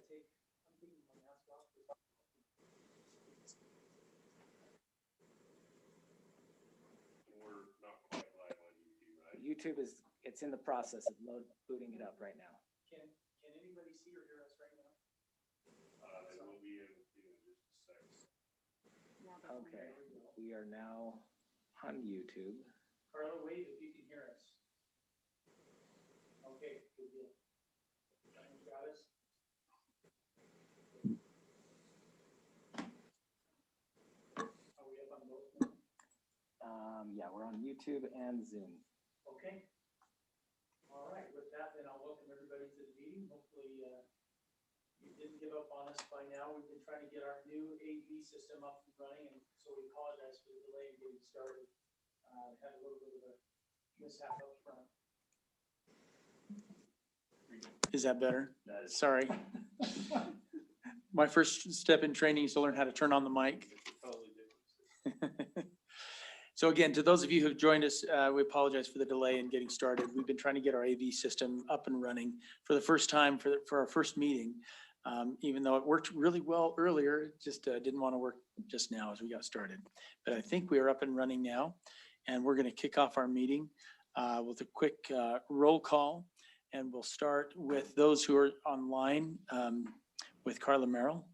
We're not quite live on YouTube, right? YouTube it's in the process of booting it up right now. Can anybody see or hear us right now? They will be in just a second. Okay, we are now on YouTube. Carla, wave if you can hear us. Okay, good deal. John, you got us? Are we up on both now? Yeah, we're on YouTube and Zoom. Okay. All right, with that, then I'll welcome everybody to the meeting. Hopefully, you didn't give up on us by now. We've been trying to get our new AV system up and running, and so we apologize for the delay in getting started. Had a little bit of a mishap up front. Is that better? Sorry. My first step in training is to learn how to turn on the mic. Totally different. So again, to those of you who've joined us, we apologize for the delay in getting started. We've been trying to get our AV system up and running for the first time for our first meeting. Even though it worked really well earlier, it just didn't want to work just now as we got started. But I think we are up and running now, and we're going to kick off our meeting with a quick roll call. And we'll start with those who are online with Carla Merrill.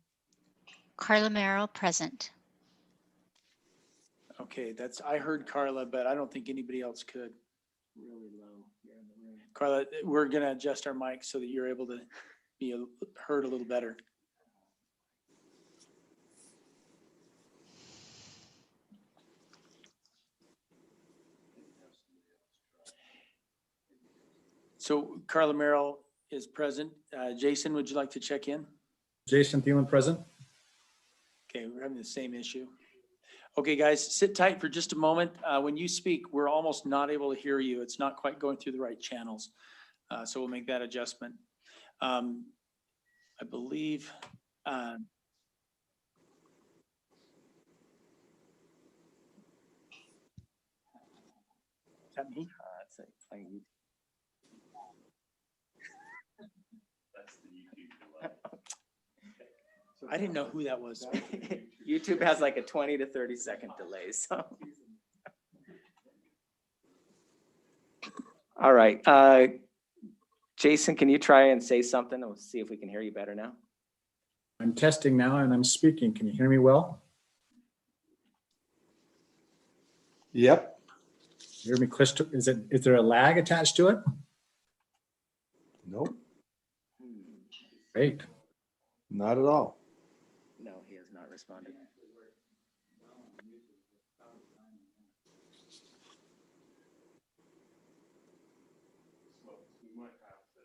Carla Merrill, present. Okay, I heard Carla, but I don't think anybody else could. Really low here in the room. Carla, we're going to adjust our mic so that you're able to be heard a little better. So Carla Merrill is present. Jason, would you like to check in? Jason Thielen, present. Okay, we're having the same issue. Okay, guys, sit tight for just a moment. When you speak, we're almost not able to hear you. It's not quite going through the right channels. So we'll make that adjustment. I believe. Is that me? It's like YouTube. That's the YouTube delay. I didn't know who that was. YouTube has like a 20 to 30 second delay, so. All right, Jason, can you try and say something? We'll see if we can hear you better now. I'm testing now and I'm speaking. Can you hear me well? Yep. Hear me crystal? Is there a lag attached to it? Nope. Great. Not at all. No, he has not responded. So we might have to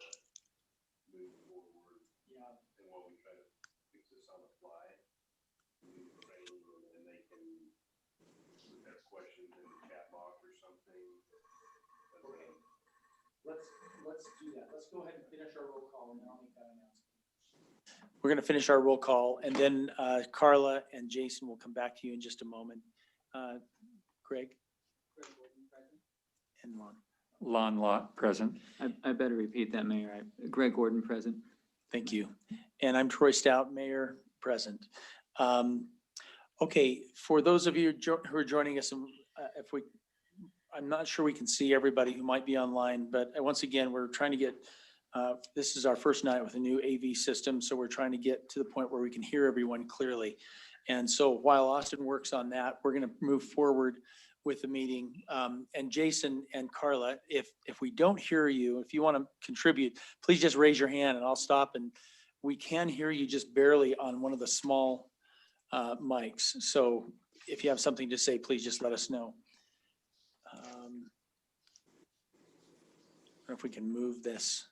move forward. Yeah. And while we try to fix this on the fly, we need to train them and they can put their questions in the chat box or something. Okay. Let's do that. Let's go ahead and finish our roll call and then I'll make that announcement. We're going to finish our roll call, and then Carla and Jason will come back to you in just a moment. Greg? And Lon. Lon Lot, present. I better repeat that, Mayor. Greg Gordon, present. Thank you. And I'm Troy Stout, Mayor, present. Okay, for those of you who are joining us, I'm not sure we can see everybody who might be online, but once again, we're trying to get, this is our first night with a new AV system, so we're trying to get to the point where we can hear everyone clearly. And so while Austin works on that, we're going to move forward with the meeting. And Jason and Carla, if we don't hear you, if you want to contribute, please just raise your hand and I'll stop. And we can hear you just barely on one of the small mics. So if you have something to say, please just let us know. I don't know if we can move this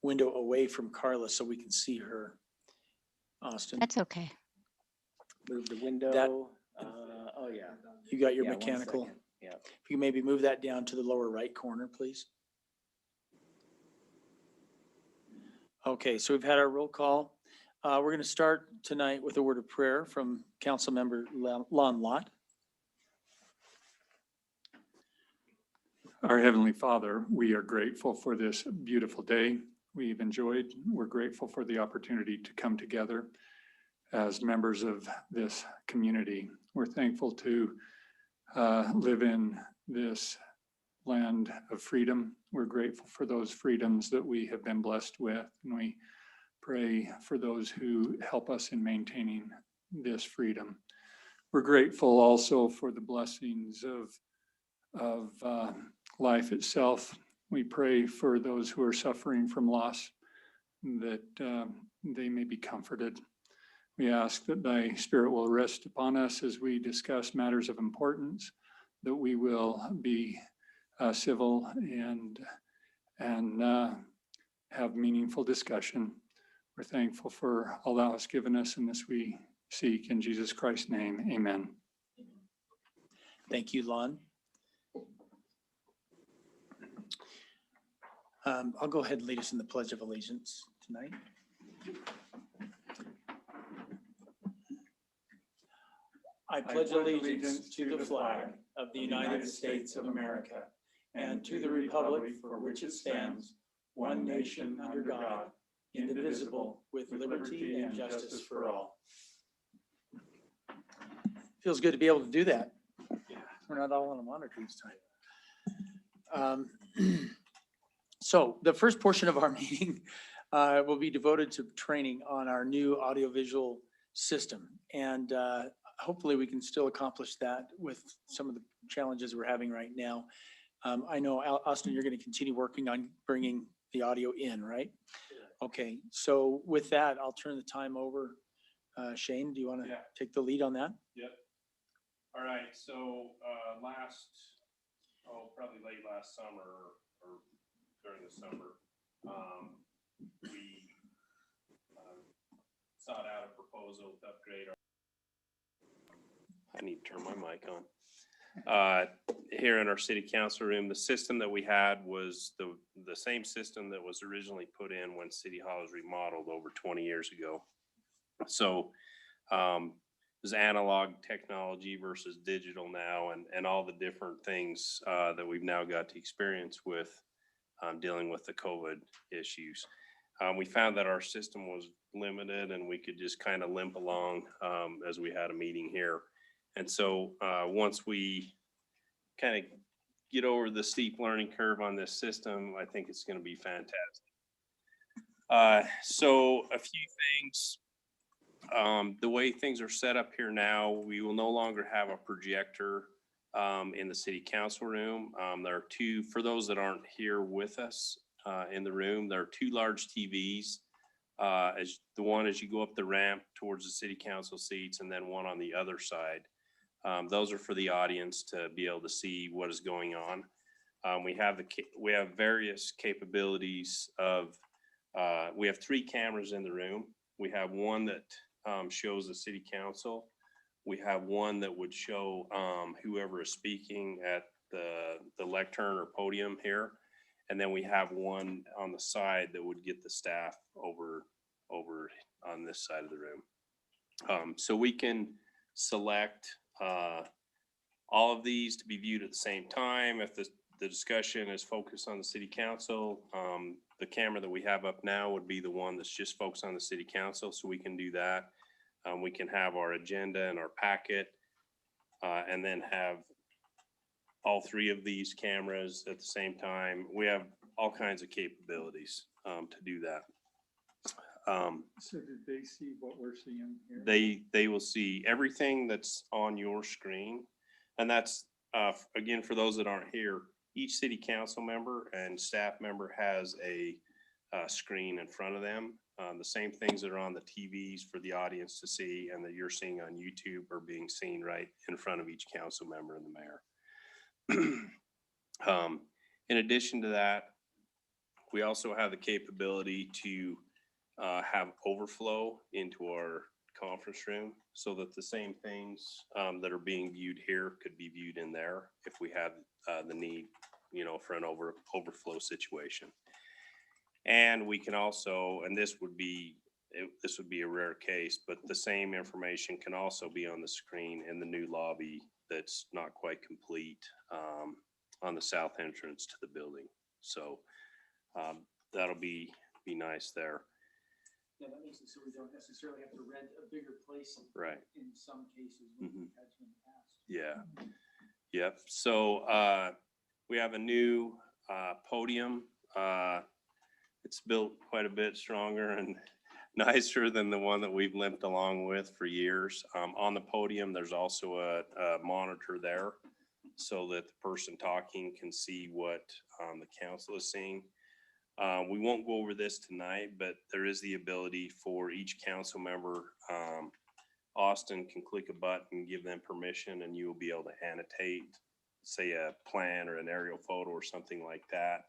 window away from Carla so we can see her. Austin, That's okay. Move the window. That- Oh, yeah. you got your Yeah, 1 mechanical. second. Yeah. If you maybe move that down to the lower right corner, please. Okay, so we've had our roll call. We're going to start tonight with a word of prayer from Councilmember Lon Lot. Our Heavenly Father, we are grateful for this beautiful day. we've enjoyed. We're grateful for the opportunity to come together as members of this community. We're thankful to live in this land of freedom. We're grateful for those freedoms that we have been blessed with, and we pray for those who help us in maintaining this freedom. We're grateful also for the blessings of life itself. We pray for those who are suffering from loss, that they may be comforted. We ask that thy Spirit will rest upon us as we discuss matters of importance, that we will be civil and have meaningful discussion. We're thankful for all thou hast given us, and this we seek in Jesus Christ's name. Amen. Thank you, Lon. I'll go ahead and lead us in the Pledge of Allegiance tonight. I pledge allegiance to the flag of the United States of America and to the republic for which it stands, one nation under God, indivisible, with liberty and justice for all. Feels good to be able to do that. We're not all on a monitor this time. So the first portion of our meeting will be devoted to training on our new audiovisual system. And hopefully we can still accomplish that with some of the challenges we're having right now. I know, Austin, you're going to continue working on bringing the audio in, right? Okay, so with that, I'll turn the time over. Shane, do you want to take the lead on that? Yep. All right, so probably late last summer or during the summer, we sought out a proposal to upgrade our. I need to turn my mic on. Here in our city council room, the system that we had was the same system that was originally put in when City Hall was remodeled over 20 years ago. So there's analog technology versus digital now, and all the different things that we've now got to experience with dealing with the COVID issues. We found that our system was limited and we could just kind of limp along as we had a meeting here. And so once we kind of get over the steep learning curve on this system, I think it's going to be fantastic. So a few things. The way things are set up here now, we will no longer have a projector in the city council room. There are two, for those that aren't here with us in the room, there are two large TVs. As you go up the ramp towards the city council seats, and then one on the other side. Those are for the audience to be able to see what is going on. We have various capabilities of, we have 3 cameras in the room. We have one that shows the city council. We have one that would show whoever is speaking at the lectern or podium here. And then we have one on the side that would get the staff over on this side of the room. So we can select all of these to be viewed at the same time. If the discussion is focused on the city council, the camera that we have up now would be the one that's just focused on the city council, so we can do that. We can have our agenda and our packet, and then have all 3 of these cameras at the same time. We have all kinds of capabilities to do that. So did they see what we're seeing here? They will see everything that's on your screen. And that's, again, for those that aren't here, each city council member and staff member has a screen in front of them. The same things that are on the TVs for the audience to see and that you're seeing on YouTube are being seen right in front of each council member and the mayor. In addition to that, we also have the capability to have overflow into our conference room so that the same things that are being viewed here could be viewed in there if we have the need, for an overflow situation. And we can also, and this would be a rare case, but the same information can also be on the screen in the new lobby that's not quite complete on the south entrance to the building. So that'll be be nice there. Yeah, that makes it so we don't necessarily have to rent a bigger place Right. in some cases when we've had to in the past. Yeah. Yep. So we have a new podium. It's built quite a bit stronger and nicer than the one that we've limped along with for years. On the podium, there's also a monitor there so that the person talking can see what the council is seeing. We won't go over this tonight, but there is the ability for each council member. Austin can click a button, give them permission, and you will be able to annotate, say, a plan or an aerial photo or something like that.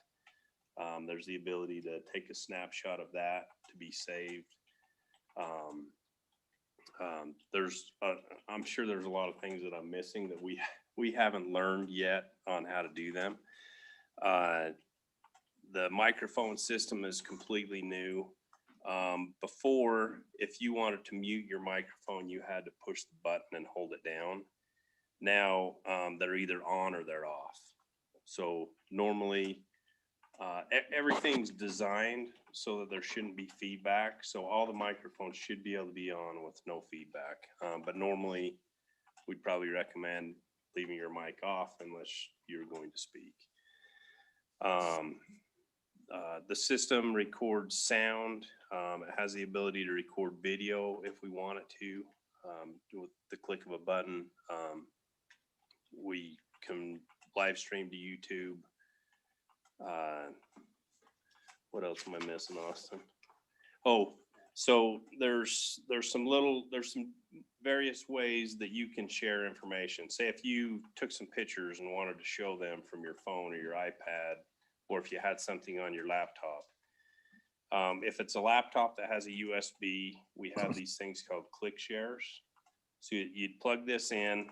There's the ability to take a snapshot of that to be saved. I'm sure there's a lot of things that I'm missing that we haven't learned yet on how to do them. The microphone system is completely new. Before, if you wanted to mute your microphone, you had to push the button and hold it down. Now, they're either on or they're off. So normally, everything's designed so that there shouldn't be feedback. So all the microphones should be able to be on with no feedback. But normally, we'd probably recommend leaving your mic off unless you're going to speak. The system records sound. It has the ability to record video if we want it to. With the click of a button, we can live stream to YouTube. What else am I missing, Austin? Oh, so there's some various ways that you can share information. Say if you took some pictures and wanted to show them from your phone or your iPad, or if you had something on your laptop. If it's a laptop that has a USB, we have these things called click shares. So you'd plug this in,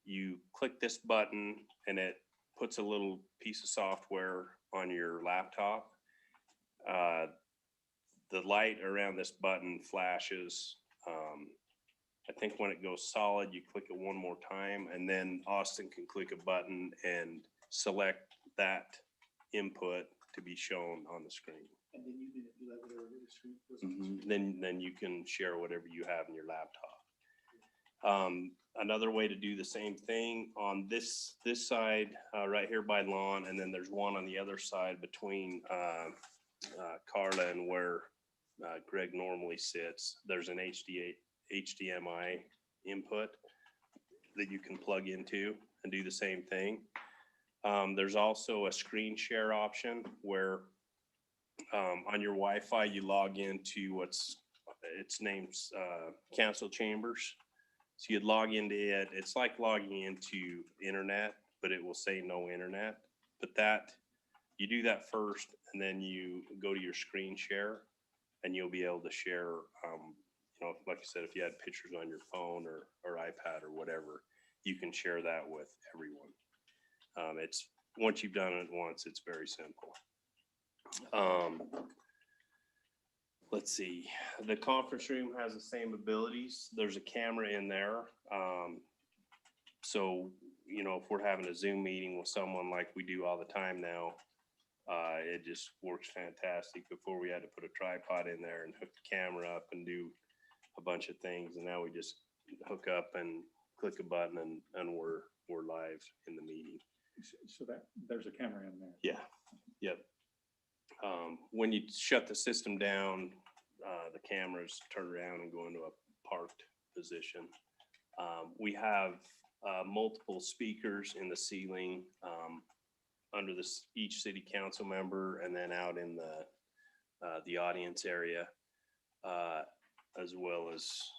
you click this button, and it puts a little piece of software on your laptop. The light around this button flashes. I think when it goes solid, you click it one more time, and then Austin can click a button and select that input to be shown on the screen. And then you can do that whatever the screen goes on the screen. Then you can share whatever you have in your laptop. Another way to do the same thing on this side, right here by lawn, and then there's one on the other side between Carla and where Greg normally sits. There's an HDMI input that you can plug into and do the same thing. There's also a screen share option where on your Wi-Fi you log into its named council chambers. So you'd log into it. It's like logging into internet, but it will say no internet. But you do that first, and then you go to your screen share, and you'll be able to share. Like I said, if you had pictures on your phone or iPad or whatever, you can share that with everyone. It's once you've done it once, it's very simple. Let's see. The conference room has the same abilities. There's a camera in there. So, if we're having a Zoom meeting with someone like we do all the time now, it just works fantastic. Before we had to put a tripod in there and hook the camera up and do a bunch of things. And now we just hook up and click a button and we're live in the meeting. So that there's a camera in there. Yeah. Yep. When you shut the system down, the cameras turn around and go into a parked position. We have multiple speakers in the ceiling under each city council member, and then out in the audience area, as well as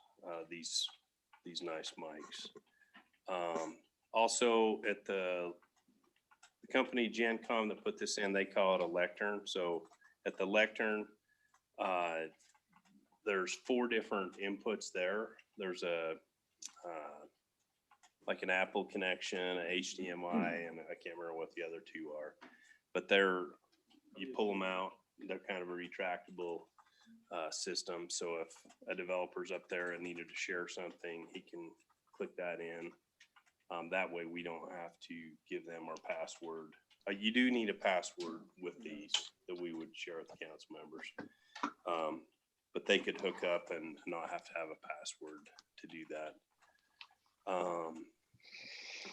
these nice mics. Also, at the company GenCom that put this in, they call it a lectern. So at the lectern, there's 4 different inputs there. There's like an Apple connection, a HDMI, and I can't remember what the other 2 are. But you pull them out, they're kind of a retractable system. So if a developer's up there and needed to share something, he can click that in. That way we don't have to give them our password You do need a password with these that we would share with the council members. But they could hook up and not have to have a password to do that.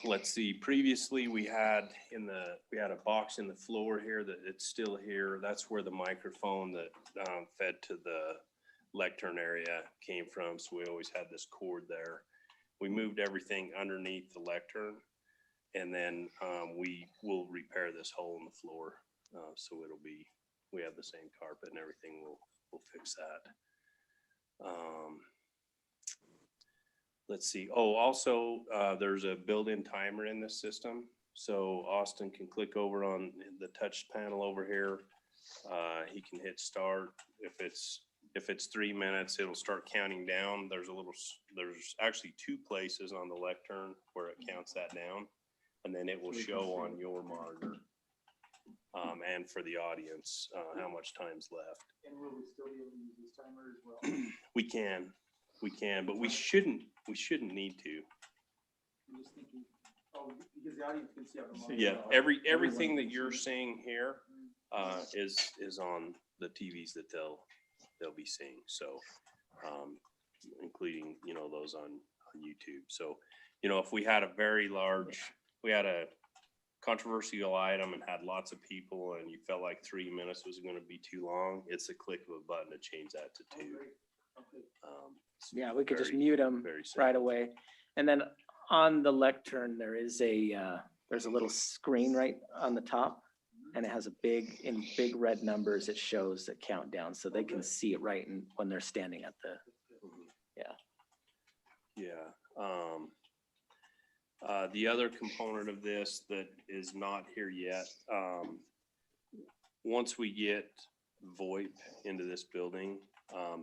Let's see, previously we had a box in the floor here that it's still here. That's where the microphone that fed to the lectern area came from. So we always had this cord there. We moved everything underneath the lectern, and then we will repair this hole in the floor. So we have the same carpet and everything. We'll fix that. Let's see. Oh, also, there's a built-in timer in this system. So Austin can click over on the touch panel over here. He can hit start. If it's 3 minutes, it'll start counting down. There's actually 2 places on the lectern where it counts that down, and then it will show on your monitor and for the audience how much time's left. And will we still be able to use this timer as well? We can, but we shouldn't need to. I'm just thinking, because the audience can see on the Yeah, monitor. everything that you're seeing here is on the TVs that they'll be seeing. So, including, those on YouTube. So, if we had a controversial item and had lots of people and you felt like 3 minutes was going to be too long, it's a click of a button to change that to 2. Yeah, we could just Very- mute them very simple. right away. And then on the lectern, there's a little screen right on the top, and it has in big red numbers, it shows the countdown, so they can see it right when they're standing at the, the other component of this that is not here yet, once we get VoIP into this building,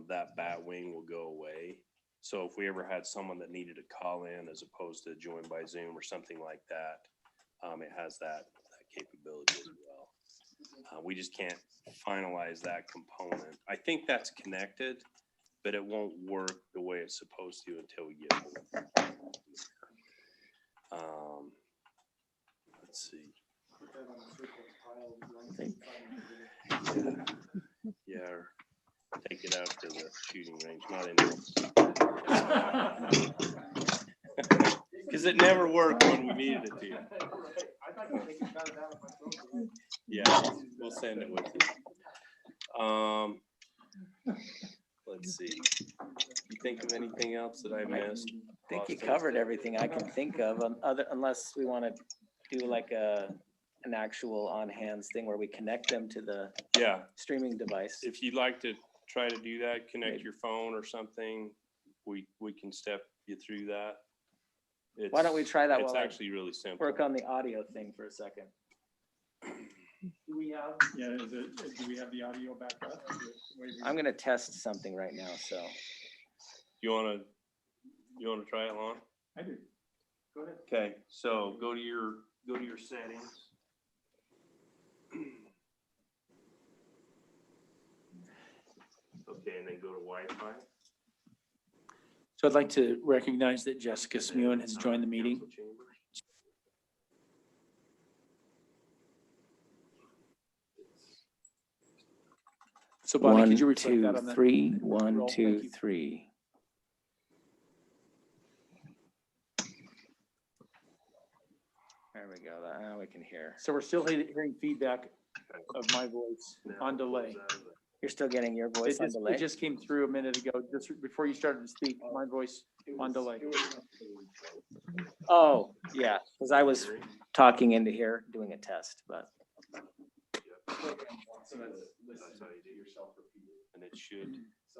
that bat wing will go away. So if we ever had someone that needed to call in as opposed to join by Zoom or something like that, it has that capability as well. We just can't finalize that component. I think that's connected, but it won't work the way it's supposed to until we get VoIP. Let's see. Yeah, or take it out to the shooting range, not in. Because it never worked when we needed it to. Yeah, we'll send it with you. Let's see. You think of anything else that I missed? I think you covered everything I can think of, unless we want to do like an actual on-hands thing where we connect them to the Yeah, streaming device. if you'd like to try to do that, connect your phone or something, we can step you through that. Why don't we try that It's while I actually really simple. work on the audio thing for a second? Do we have? Yeah, do we have the audio back up? I'm gonna test something right now, so. You wanna try it, Lon? I do. Go ahead. Okay, so go to your settings. Okay, and then go to Wi-Fi. So I'd like to recognize that Jessica Smewen has joined the meeting. Council chamber. So Bonnie, One, could you reflect two, that on the? three. 1, roll? 2, Thank you. 3. There we go. Now we can hear. So we're still hearing feedback of my voice on delay. You're still getting your voice on It delay? just came through a minute ago, just before you started to speak, my voice on delay. Oh, yeah, because I was talking into here, doing a test, but. So that's how you do yourself repeated, and it should.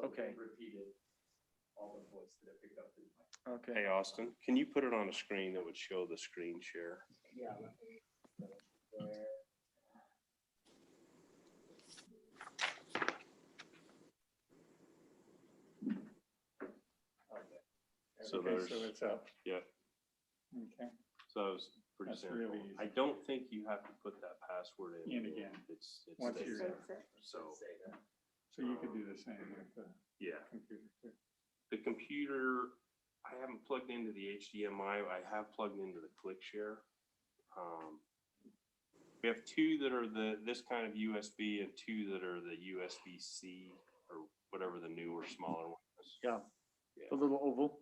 Okay. Repeated all the voice that it picked up. Okay. Hey, Austin, can you put it on a screen that would show the screen share? Yeah. So Okay, there's, so it's up. yeah, Okay. so that was pretty That's simple. really easy. I don't think you have to put that password in. In again. It's Once there. you're in. So, So you could do the same with the yeah, computer too. the computer, I haven't plugged into the HDMI. I have plugged into the ClickShare. We have two that are this kind of USB and two that are the USB-C or whatever the newer, smaller one is. Yeah. The little oval.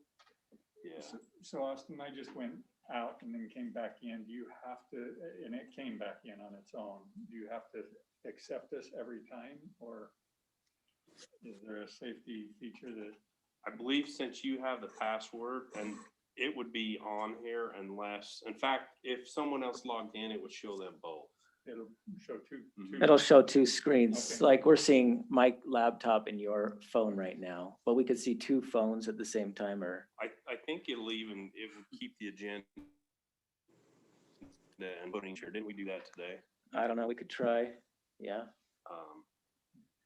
Yeah. So Austin, I just went out and then came back in. Do you have to, and it came back in on its own. Do you have to accept this every time, or is there a safety feature that? I believe since you have the password, and it would be on here unless, in fact, if someone else logged in, it would show them both. It'll show two. It'll show two screens, Okay. like we're seeing my laptop and your phone right now, but we could see two phones at the same time, or, I think it would keep the agenda and putting sure, didn't we do that today? I don't know, we could try. Yeah, Um,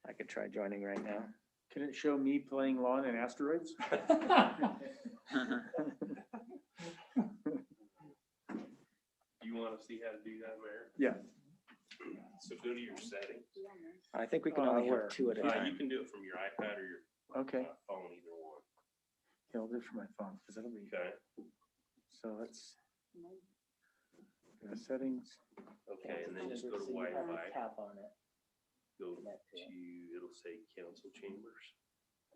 I could try joining right now. Can it show me playing lawn and asteroids? You want to see how to do that, Mayor? Yeah. So go to your settings. I think we can only where? have two at a You time. can do it from your iPad or your Okay, phone, either one. yeah, I'll do it for my phone, because it'll be, Okay. so let's. Settings, Okay, and then just go to So you have to Wi-Fi, Tap on it. go Connect to it. to, it'll say council chambers.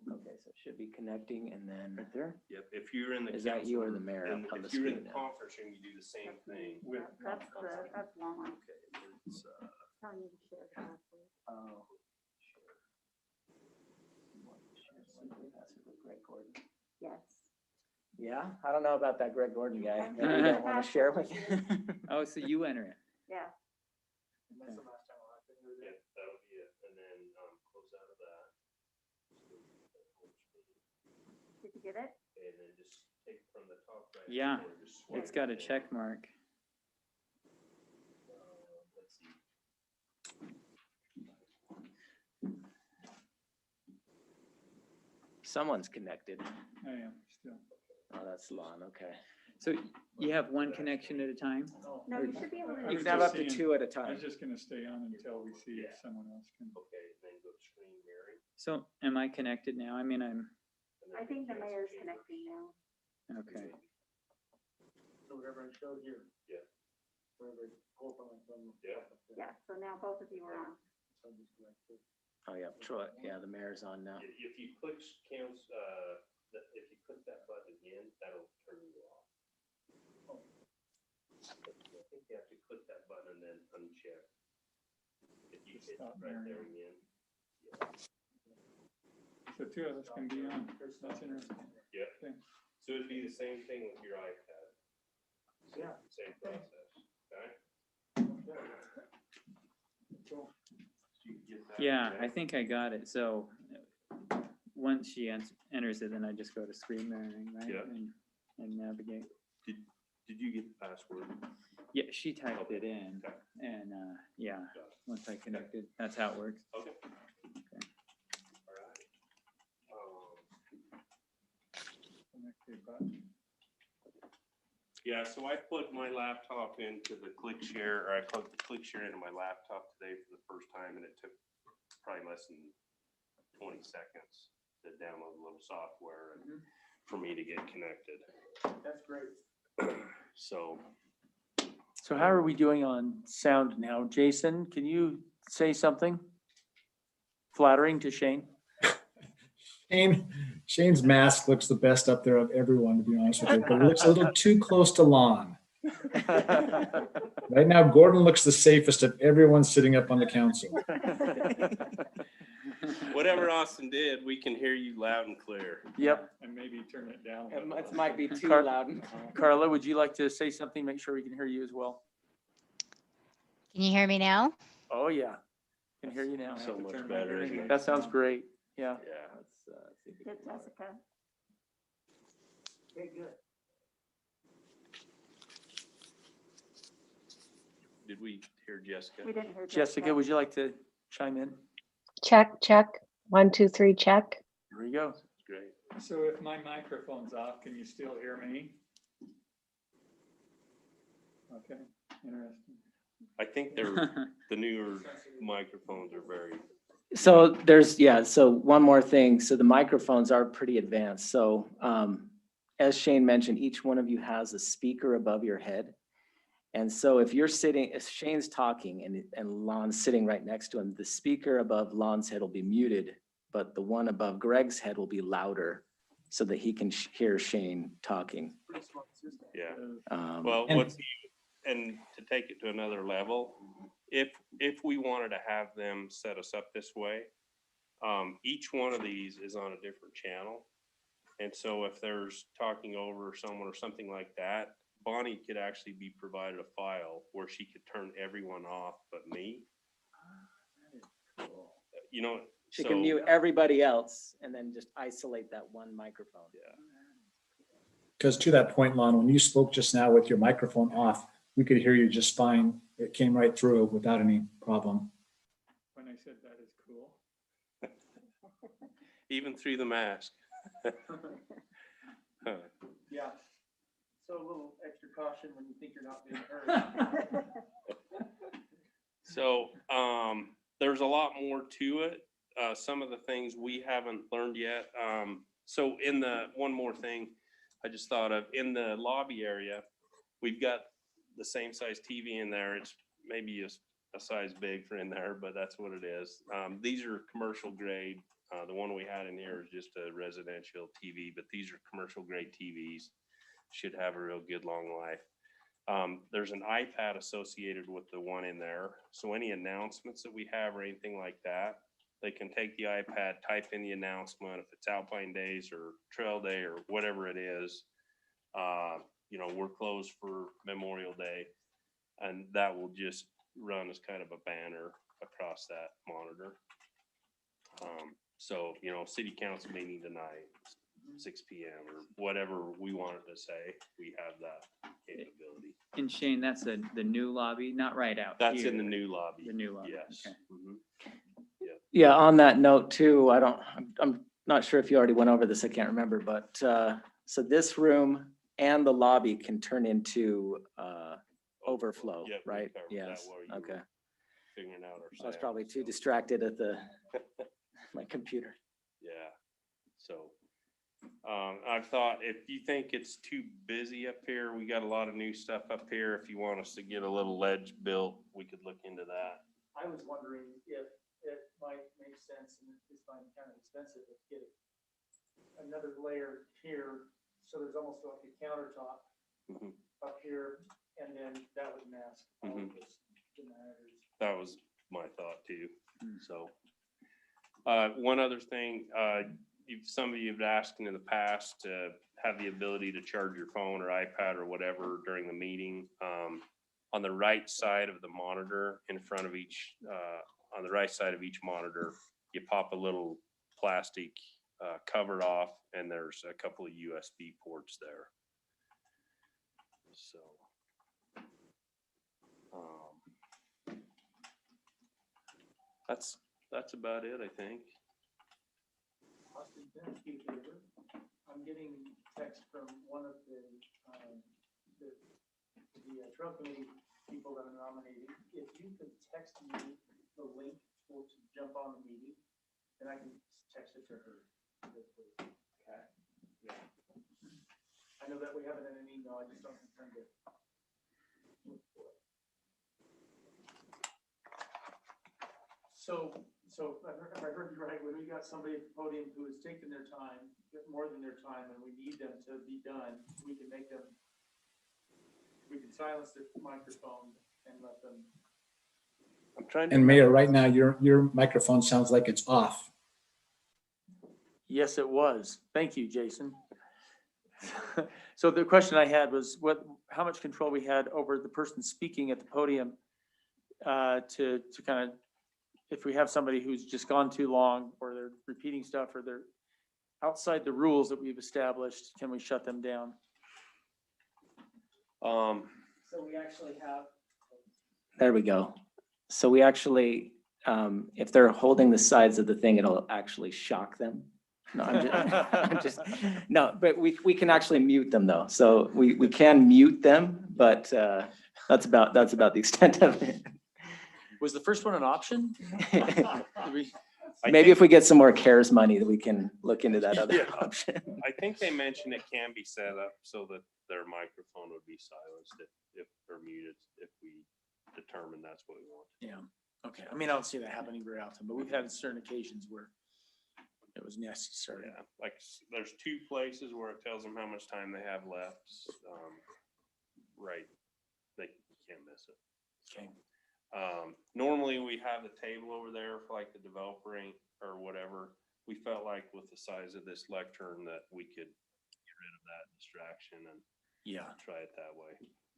Okay, so it should be connecting and then, right there. Yep, if you're in the. Is that you or council the mayor room, up on and the if you're in screen the now? conference room, you do the same thing. With, That's long. Okay, it's, Tell you to share the password. oh. Greg Gordon. Yes. Yeah, I don't know about that Greg Gordon guy. Maybe you don't want to share with you. Oh, so you enter it. Yeah. yeah, that'll be it, and then, close out of that. Did you get it? And then just take it from the top right. Yeah, or just swipe It's got a it down. check mark. Let's see. Someone's connected. I am still. Oh, that's Lon, okay. So you have one connection at a time? No, you should be able to. You was can have just up to seeing- two at a I time. was just gonna stay on until we see if someone else can. Okay, then go to screen mirroring. So am I connected now? I mean, I'm, and then I think the council mayor's chambers. connecting now. okay. So whatever I showed here. Yeah. Whatever, Yeah. Yeah, so now both of you are on. Oh, yeah, Troy, yeah, the mayor's on now. If you click if you click that button again, that'll turn you off. I think you have to click that button and then uncheck. If you hit Stop right there mirroring. again. So two of us can be on. That's interesting. Yeah. Okay. So it'd be the same thing with your iPad. Yeah. Same process, okay? Cool. Did you get that? Yeah, I think I got it. So once she enters it, then I just go to screen mirroring, right? Yeah. And navigate. Did you get the password? Yeah, she typed it in Okay. and, yeah, Got it. once I connected, that's how it works. Okay. All right. Okay, button. Yeah, so I plugged my laptop into the ClickShare, or I plugged the ClickShare into my laptop today for the first time, and it took probably less than 20 seconds to download a little software and for me to get connected. That's great. So, So how are we doing on sound now? Jason, can you say something flattering to Shane? Shane's mask looks the best up there of everyone, to be honest with you, but it looks a little too close to Lon. Right now, Gordon looks the safest of everyone sitting up on the council. whatever Austin did, we can hear you loud and clear. Yep. And maybe turn it down. It might be too Car- loud and clear. Carla, would you like to say something? Make sure we can hear you as well. Can you hear me now? Oh, yeah. Can hear you now. So much turn my better, hearing isn't it? aids That sounds on. great. Yeah. Yeah. Let's see if we Good, can- Jessica. Okay, good. Did we hear Jessica? We didn't hear Jessica, would you like to chime in? Check, check. 1, 2, 3, check. Here we go. Great. So if my microphone's off, can you still hear me? Okay, interesting. I think they're, the newer microphones are very, So so one more thing. So the microphones are pretty advanced. So as Shane mentioned, each one of you has a speaker above your head. And so if you're sitting, if Shane's talking and Lon's sitting right next to him, the speaker above Lon's head will be muted, but the one above Greg's head will be louder so that he can hear Shane talking. Yeah. Well, Well, and to take it to another level, if we wanted to have them set us up this way, each one of these is on a different channel. And so if there's talking over someone or something like that, Bonnie could actually be provided a file where she could turn everyone off but me. You know, she so, can mute everybody else and then just isolate that one microphone. yeah. Because to that point, Lon, when you spoke just now with your microphone off, we could hear you just fine. It came right through without any problem. When I said that is cool. Even through the mask. Huh. Yeah. So a little extra caution when you think you're not being heard. So, there's a lot more to it. Some of the things we haven't learned yet. So one more thing I just thought of, in the lobby area, we've got the same size TV in there. It's maybe a size big for in there, but that's what it is. These are commercial grade. The one we had in here is just a residential TV, but these are commercial grade TVs. Should have a real good long life. There's an iPad associated with the one in there. So any announcements that we have or anything like that, they can take the iPad, type in the announcement, if it's Alpine Days or Trail Day or whatever it is, we're closed for Memorial Day. And that will just run as kind of a banner across that monitor. So, city council meeting tonight, 6 p.m. or whatever we wanted to say, we have that capability. And Shane, that's the new lobby, not right out That's here. in the new lobby. The new lobby, Yes. okay. Mhm. Yeah, on that note too, I'm not sure if you already went over this, I can't remember, but, so this room and the lobby can turn into, overflow, Yep, we right? covered that Yes, while you okay. were Figuring out our. I was sound, probably too so, distracted at my computer. Yeah, so, I've thought if you think it's too busy up here, we got a lot of new stuff up here. If you want us to get a little ledge built, we could look into that. I was wondering if it might make sense, and it's kind of expensive, to get another layer here, so there's almost like a countertop Mhm. up here, and then that would mask all of this, the monitors. That was my thought too, so. One other thing, some of you have asked in the past to have the ability to charge your phone or iPad or whatever during the meeting. On the right side of the monitor, in front of each, on the right side of each monitor, you pop a little plastic cover off, and there's a couple of USB ports there. So. That's about it, I think. Austin, can I ask you a favor? I'm getting text from one of the trail committee people that I'm nominating. If you could text me the link to jump on the meeting, then I can text it to her. Okay. Yeah. I know that we have it in an email, I just don't intend to look for it. So if I heard you right, when we got somebody at the podium who has taken their time, more than their time, and we need them to be done, we can silence the microphone and let them. I'm trying to. And Mayor, right now, your microphone sounds like it's off. Yes, it was. Thank you, Jason. So the question I had was how much control we had over the person speaking at the podium to kind of, if we have somebody who's just gone too long or they're repeating stuff or they're outside the rules that we've established, can we shut them down? So we actually have. There we go. So we actually, if they're holding the sides of the thing, it'll actually shock them. No, no, but we can actually mute them though. So we can mute them, but that's about the extent of it. Was the first one an option? Maybe if we get some more CARES money, that we can look into that other option. I think they mentioned it can be set up so that their microphone would be silenced if or muted, if we determine that's what we want. Yeah, okay. I mean, I don't see that happening very often, but we've had certain occasions where it was necessary. Yeah, like there's 2 places where it tells them how much time they have left. Right, you can't miss it. Okay, Normally we have the table over there for like the developer or whatever. We felt like with the size of this lectern that we could get rid of that distraction and yeah. try it that way.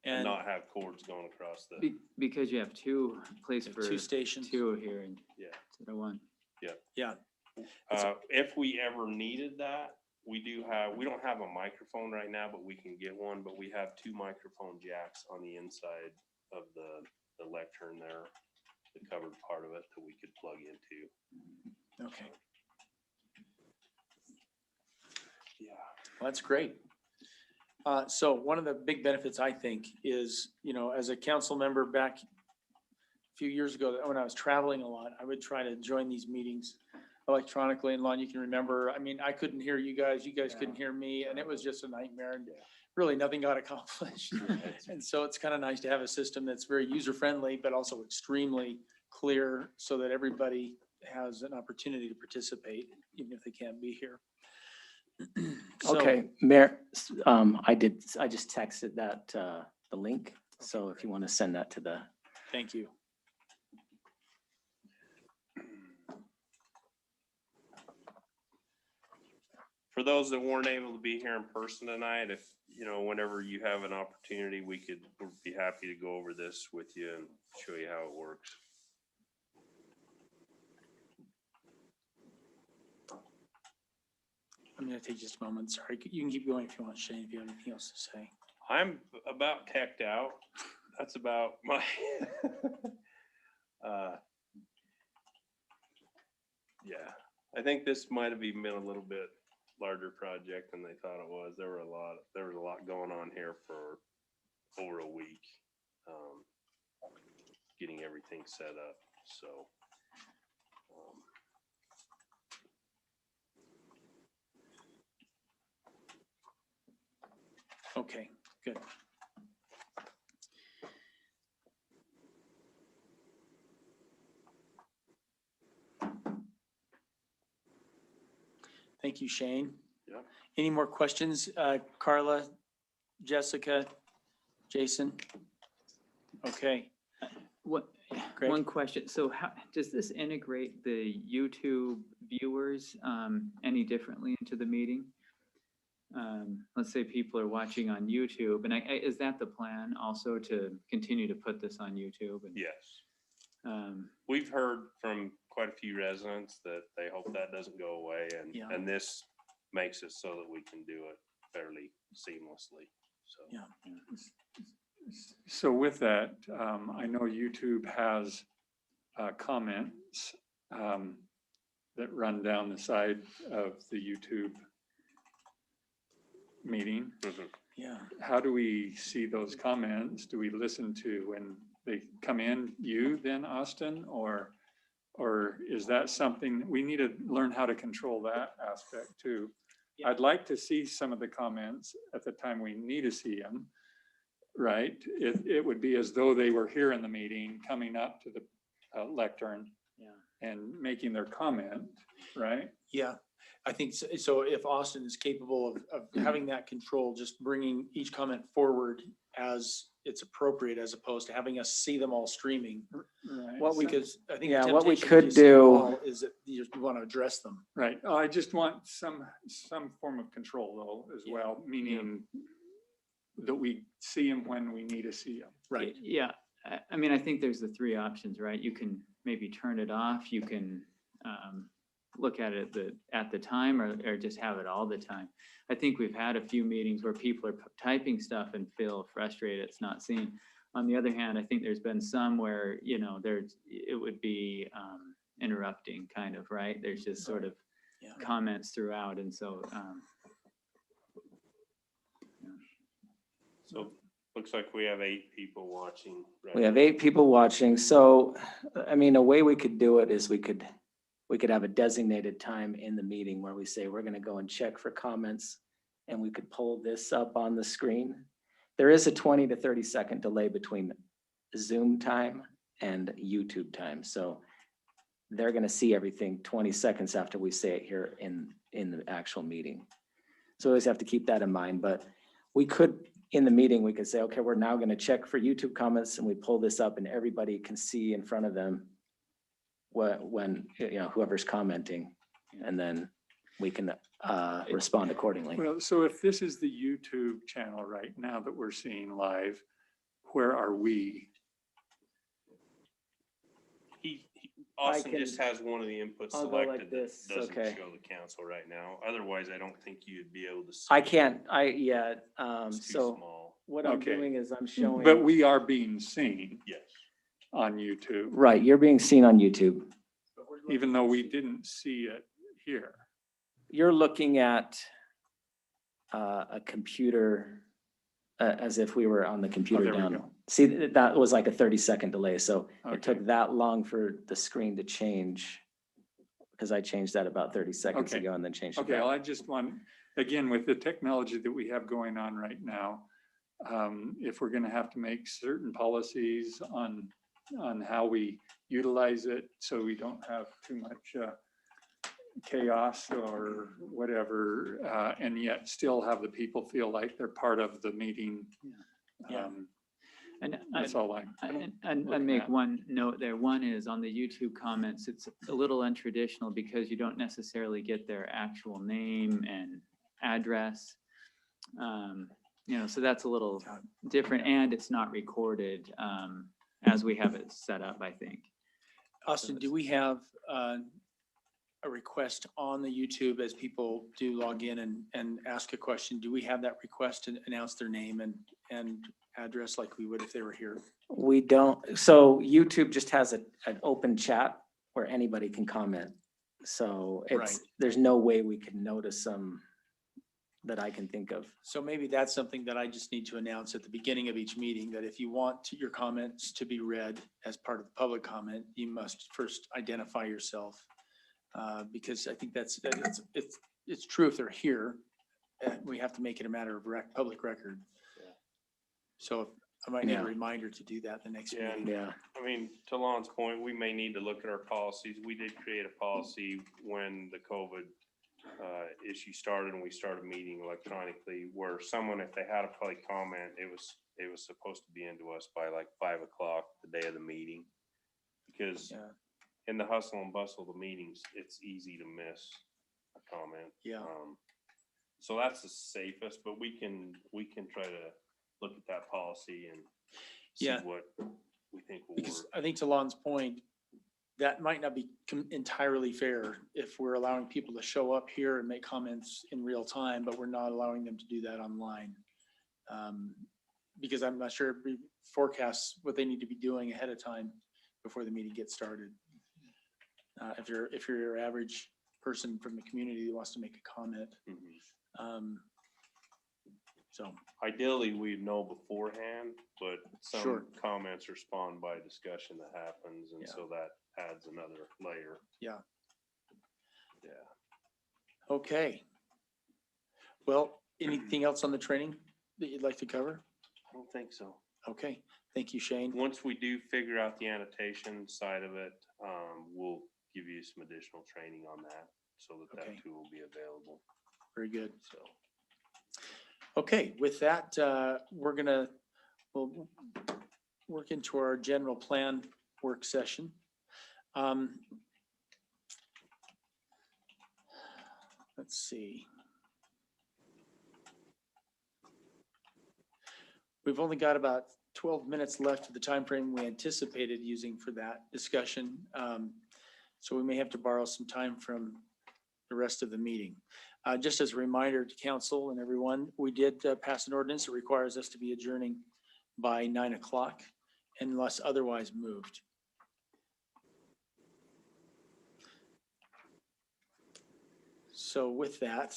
And Not have cords going across the, Because you have two places for two stations. two here and yeah. instead of one. Yeah, If we ever needed that, we don't have a microphone right now, but we can get one, but we have 2 microphone jacks on the inside of the lectern there, the covered part of it that we could plug into. okay. Yeah. Well, that's great. So one of the big benefits, I think, is, you know, as a council member back a few years ago, when I was traveling a lot, I would try to join these meetings electronically. And Lon, you can remember, I mean, I couldn't hear you guys couldn't hear me, and it was just a nightmare, and really nothing got accomplished. And so it's kind of nice to have a system that's very user-friendly, but also extremely clear so that everybody has an opportunity to participate, even if they can't be here. So- Okay, Mayor, I just texted that, the link. So if you want to send that to the, Thank you. For those that weren't able to be here in person tonight, if, whenever you have an opportunity, we'd be happy to go over this with you and show you how it works. I'm gonna take just a moment. Sorry, you can keep going if you want, Shane, if you have anything else to say. I'm about teched out. That's about my, yeah, I think this might have even been a little bit larger project than they thought it was. There was a lot going on here for over a week, getting everything set up, so. Okay, good. Thank you, Shane. Yeah. Any more questions? Carla, Jessica, Jason? Okay, What, Greg? one question, so how, does this integrate the YouTube viewers, any differently into the meeting? Let's say people are watching on YouTube, and is that the plan also to continue to put this on YouTube? And, Yes. um, We've heard from quite a few residents that they hope that doesn't go away, Yeah. and this makes it so that we can do it fairly seamlessly, so. Yeah. So with that, I know YouTube has comments that run down the side of the YouTube meeting. Mhm. Yeah. How do we see those comments? Do we listen to when they come in, you then, Austin, or is that something, we need to learn how to control that aspect too? Yeah. I'd like to see some of the comments at the time we need to see them, right? It would be as though they were here in the meeting, coming up to the lectern yeah. and making their comment, right? Yeah, I think so. So if Austin is capable of having that control, just bringing each comment forward as it's appropriate, as opposed to having us see them all streaming. Right. What we Because I think. yeah, the what we temptation could you see them do- all is that you want to address them. Right. Oh, I just want some form of control though, as Yeah. well, meaning that we see them when we need to see them. Right. Yeah, I mean, I think there's the 3 options, right? You can maybe turn it off, you can look at it at the time, or just have it all the time. I think we've had a few meetings where people are typing stuff and feel frustrated it's not seen. On the other hand, I think there's been some where, it would be interrupting kind of, right? There's just sort of Yeah. comments throughout, and so, So, looks like we have 8 people watching. Right we have now. 8 people watching. So, I mean, a way we could do it is we could have a designated time in the meeting where we say, we're going to go and check for comments and we could pull this up on the screen. There is a 20 to 30-second delay between Zoom time and YouTube time. So they're going to see everything 20 seconds after we say it here in the actual meeting. So we always have to keep that in mind. But we could, in the meeting, we could say, okay, we're now going to check for YouTube comments, and we pull this up and everybody can see in front of them when whoever's commenting, and then we can respond accordingly. Well, so if this is the YouTube channel right now that we're seeing live, where are we? Austin can- just has one of the inputs I'll go like selected that this, doesn't okay. show the council right now. Otherwise, I don't think you'd be able to see. I it. can't, It's too so small. what I'm Okay. doing is I'm showing. But we are being seen Yes. on YouTube, Right, you're being seen on YouTube. even though we didn't see it here. You're looking at a computer as if we were on the computer there we down. go. See, that was like a 30-second delay, so Okay. it took that long for the screen to change. Because I changed that about 30 seconds Okay. ago and then changed it Okay, well, back. I just want, again, with the technology that we have going on right now, if we're gonna have to make certain policies on how we utilize it, so we don't have too much chaos or whatever, and yet still have the people feel like they're part of the meeting. Yeah. And That's all I. And looking make at. one note there. One is on the YouTube comments, it's a little untraditional because you don't necessarily get their actual name and address. So that's a little different, and it's not recorded as we have it set up, I think. Austin, do we have a request on the YouTube as people do log in and ask a question? Do we have that request to announce their name and address like we would if they were here? We don't, so YouTube just has an open chat where anybody can comment. So Right. there's no way we can notice them that I can think of. So maybe that's something that I just need to announce at the beginning of each meeting, that if you want your comments to be read as part of the public comment, you must first identify yourself. Because I think it's true if they're here, we have to make it a matter of public record. So I might need Yeah. a reminder to do that the next Yeah. meeting. Yeah. I mean, to Lon's point, we may need to look at our policies. We did create a policy when the COVID issue started and we started meeting electronically, where someone, if they had a public comment, it was supposed to be into us by like 5 o'clock the day of the meeting. Because Yeah. in the hustle and bustle of the meetings, it's easy to miss a comment. Yeah. So that's the safest, but we can try to look at that policy and see Yeah. what we think will Because work. I think to Lon's point, that might not be entirely fair if we're allowing people to show up here and make comments in real time, but we're not allowing them to do that online. Because I'm not sure it forecasts what they need to be doing ahead of time before the meeting gets started. If you're your average person from the community who wants to make a comment. Mhm. So, Ideally, we'd know beforehand, but Sure. some comments are spawned by discussion that happens, and Yeah. so that adds another layer. Yeah. Yeah. okay. Well, anything else on the training that you'd like to cover? I don't think so. Okay, thank you, Shane. Once we do figure out the annotation side of it, we'll give you some additional training on that, so that Okay. that tool will be available, Very good. so. Okay, with that, we'll work into our general plan work session. Let's see. We've only got about 12 minutes left of the time frame we anticipated using for that discussion. So we may have to borrow some time from the rest of the meeting. Just as a reminder to council and everyone, we did pass an ordinance that requires us to be adjourning by 9 o'clock unless otherwise moved. So with that,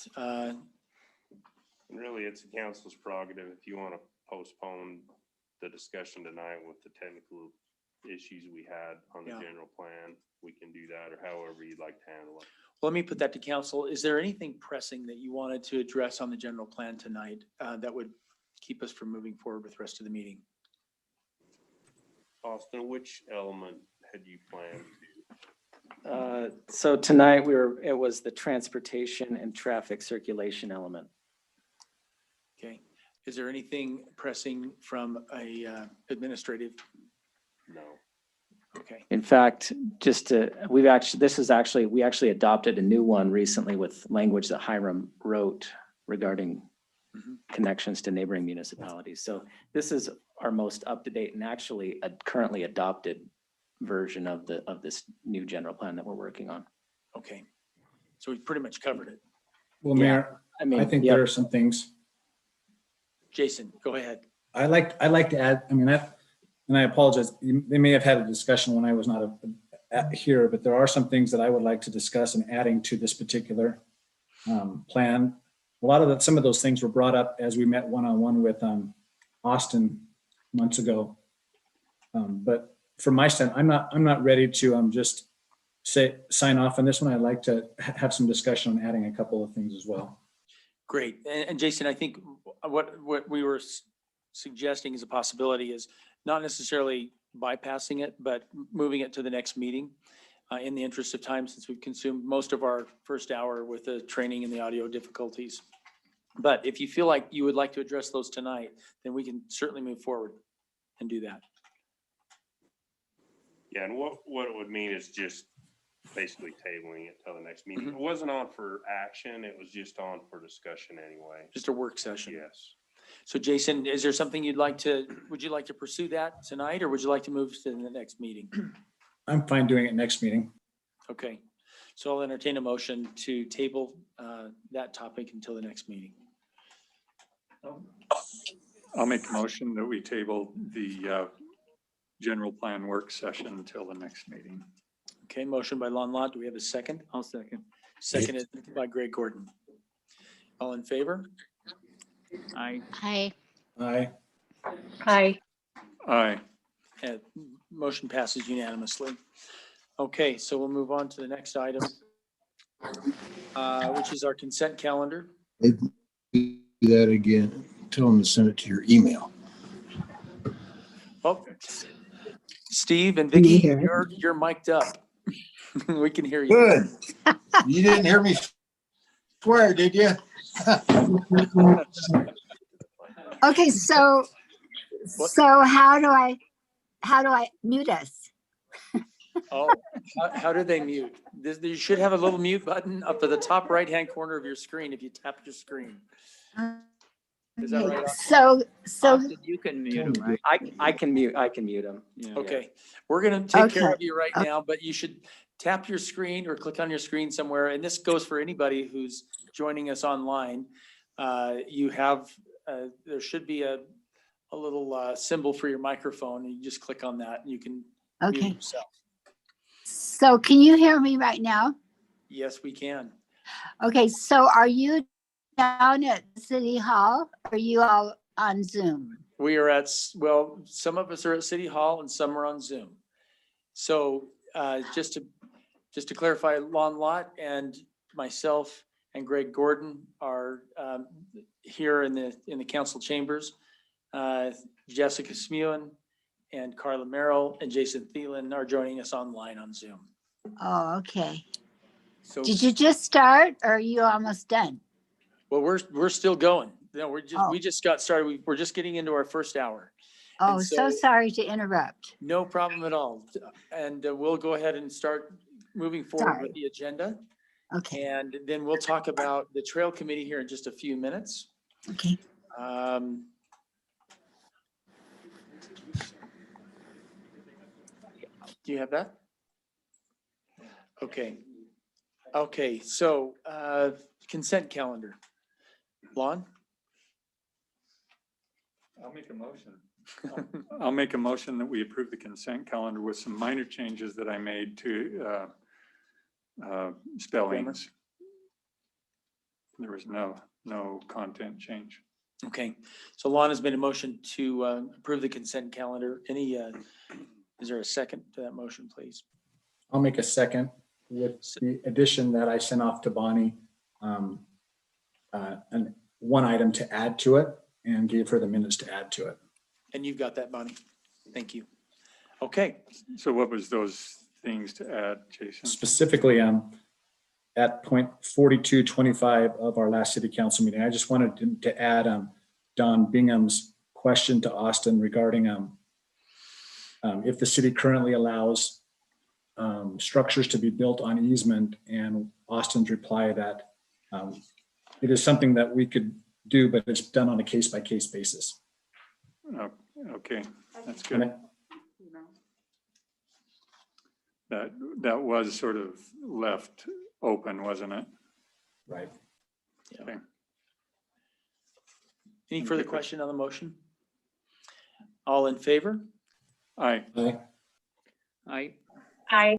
Really, it's the council's prerogative. If you want to postpone the discussion tonight with the technical issues we had on the Yeah. general plan, we can do that, or however you'd like to handle it. Let me put that to council. Is there anything pressing that you wanted to address on the general plan tonight that would keep us from moving forward with the rest of the meeting? Austin, which element had you planned? So tonight it was the transportation and traffic circulation element. Okay. Is there anything pressing from a administrative? No. Okay. In fact, we actually adopted a new one recently with language that Hiram wrote regarding Mhm. connections to neighboring municipalities. So this is our most up-to-date and actually a currently adopted version of this new general plan that we're working on. Okay. So we've pretty much covered it. Well, Yeah. Mayor, I think yeah. there are some things Jason, go ahead. I'd like to add, and I apologize, they may have had a discussion when I was not here, but there are some things that I would like to discuss in adding to this particular plan. Some of those things were brought up as we met one-on-one with Austin months ago. But from my stand, I'm not ready to just sign off on this one. I'd like to have some discussion on adding a couple of things as well. Great. And Jason, I think what we were suggesting as a possibility is not necessarily bypassing it, but moving it to the next meeting in the interest of time, since we've consumed most of our first hour with the training and the audio difficulties. But if you feel like you would like to address those tonight, then we can certainly move forward and do that. Yeah, and what it would mean is just basically tabling it till the next meeting. It wasn't on for action, it was just on for discussion anyway. Just a work session. Yes. So Jason, is there something would you like to pursue that tonight, or would you like to move to the next meeting? I'm fine doing it next meeting. Okay, so I'll entertain a motion to table that topic until the next meeting. I'll make a motion that we table the general plan work session until the next meeting. Okay, motion by Lon Lot. Do we have a second? I'll second. Seconded by Greg Gordon. All in favor? I, Hi. Aye. Hi. Aye. Motion passes unanimously. Okay, so we'll move on to the next item, which is our consent calendar. Do that again. Tell them to send it to your email. Oh, Steve and Can you Vicky, hear you're mic'd up. We can hear you. Good. You didn't hear me swear, did you? Okay, so how do I mute us? Oh, how do they mute? You should have a little mute button up at the top right-hand corner of your screen if you tap your screen. Is that right? So Austin, you can mute them, right? I can mute them. Yeah. Okay, we're gonna take care Okay. of you right now, but you should tap your screen or click on your screen somewhere. And this goes for anybody who's joining us online. You have, there should be a little symbol for your microphone, and you just click on that and you can mute okay. yourself. So can you hear me right now? Yes, we can. Okay, so are you down at City Hall? Or are you all on Zoom? We are at, well, some of us are at City Hall and some are on Zoom. So just to clarify, Lon Lot and myself and Greg Gordon are here in the council chambers. Jessica Smewen and Carla Merrill and Jason Thielen are joining us online on Zoom. Oh, okay. So, Did you just start or are you almost done? well, we're still going. No, Oh. we just got started. We're just getting into our first hour. Oh, And so sorry to interrupt. No problem at all. And we'll go ahead and start moving forward Sorry. with the agenda. Okay, And then we'll talk about the trail committee here in just a few minutes. okay. Do you have that? Okay. Okay, so consent calendar. Lon? I'll make a motion. I'll make a motion that we approve the consent calendar with some minor changes that I made to spellings. There was no content change. Okay, so Lon has made a motion to approve the consent calendar. Is there a second to that motion, please? I'll make a second. with the addition that I sent off to Bonnie, and one item to add to it and gave her the minutes to add to it. And you've got that, Bonnie. Thank you. Okay, So what was those things to add, Jason? Specifically, at point 4225 of our last city council meeting, I just wanted to add Don Bingham's question to Austin regarding if the city currently allows structures to be built on easement, and Austin's reply that it is something that we could do, but it's done on a case-by-case basis. Oh, okay, that's And good. That was sort of left open, wasn't it? Right. Okay. any further question on the motion? All in favor? Aye. I, Aye.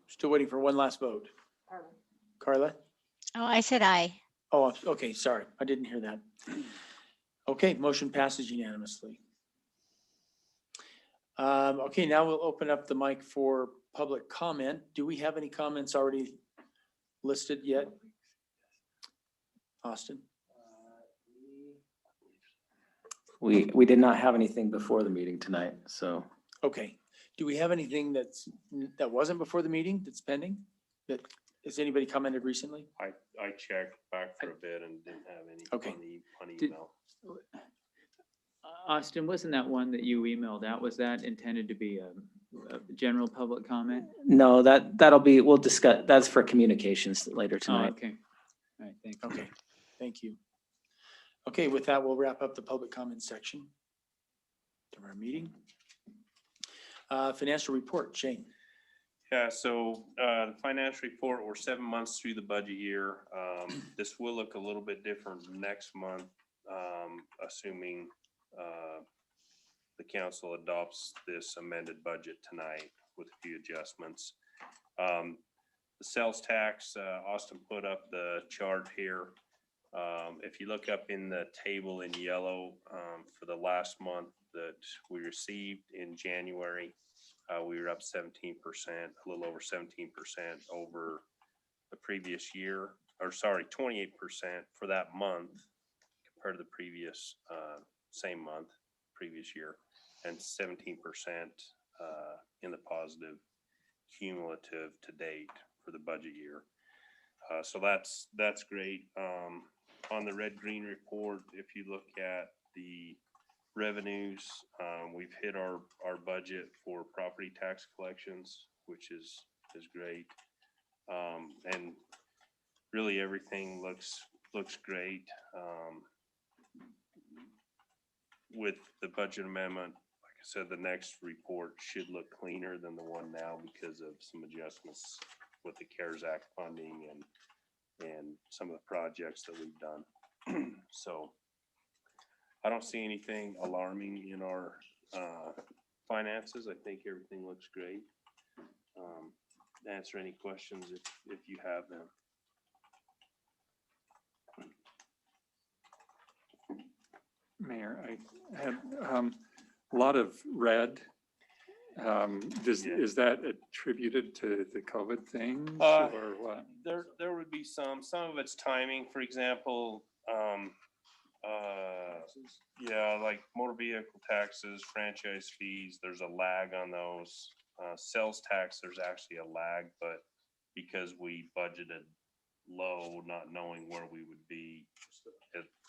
Still waiting for one last vote. Carla? Oh, I said aye. Oh, okay, sorry. I didn't hear that. Okay, motion passes unanimously. Okay, now we'll open up the mic for public comment. Do we have any comments already listed yet? Austin? We did not have anything before the meeting tonight, so. Okay. Do we have anything that wasn't before the meeting that's pending? Has anybody commented recently? I checked back for a bit and didn't have any Okay. on Did- email. Austin, wasn't that one that you emailed out? Was that intended to be a general public comment? No, that'll be, we'll discuss, that's for communications later Oh, tonight. okay. All right, thank you. Okay, thank you. Okay, with that, we'll wrap up the public comment section of our meeting. Financial report, Shane. Yeah, so the financial report, we're 7 months through the budget year. This will look a little bit different next month, assuming the council adopts this amended budget tonight with a few adjustments. The sales tax, Austin put up the chart here. If you look up in the table in yellow for the last month that we received in January, we were up 17%, a little over 17% over the previous year, or sorry, 28% for that month compared to the previous same month, previous year, and 17% in the positive cumulative to date for the budget year. So that's great. On the red green report, if you look at the revenues, we've hit our budget for property tax collections, which is great. And really everything looks great. With the budget amendment, like I said, the next report should look cleaner than the one now because of some adjustments with the CARES Act funding and some of the projects that we've done. So I don't see anything alarming in our finances. I think everything looks great. Answer any questions if you have them. Mayor, I had a lot of red. Is that attributed to the COVID things or what? There would be some of it's timing, for example, yeah, like motor vehicle taxes, franchise fees, there's a lag on those. Sales tax, there's actually a lag, but because we budgeted low, not knowing where we would be,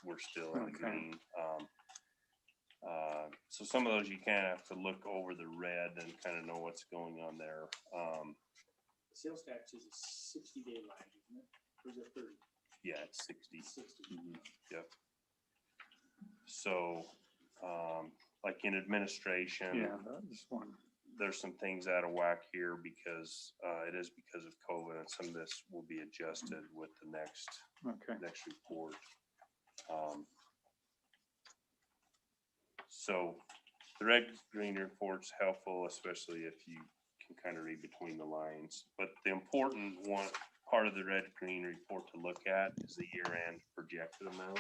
we're still in the green. So some of those you kind of have to look over the red and kind of know what's going on there. Sales tax is a 60-day lag, isn't it? Or is it 30? Yeah, it's 60. Yep. So, like in administration, Yeah, that was one. there's some things out of whack here because it is because of COVID, and some of this will be adjusted with the next report. So the red green report's helpful, especially if you can kind of read between the lines. But the important one part of the red green report to look at is the year-end projected amount.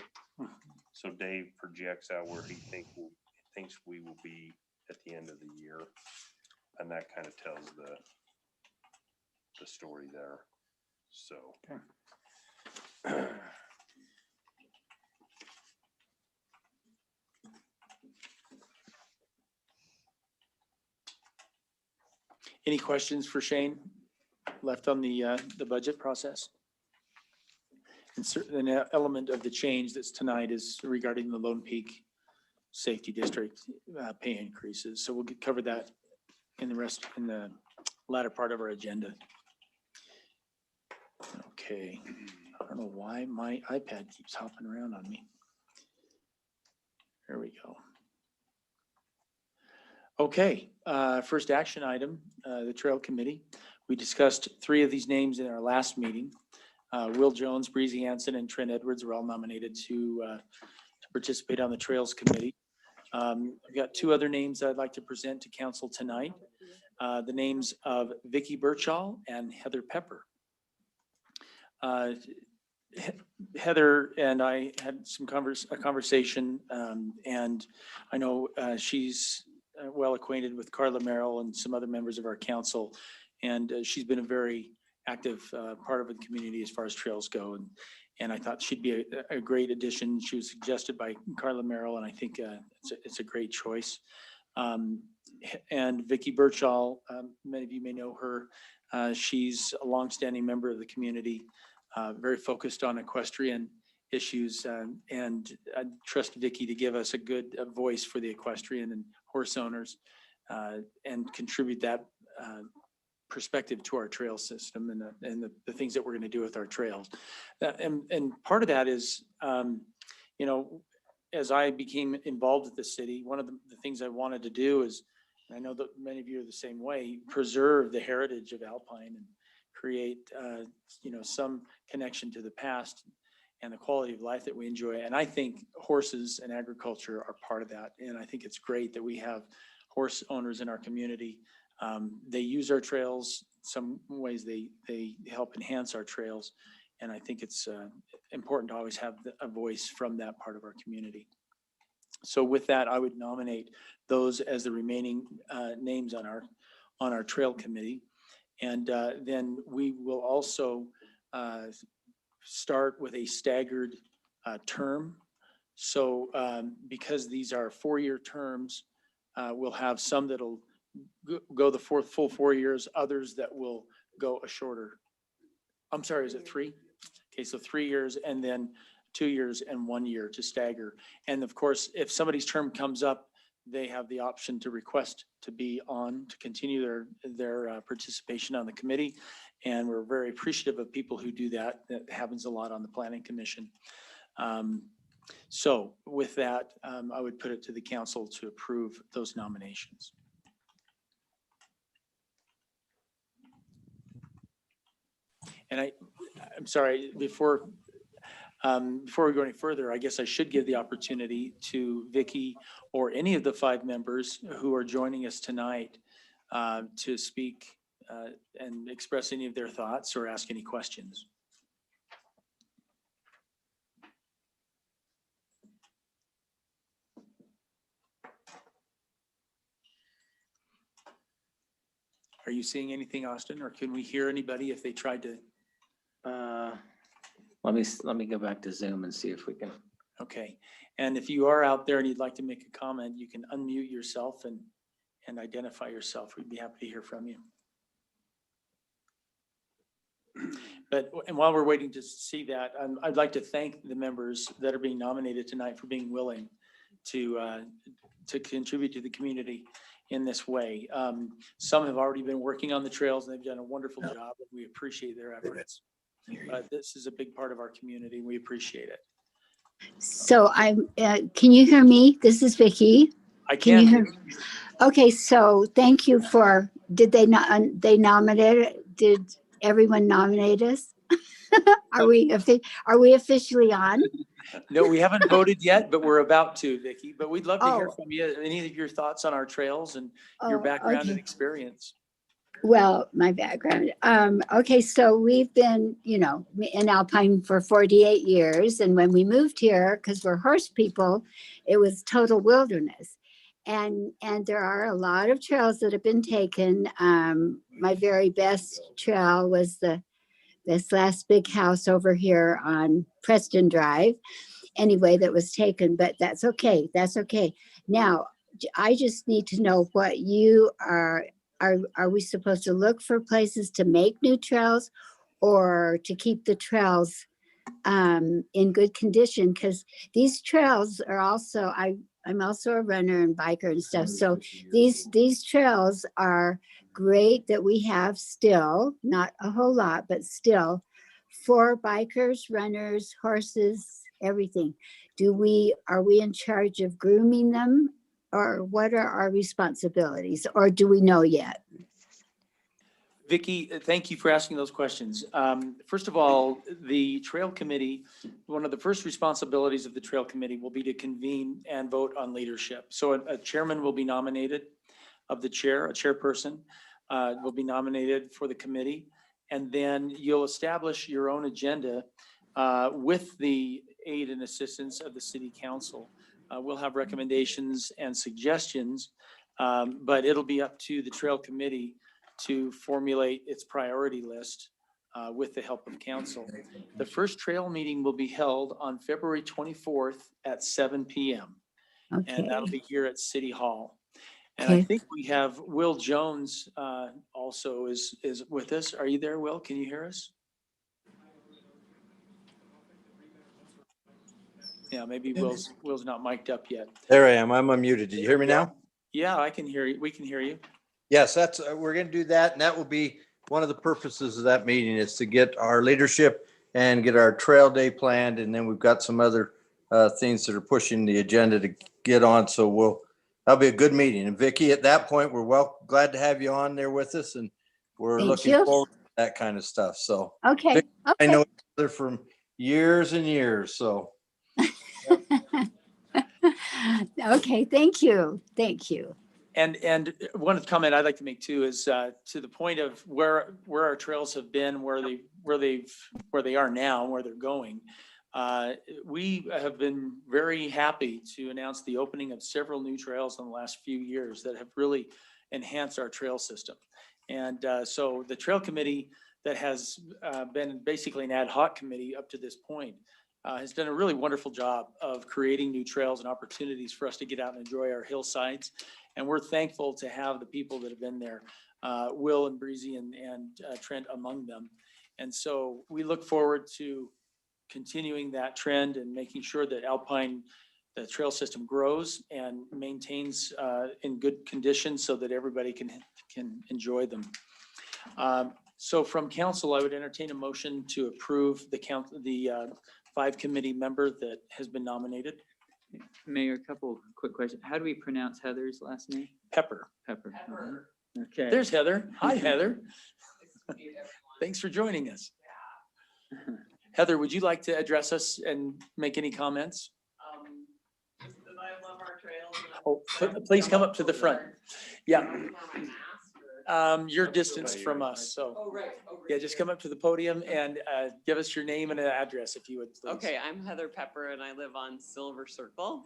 So Dave projects out where he thinks we will be at the end of the year. And that kind of tells the story there. So. Any questions for Shane left on the budget process? And an element of the change that's tonight is regarding the Lone Peak Safety District pay increases. So we'll cover that in the latter part of our agenda. Okay, I don't know why my iPad keeps hopping around on me. There we go. Okay, first action item, the Trail Committee. We discussed 3 of these names in our last meeting. Will Jones, Breezy Hansen, and Trent Edwards were all nominated to participate on the Trails Committee. I've got 2 other names that I'd like to present to council tonight. The names of Vicky Birchall and Heather Pepper. Heather and I had some conversation, and I know she's well acquainted with Carla Merrill and some other members of our council, and she's been a very active part of the community as far as trails go, and I thought she'd be a great addition. She was suggested by Carla Merrill, and I think it's a great choice. And Vicky Birchall, many of you may know her. She's a longstanding member of the community, very focused on equestrian issues, and I trust Vicky to give us a good voice for the equestrian and horse owners, and contribute that perspective to our trail system and the things that we're going to do with our trails. And part of that is, you know, as I became involved with the city, one of the things I wanted to do is, and I know that many of you are the same way, preserve the heritage of Alpine and create, you know, some connection to the past and the quality of life that we enjoy. And I think horses and agriculture are part of that. And I think it's great that we have horse owners in our community. They use our trails. Some ways they help enhance our trails. And I think it's important to always have a voice from that part of our community. So with that, I would nominate those as the remaining names on our trail committee. And then we will also start with a staggered term. So because these are 4-year terms, we'll have some that'll go the full 4 years, others that will go a shorter. I'm sorry, is it 3? Okay, so 3 years and then 2 years and 1 year to stagger. And of course, if somebody's term comes up, they have the option to request to be on, to continue their participation on the committee. And we're very appreciative of people who do that. That happens a lot on the Planning Commission. So with that, I would put it to the council to approve those nominations. And I'm sorry, before we go any further, I guess I should give the opportunity to Vicky or any of the 5 members who are joining us tonight to speak and express any of their thoughts or ask any questions. Are you seeing anything, Austin, or can we hear anybody if they tried to? Let me go back to Zoom and see if we can. Okay, and if you are out there and you'd like to make a comment, you can unmute yourself and identify yourself. We'd be happy to hear from you. And while we're waiting to see that, I'd like to thank the members that are being nominated tonight for being willing to contribute to the community in this way. Some have already been working on the trails and they've done a wonderful job, and we appreciate their efforts. But this is a big part of our community. We appreciate it. So can you hear me? This is Vicky. I can. You hear? Okay, so thank you for, did they not, they nominated, did everyone nominate us? Are we officially on? No, we haven't voted yet, but we're about to, Vicky. But we'd love to hear Oh. from you. Any of your thoughts on our trails and your Oh, background and okay. experience. Well, my background. Okay, so we've been, in Alpine for 48 years. And when we moved here, because we're horse people, it was total wilderness. and there are a lot of trails that have been taken. My very best trail was this last big house over here on Preston Drive. Anyway, that was taken, but that's okay. That's okay. Now, I just need to know what you are we supposed to look for places to make new trails or to keep the trails in good condition? Because these trails are also, I'm also a runner and biker and stuff. So these trails are great that we have still, not a whole lot, but still for bikers, runners, horses, everything. Are we in charge of grooming them, or what are our responsibilities, or do we know yet? Vicky, thank you for asking those questions. First of all, the Trail Committee, one of the first responsibilities of the Trail Committee will be to convene and vote on leadership. So a chairman will be nominated of the chair, a chairperson will be nominated for the committee. And then you'll establish your own agenda with the aid and assistance of the city council. We'll have recommendations and suggestions, but it'll be up to the Trail Committee to formulate its priority list with the help of council. The first trail meeting will be held on February 24th at 7 p.m. And that'll be here at City Hall. And I think we have Will Jones also is with us. Are you there, Will? Can you hear us? Yeah, maybe Will's not mic'd up yet. There I am. I'm unmuted. Did you hear me now? Yeah, I can hear you. We can hear you. Yes, that's, we're going to do that. And that will be one of the purposes of that meeting, is to get our leadership and get our trail day planned. And then we've got some other things that are pushing the agenda to get on. So that'll be a good meeting. And Vicky, at that point, we're glad to have you on there with us. And we're looking forward to that kind of stuff. So Okay. Vicky, I know each other from years and years. So. Okay, thank you. Thank you. And one comment I'd like to make too is to the point of where our trails have been, where they are now, and where they're going. We have been very happy to announce the opening of several new trails in the last few years that have really enhanced our trail system. And so the Trail Committee that has been basically an ad hoc committee up to this point has done a really wonderful job of creating new trails and opportunities for us to get out and enjoy our hillsides. And we're thankful to have the people that have been there, Will and Breezy and Trent among them. And so we look forward to continuing that trend and making sure that Alpine, the trail system, grows and maintains in good condition so that everybody can enjoy them. So from council, I would entertain a motion to approve the 5 committee member that has been nominated. Mayor, a couple quick questions. How do we pronounce Heather's last name? Pepper. Pepper. Okay. There's Heather. Hi, Heather. Thanks for joining us. Heather, would you like to address us and make any comments? Just that I love our trails. Oh, please come up to the front. Yeah. Your distance from us, so. Oh, right. Yeah, just come up to the podium and give us your name and an address if you would, please. Okay, I'm Heather Pepper and I live on Silver Circle.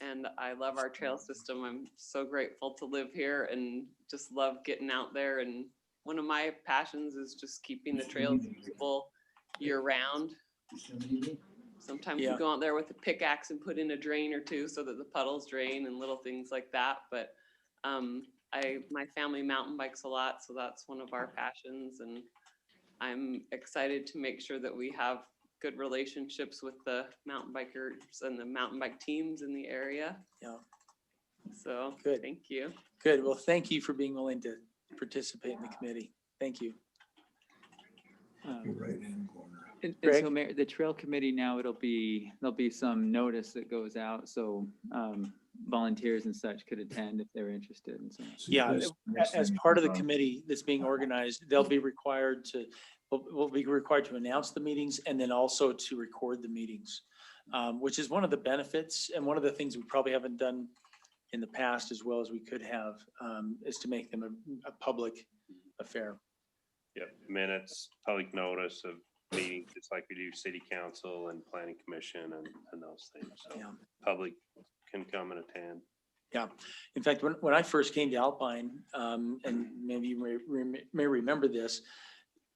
And I love our trail system. I'm so grateful to live here and just love getting out there. And one of my passions is just keeping the trails usable year round. Sometimes we go out there with a pickaxe and put in a drain or two so that the puddles drain and little things like that. But my family mountain bikes a lot, so that's one of our passions. And I'm excited to make sure that we have good relationships with the mountain bikers and the mountain bike teams in the area. Yeah. So good. Thank you. Good. Well, thank you for being willing to participate in the committee. Thank you. Right-hand corner. And so Mayor, the Trail Committee now, there'll be some notice that goes out, so volunteers and such could attend if they're interested. And so. Yeah, as part of the committee that's being organized, we'll be required to announce the meetings and then also to record the meetings, which is one of the benefits and one of the things we probably haven't done in the past as well as we could have, is to make them a public affair. Yep, minutes, public notice of meetings, just like we do city council and planning commission and those things. So public can come and attend. Yeah. In fact, when I first came to Alpine, and maybe you may remember this,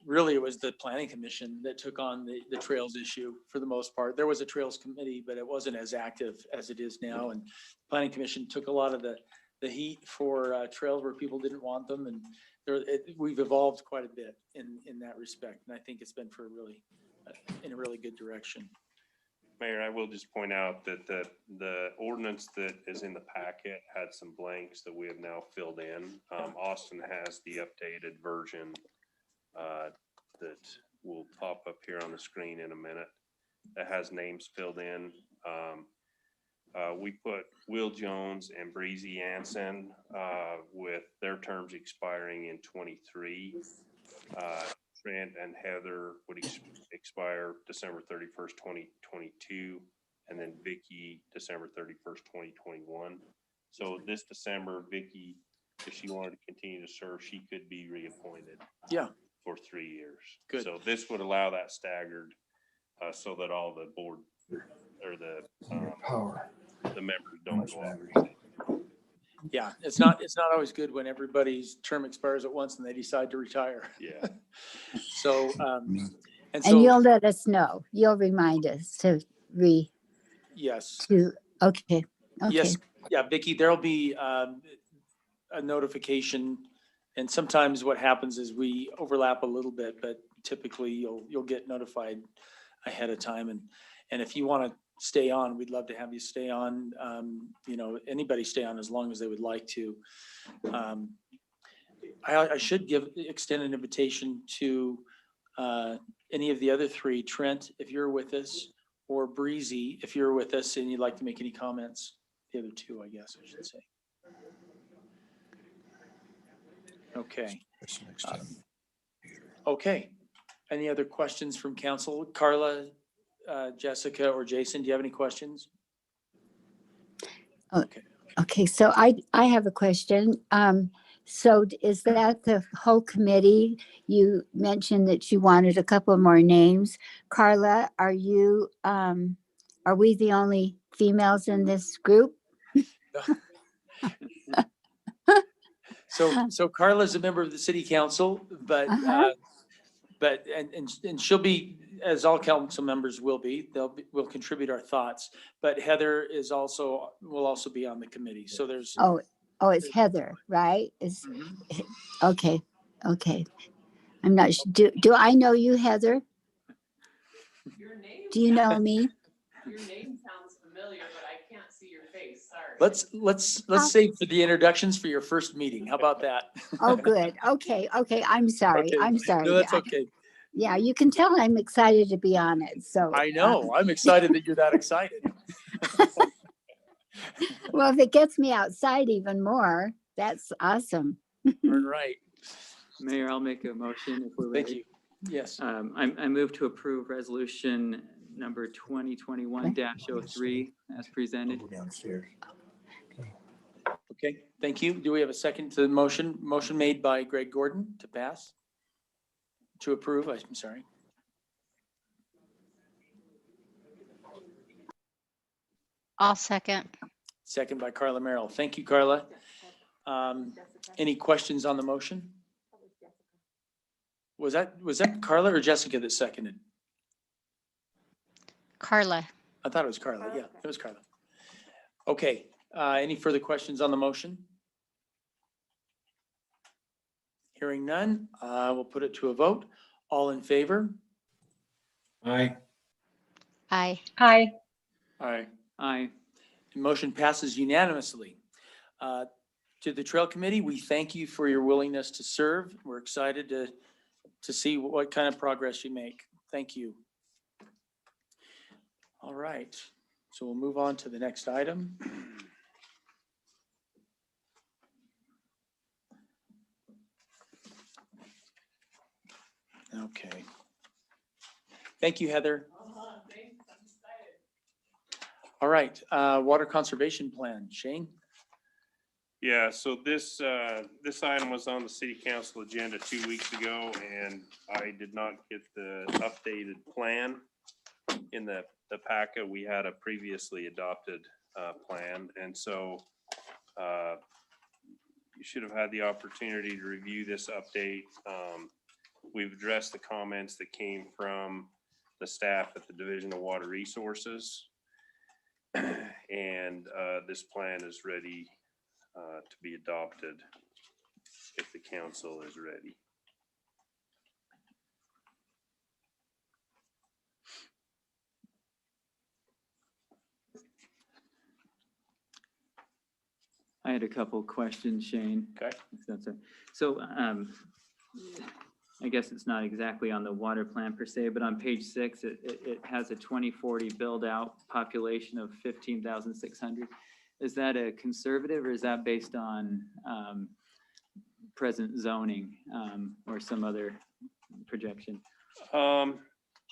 really it was the planning commission that took on the trails issue for the most part. There was a trails committee, but it wasn't as active as it is now. And planning commission took a lot of the heat for trails where people didn't want them. And we've evolved quite a bit in that respect. And I think it's been in a really good direction. Mayor, I will just point out that the ordinance that is in the packet had some blanks that we have now filled in. Austin has the updated version that will pop up here on the screen in a minute that has names filled in. We put Will Jones and Breezy Anson with their terms expiring in 23. Trent and Heather would expire December 31st, 2022, and then Vicky, December 31st, 2021. So this December, Vicky, if she wanted to continue to serve, she could be reappointed. Yeah. For 3 years. Good. So this would allow that staggered, so that all the board or the members don't go off. Yeah, it's not always good when everybody's term expires at once and they decide to retire. Yeah. So, and you'll let us know. You'll remind us to yes. Okay. Yes. Yeah, Vicky, there'll be a notification. And sometimes what happens is we overlap a little bit, but typically you'll get notified ahead of time. And if you want to stay on, we'd love to have you stay on. Anybody stay on as long as they would like to. I should extend an invitation to any of the other three. Trent, if you're with us, or Breezy, if you're with us and you'd like to make any comments. The other two, I guess I should say. Okay. Okay. Any other questions from council? Carla, Jessica, or Jason, do you have any questions? Okay. So I have a question. So is that the whole committee? You mentioned that you wanted a couple more names. Carla, are we the only females in this group? So Carla's a member of the city council, but and she'll be, as all council members will be, we'll contribute our thoughts. But Heather will also be on the committee. So there's it's Heather, right? Okay. I'm not sure. Do I know you, Heather? Your name? Do you know me? Your name sounds familiar, but I can't see your face. Sorry. Let's save for the introductions for your first meeting. How about that? Oh, good. Okay. I'm sorry. Okay. I'm sorry. No, that's okay. Yeah, you can tell I'm excited to be on it. So I know. I'm excited that you're that excited. Well, if it gets me outside even more, that's awesome. All right. Mayor, I'll make a motion if we're ready. Thank you. Yes. I move to approve resolution number 2021-03 as presented. Downstairs. Okay, thank you. Do we have a second to the motion? Motion made by Greg Gordon to pass? To approve, I'm sorry. I'll second. Second by Carla Merrill. Thank you, Carla. Any questions on the motion? Was that Carla or Jessica that seconded? Carla. I thought it was Carla. Yeah, it was Carla. Okay, any further questions on the motion? Hearing none, we'll put it to a vote. All in favor? Aye. Aye. Hi. Aye. Aye. Motion passes unanimously. To the Trail Committee, we thank you for your willingness to serve. We're excited to see what kind of progress you make. Thank you. All right, so we'll move on to the next item. Okay. Thank you, Heather. Thanks. I'm excited. All right, water conservation plan, Shane. Yeah, so this item was on the city council agenda 2 weeks ago, and I did not get the updated plan in the packet. We had a previously adopted plan, and so You should have had the opportunity to review this update. We've addressed the comments that came from the staff at the Division of Water Resources. And this plan is ready to be adopted if the council is ready. I had a couple questions, Shane. Okay. If that's it. So I guess it's not exactly on the water plan per se, but on page 6, it has a 2040 build out population of 15,600. Is that a conservative or is that based on present zoning or some other projection?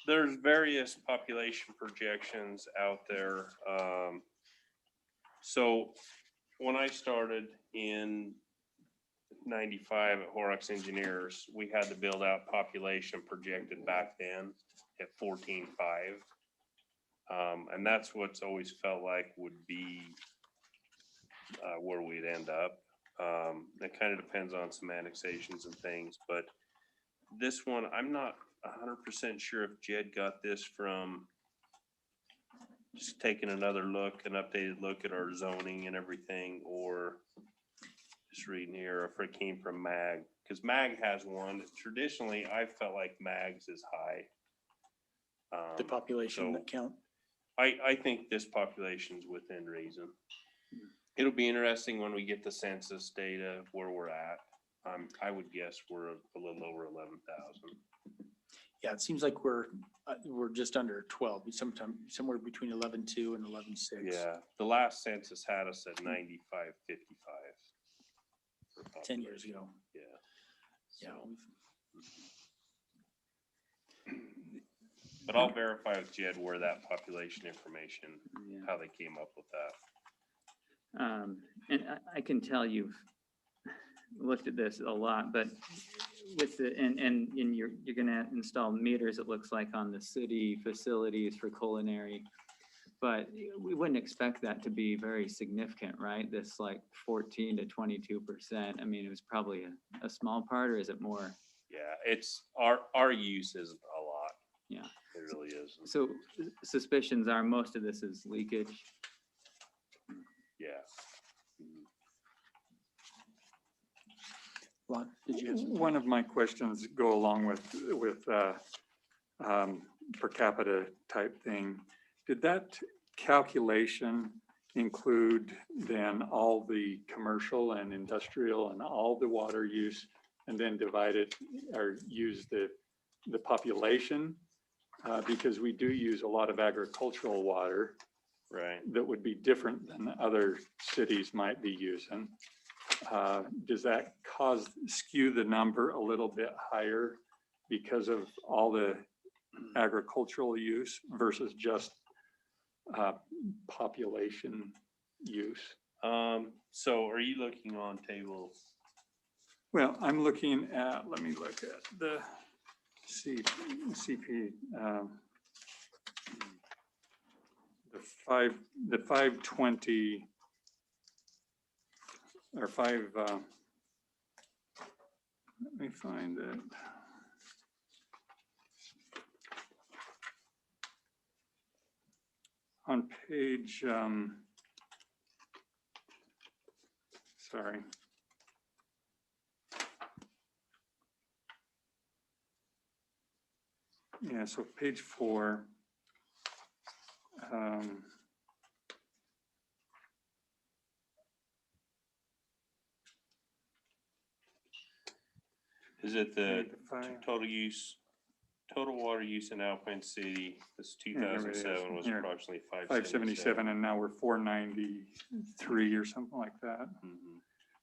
There's various population projections out there. So when I started in 95 at Horrocks Engineers, we had the build out population projected back then at 14.5. And that's what's always felt like would be where we'd end up. It kind of depends on some annexations and things, but this one, I'm not 100% sure if Jed got this from just taking another look, an updated look at our zoning and everything, or just reading here, if it came from MAG, because MAG has one. Traditionally, I felt like MAG's is high. The population so that count. I think this population's within reason. It'll be interesting when we get the census data where we're at. I would guess we're a little over 11,000. Yeah, it seems like we're just under 12, somewhere between 11.2 and 11.6. Yeah, the last census had us at 95.55. 10 years ago. Yeah. Yeah. But I'll verify with Jed where that population information, Yeah. how they came up with that. And I can tell you've looked at this a lot, but with the, and you're gonna install meters, it looks like, on the city facilities for culinary. But we wouldn't expect that to be very significant, right? This like 14 to 22%. I mean, it was probably a small part, or is it more? Yeah, it's our use isn't a lot. Yeah. It really is. So suspicions are most of this is leakage. Yeah. Lon, did you have something? One of my questions go along with per capita type thing. Did that calculation include then all the commercial and industrial and all the water use, and then divide it or use the population? Because we do use a lot of agricultural water. Right. That would be different than other cities might be using. Does that skew the number a little bit higher because of all the agricultural use versus just population use? So are you looking on tables? Well, I'm looking at, let me look at the CP, the 520 or 5, let me find it. On page, sorry. Yeah, so page 4. Is it the Five. total water use in Alpine City? This Yeah, here it is. 2007 was Here. approximately 577, and now we're 493 or something like that.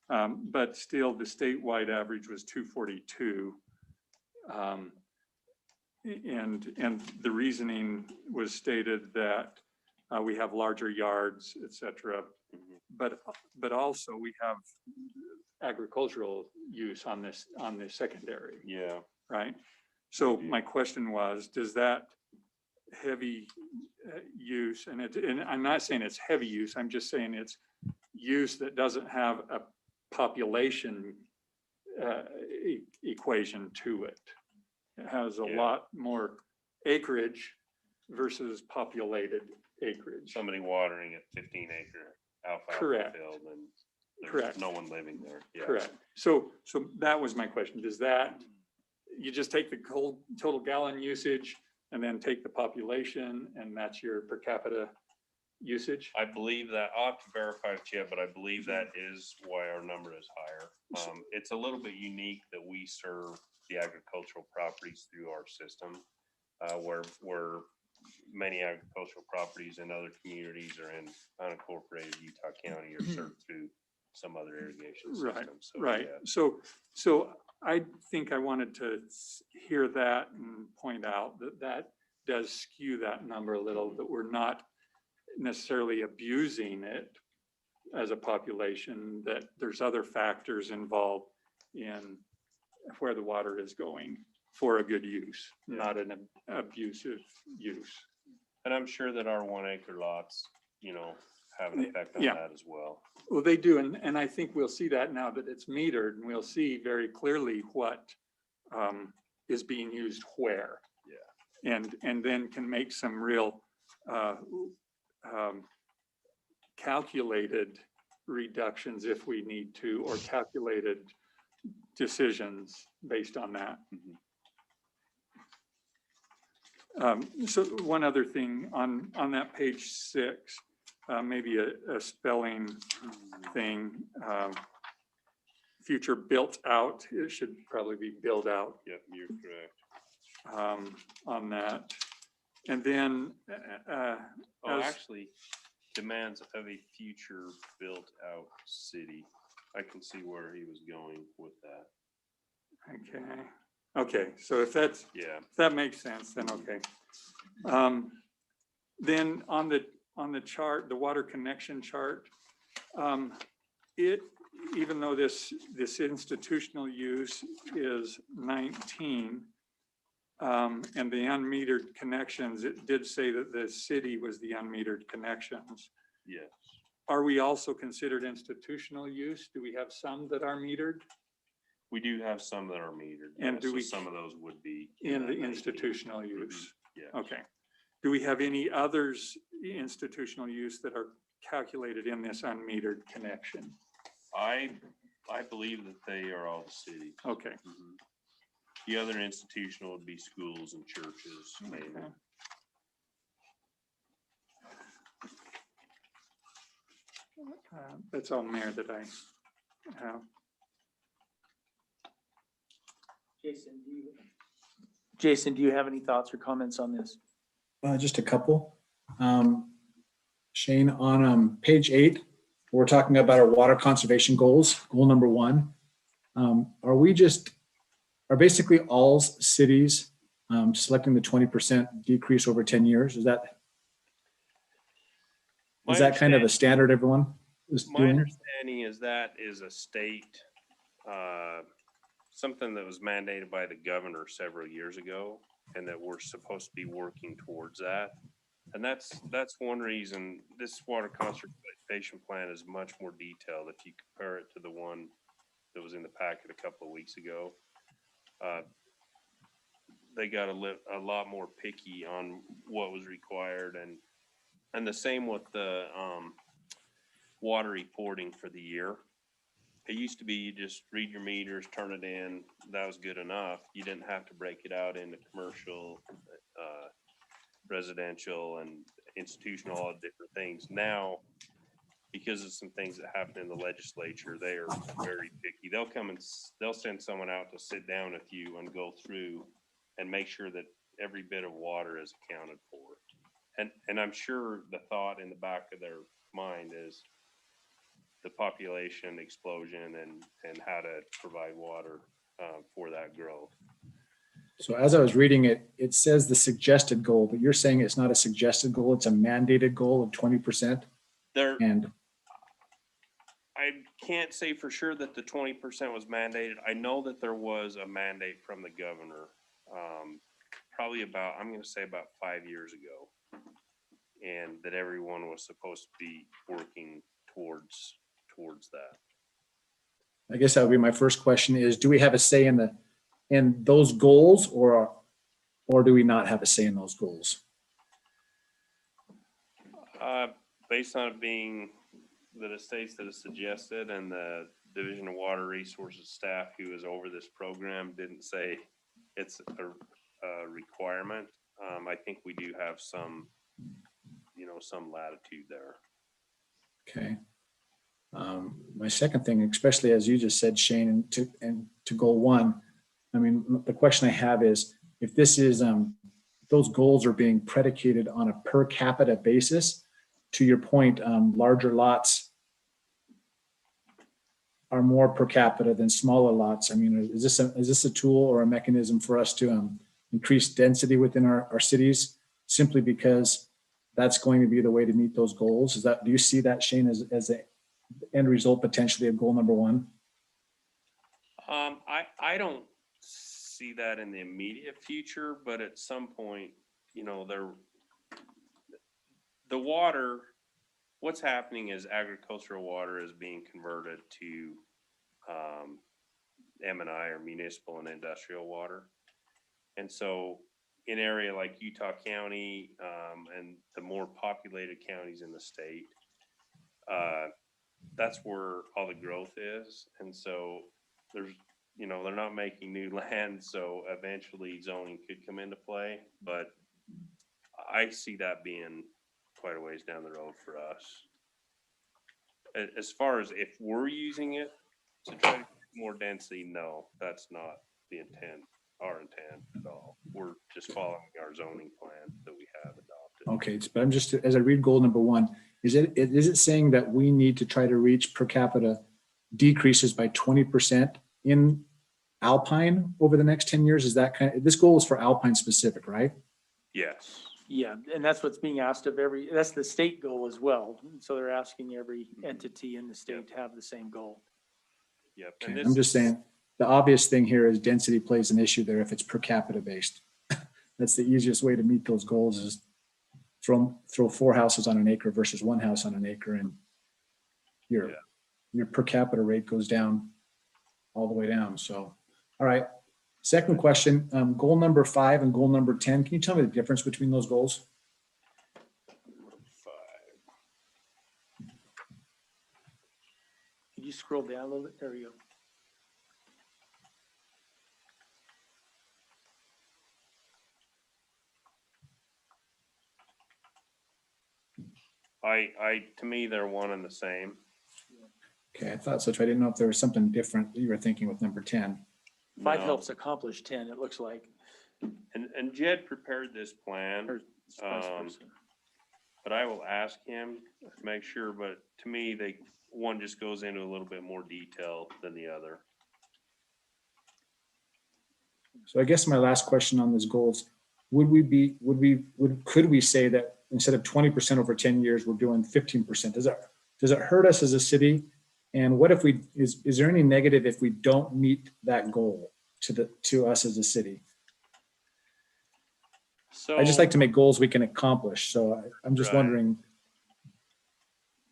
Mhm. But still, the statewide average was 242. And the reasoning was stated that we have larger yards, et cetera. Mhm. But also we have agricultural use on this secondary, Yeah. right? So my question was, does that heavy use, and I'm not saying it's heavy use, I'm just saying it's use that doesn't have a population equation to it. It has a lot more acreage versus populated acreage. Somebody watering a 15-acre alfalfa Correct. field and Correct. there's no one living there. Yeah. Correct. So that was my question. Does that, you just take the total gallon usage and then take the population and that's your per capita usage? I believe that, I'll have to verify with you, but I believe that is why our number is higher. It's a little bit unique that we serve the agricultural properties through our system, where many agricultural properties in other communities or in unincorporated Utah County are served through some other irrigation system. Right, So, right. yeah. So I think I wanted to hear that and point out that does skew that number a little, that we're not necessarily abusing it as a population, that there's other factors involved in where the water is going for a good use, not an abusive use. And I'm sure that our 1 acre lots, have an effect on Yeah. that as well. Well, they do, and I think we'll see that now that it's metered, and we'll see very clearly what is being used where. Yeah. And then can make some real calculated reductions if we need to, or calculated decisions based on that. So one other thing on that page 6, maybe a spelling thing. Future built out, it should probably be build out. Yep, you're correct. On that. And then, Actually, demands of a future built out city. I can see where he was going with that. Okay, so if that's, Yeah. if that makes sense, then okay. Then on the chart, the water connection chart, even though this institutional use is 19, and the unmetered connections, it did say that the city was the unmetered connections. Yes. Are we also considered institutional use? Do we have some that are metered? We do have some that are metered. And do so we- some of those would be In the that 19. institutional use? Yeah. Okay. Do we have any others institutional use that are calculated in this unmetered connection? I believe that they are all city. Okay. Mhm. The other institutional would be schools and churches mainly. Okay. That's all, Mayor, that I have. Jason, do you have any thoughts or comments on this? Just a couple. Shane, on page 8, we're talking about our water conservation goals, goal number 1. Are basically all cities selecting the 20% decrease over 10 years? Is that kind of a standard everyone is My doing? understanding is that is a state, something that was mandated by the governor several years ago, and that we're supposed to be working towards that. And that's one reason this water conservation plan is much more detailed if you compare it to the one that was in the packet a couple of weeks ago. They got a lot more picky on what was required, and the same with the water reporting for the year. It used to be you just read your meters, turn it in, that was good enough. You didn't have to break it out into commercial, residential, and institutional, all different things. Now, because of some things that happen in the legislature, they are very picky. They'll come and they'll send someone out to sit down with you and go through and make sure that every bit of water is accounted for. And I'm sure the thought in the back of their mind is the population explosion and how to provide water for that growth. So as I was reading it, it says the suggested goal, but you're saying it's not a suggested goal, it's a mandated goal of 20%? And I can't say for sure that the 20% was mandated. I know that there was a mandate from the governor, probably I'm going to say about 5 years ago, and that everyone was supposed to be working towards towards that. I guess that would be my first question is, do we have a say in those goals or do we not have a say in those goals? Based on it being the estates that is suggested and the Division of Water Resources staff who is over this program didn't say it's a requirement. I think we do have some, some latitude there. Okay. My second thing, especially as you just said, Shane, and to goal one, I mean, the question I have is if this is, those goals are being predicated on a per capita basis, to your point, larger lots are more per capita than smaller lots. I mean, is this a tool or a mechanism for us to increase density within our cities simply because that's going to be the way to meet those goals? Do you see that, Shane, as an end result potentially of goal number one? I don't see that in the immediate future, but at some point, the water, what's happening is agricultural water is being converted to M&I or municipal and industrial water. And so in area like Utah County and the more populated counties in the state, that's where all the growth is. And so there's, they're not making new land. So eventually zoning could come into play, but I see that being quite a ways down the road for us. As far as if we're using it to try to get more density, no, that's not the intent, our intent at all. We're just following our zoning plan that we have adopted. Okay, but I'm just, as I read goal number one, is it saying that we need to try to reach per capita decreases by 20% in Alpine over the next 10 years? Is that this goal is for Alpine specific, right? Yes. Yeah, and that's what's being asked of that's the state goal as well. So they're asking every entity in the state to have the same goal. Yep. Okay, I'm just saying the obvious thing here is density plays an issue there if it's per capita based. That's the easiest way to meet those goals is throw 4 houses on an acre versus 1 house on an acre, and your per capita rate goes down all the way down. So, all right. Second question, goal number 5 and goal number 10. Can you tell me the difference between those goals? Could you scroll down a little bit? There you go. To me, they're one and the same. Okay, I thought so. I didn't know if there was something different that you were thinking with number 10. 5 No. helps accomplish 10, it looks like. And Jed prepared this plan, Or vice versa. but I will ask him to make sure, but to me, one just goes into a little bit more detail than the other. So I guess my last question on these goals, could we say that instead of 20% over 10 years, we're doing 15%? Does it hurt us as a city? And what if is there any negative if we don't meet that goal to us as a city? So I just like to make goals we can accomplish. So I'm just wondering.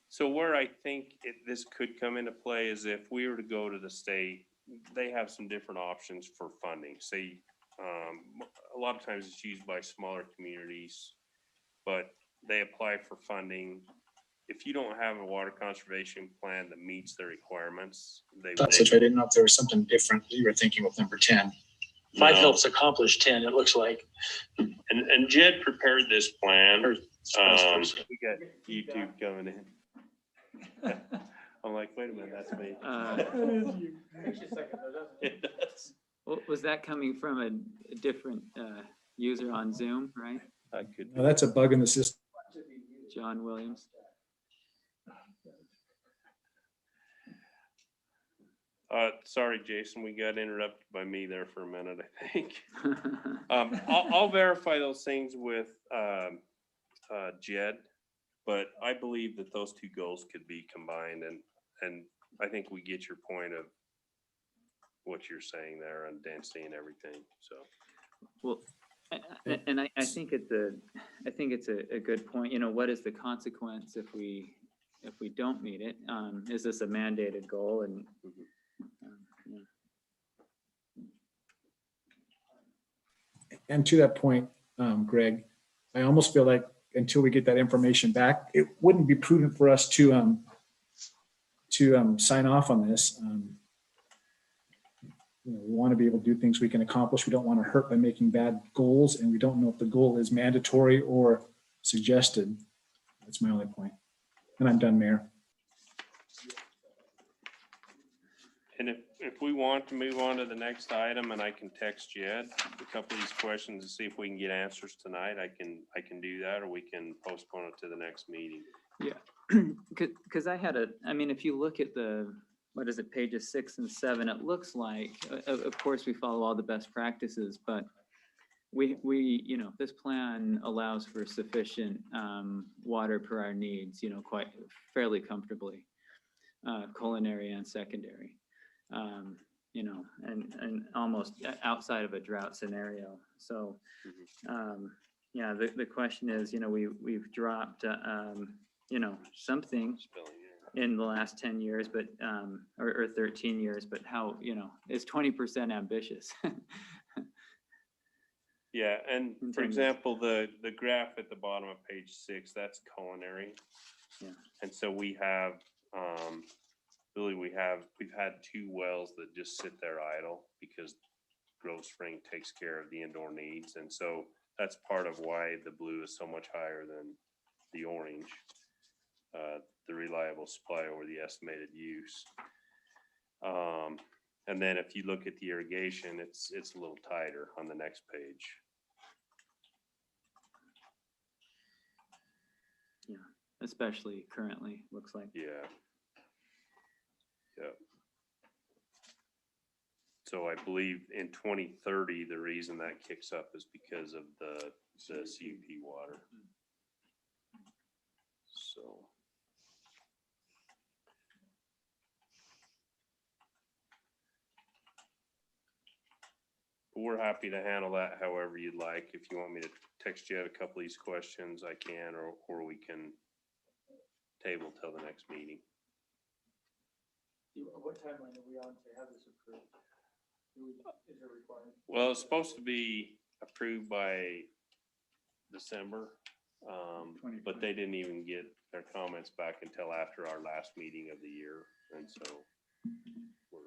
So where I think this could come into play is if we were to go to the state, they have some different options for funding. Say, a lot of times it's used by smaller communities, but they apply for funding. If you don't have a water conservation plan that meets the requirements, I didn't know if there was something different that you were thinking with number 10. 5 helps accomplish 10, it looks like. And Jed prepared this plan. Or vice versa. We got YouTube coming in. I'm like, wait a minute, that's me. Takes you a second, though, doesn't it? It does. Was that coming from a different user on Zoom, right? I could. No, that's a bug in the system. John Williams. Sorry, Jason, we got interrupted by me there for a minute, I think. I'll verify those things with Jed, but I believe that those two goals could be combined, and I think we get your point of what you're saying there on density and everything. So, well, and I think it's a good point. What is the consequence if we if we don't meet it, is this a mandated goal? And yeah. And to that point, Greg, I almost feel like until we get that information back, it wouldn't be prudent for us to sign off on this. You know, we want to be able to do things we can accomplish. We don't want to hurt by making bad goals, and we don't know if the goal is mandatory or suggested. That's my only point. And I'm done, Mayor. And if we want to move on to the next item, and I can text Jed a couple of these questions and see if we can get answers tonight, I can do that, or we can postpone it to the next meeting. Yeah, because I mean, if you look at what is it, pages 6 and 7, it looks like, of course, we follow all the best practices, but we, you know, this plan allows for sufficient water per our needs, you know, quite fairly comfortably, culinary and secondary, you know, and almost outside of a drought scenario. So, yeah, the question is, you know, we've dropped, you know, something in the last 10 years, but, or 13 years, but how, you know, is 20% ambitious? Yeah, and In for terms of- example, the graph at the bottom of page 6, that's culinary. Yeah. And so we have, really, we've had 2 wells that just sit there idle because Grove Spring takes care of the indoor needs. And so that's part of why the blue is so much higher than the orange, the reliable supply over the estimated use. And then if you look at the irrigation, it's a little tighter on the next page. Yeah, especially currently, looks like. Yeah. Yep. So I believe in 2030, the reason that kicks up is because of the CUP water. So. We're happy to handle that however you'd like. If you want me to text you out a couple of these questions, I can, or we can table till the next meeting. What timeline are we on to have this approved? Is it required? Well, it's supposed to be approved by December, but they didn't even get their comments back until after our last meeting of the year, and so we're.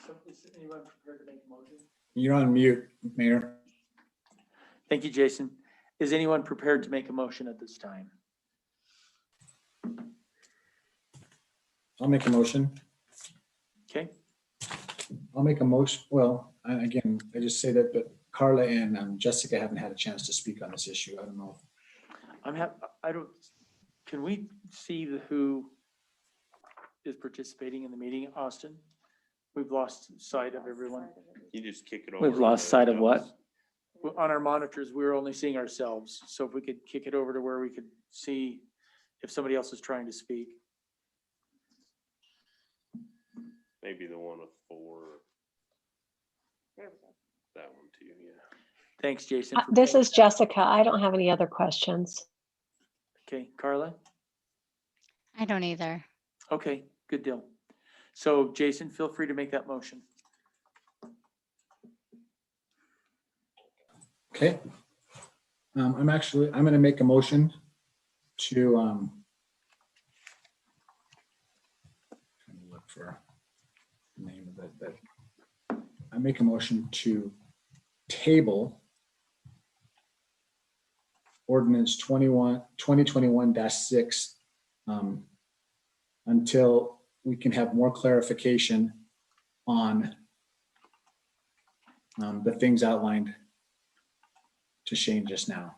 So is anyone prepared to make a motion? You're on mute, Mayor. Thank you, Jason. Is anyone prepared to make a motion at this time? I'll make a motion. Okay, I'll make a motion. Well, again, I just say that, but Carla and Jessica haven't had a chance to speak on this issue. I don't know. can we see who is participating in the meeting, Austin? We've lost sight of everyone. You just kick it over. We've lost sight of what? On our monitors, we're only seeing ourselves. So if we could kick it over to where we could see if somebody else is trying to speak. Maybe the one with 4. There we go. That one too, yeah. Thanks, Jason. for This paying- is Jessica. I don't have any other questions. Okay, Carla? I don't either. Okay, good deal. So Jason, feel free to make that motion. Okay. I'm going to make a motion to trying to look for the name of it, but I make a motion to table ordinance 2021-6 until we can have more clarification on the things outlined to Shane just now,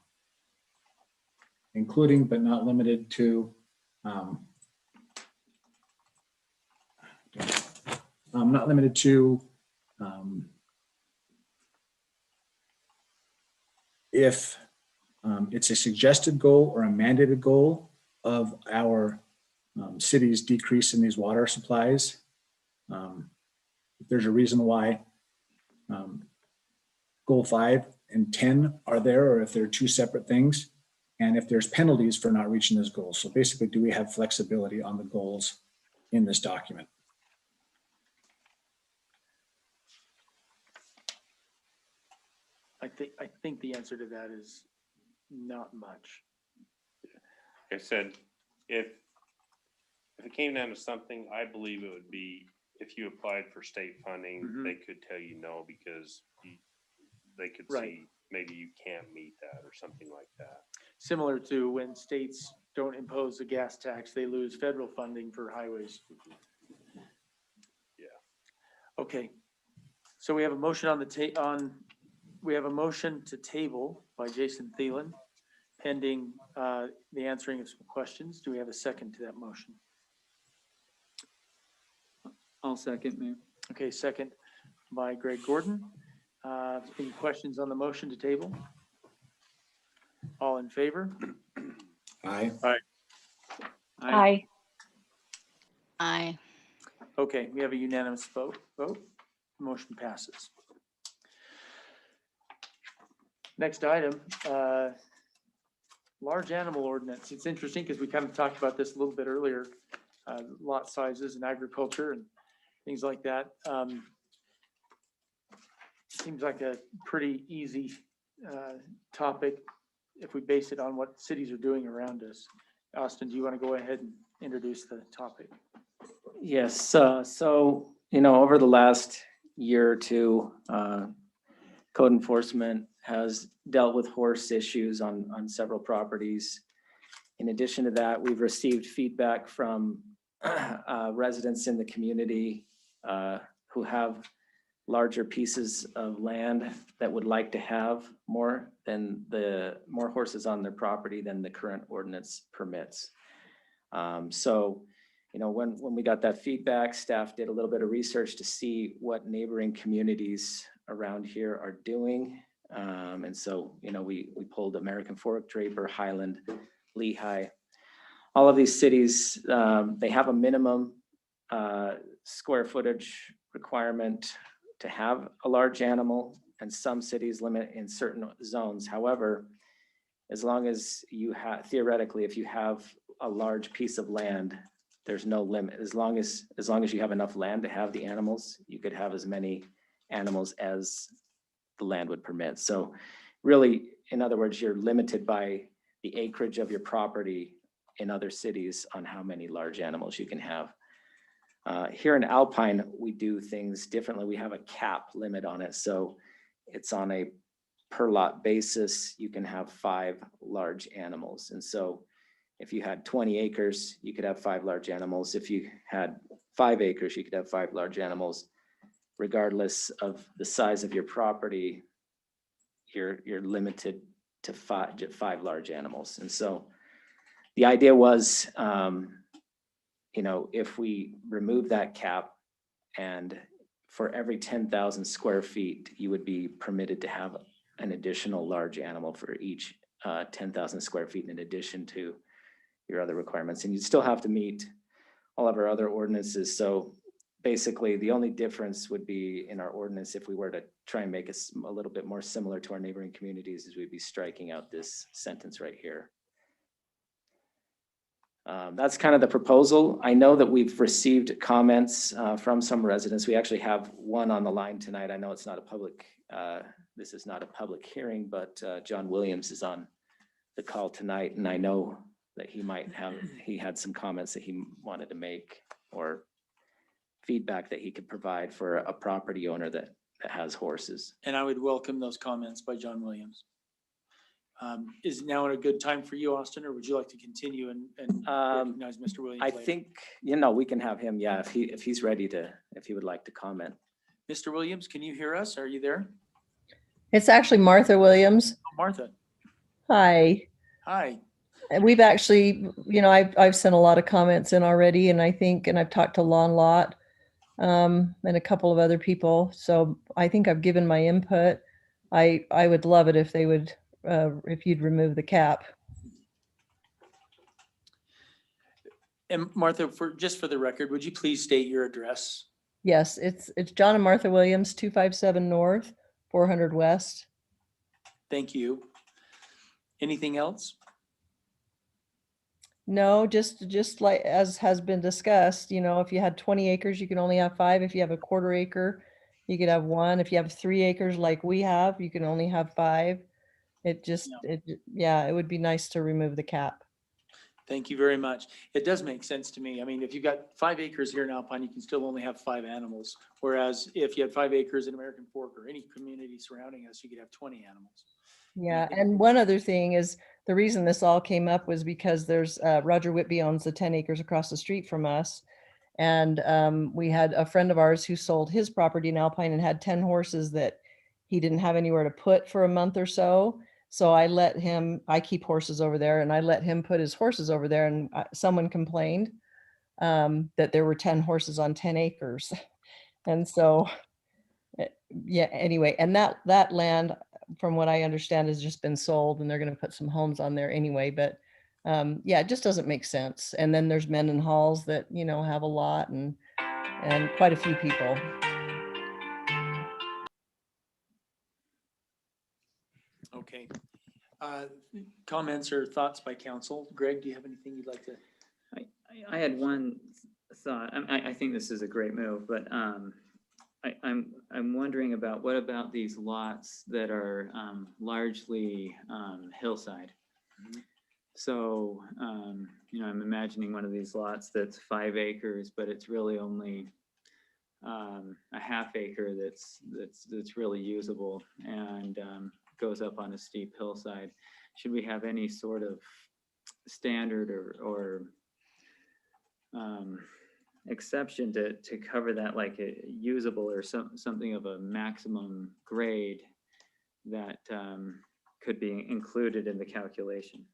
including but not limited to not limited to if it's a suggested goal or a mandated goal of our city's decrease in these water supplies. If there's a reason why goal 5 and 10 are there, or if they're two separate things, and if there's penalties for not reaching those goals. So basically, do we have flexibility on the goals in this document? I think the answer to that is not much. Like I said, if it came down to something, I believe it would be if you applied for state funding, Mhm. they could tell you no because they could Right. see maybe you can't meet that or something like that. Similar to when states don't impose a gas tax, they lose federal funding for highways. Yeah. Okay, so we have a motion on the we have a motion to table by Jason Thielen pending the answering of some questions. Do we have a second to that motion? I'll second, Mayor. Okay, second by Greg Gordon. Any questions on the motion to table? All in favor? Aye. Aye. Aye. Okay, we have a unanimous vote. Motion passes. Next item, large animal ordinance. It's interesting because we kind of talked about this a little bit earlier, lot sizes and agriculture and things like that. Seems like a pretty easy topic if we base it on what cities are doing around us. Austin, do you want to go ahead and introduce the topic? Yes, so, over the last year or two, code enforcement has dealt with horse issues on several properties. In addition to that, we've received feedback from residents in the community who have larger pieces of land that would like to have more horses on their property than the current ordinance permits. So, when we got that feedback, staff did a little bit of research to see what neighboring communities around here are doing. And so, we pulled American Fork, Draper, Highland, Lehigh. All of these cities, they have a minimum square footage requirement to have a large animal, and some cities limit in certain zones. However, as long as you have, theoretically, if you have a large piece of land, there's no limit. As long as you have enough land to have the animals, you could have as many animals as the land would permit. So really, in other words, you're limited by the acreage of your property in other cities on how many large animals you can have. Here in Alpine, we do things differently. We have a cap limit on it. So it's on a per lot basis. You can have 5 large animals. And so if you had 20 acres, you could have 5 large animals. If you had 5 acres, you could have 5 large animals. Regardless of the size of your property, you're limited to 5 large animals. And so the idea was, if we remove that cap, and for every 10,000 square feet, you would be permitted to have an additional large animal for each 10,000 square feet in addition to your other requirements. And you'd still have to meet all of our other ordinances. So basically, the only difference would be in our ordinance, if we were to try and make it a little bit more similar to our neighboring communities, is we'd be striking out this sentence right here. That's kind of the proposal. I know that we've received comments from some residents. We actually have one on the line tonight. I know it's not a public, this is not a public hearing, but John Williams is on the call tonight, and I know that he had some comments that he wanted to make, or feedback that he could provide for a property owner that has horses. And I would welcome those comments by John Williams. Is now a good time for you, Austin, or would you like to continue and recognize Mr. Williams I later? think, we can have him, if he's ready to, if he would like to comment. Mr. Williams, can you hear us? Are you there? It's actually Martha Williams. Oh, Martha. Hi. Hi. And we've actually, I've sent a lot of comments in already, and I've talked to Lon Lot and a couple of other people. So I think I've given my input. I would love it if they would, if you'd remove the cap. And Martha, just for the record, would you please state your address? Yes, it's John and Martha Williams, 257 North, 400 West. Thank you. Anything else? No, just like as has been discussed, if you had 20 acres, you can only have 5. If you have a quarter acre, you could have 1. If you have 3 acres like we have, you can only have 5. Yeah, it would be nice to remove the cap. Thank you very much. It does make sense to me. I mean, if you've got 5 acres here in Alpine, you can still only have 5 animals. Whereas if you had 5 acres in American Fork or any community surrounding us, you could have 20 animals. Yeah, and one other thing is the reason this all came up was because there's Roger Whitby owns the 10 acres across the street from us. And we had a friend of ours who sold his property in Alpine and had 10 horses that he didn't have anywhere to put for a month or so. So I keep horses over there, and I let him put his horses over there. And someone complained that there were 10 horses on 10 acres. And so, yeah, anyway, and that land, from what I understand, has just been sold, and they're going to put some homes on there anyway. But yeah, it just doesn't make sense. And then there's Mendenhalls that, have a lot and quite a few people. Okay. Comments or thoughts by council? Greg, do you have anything you'd like to? I had one thought. I think this is a great move, but I'm wondering about what about these lots that are largely hillside. So I'm imagining one of these lots that's 5 acres, but it's really only a half acre that's really usable and goes up on a steep hillside. Should we have any sort of standard or exception to cover that, like a usable or something of a maximum grade that could be included in the calculation?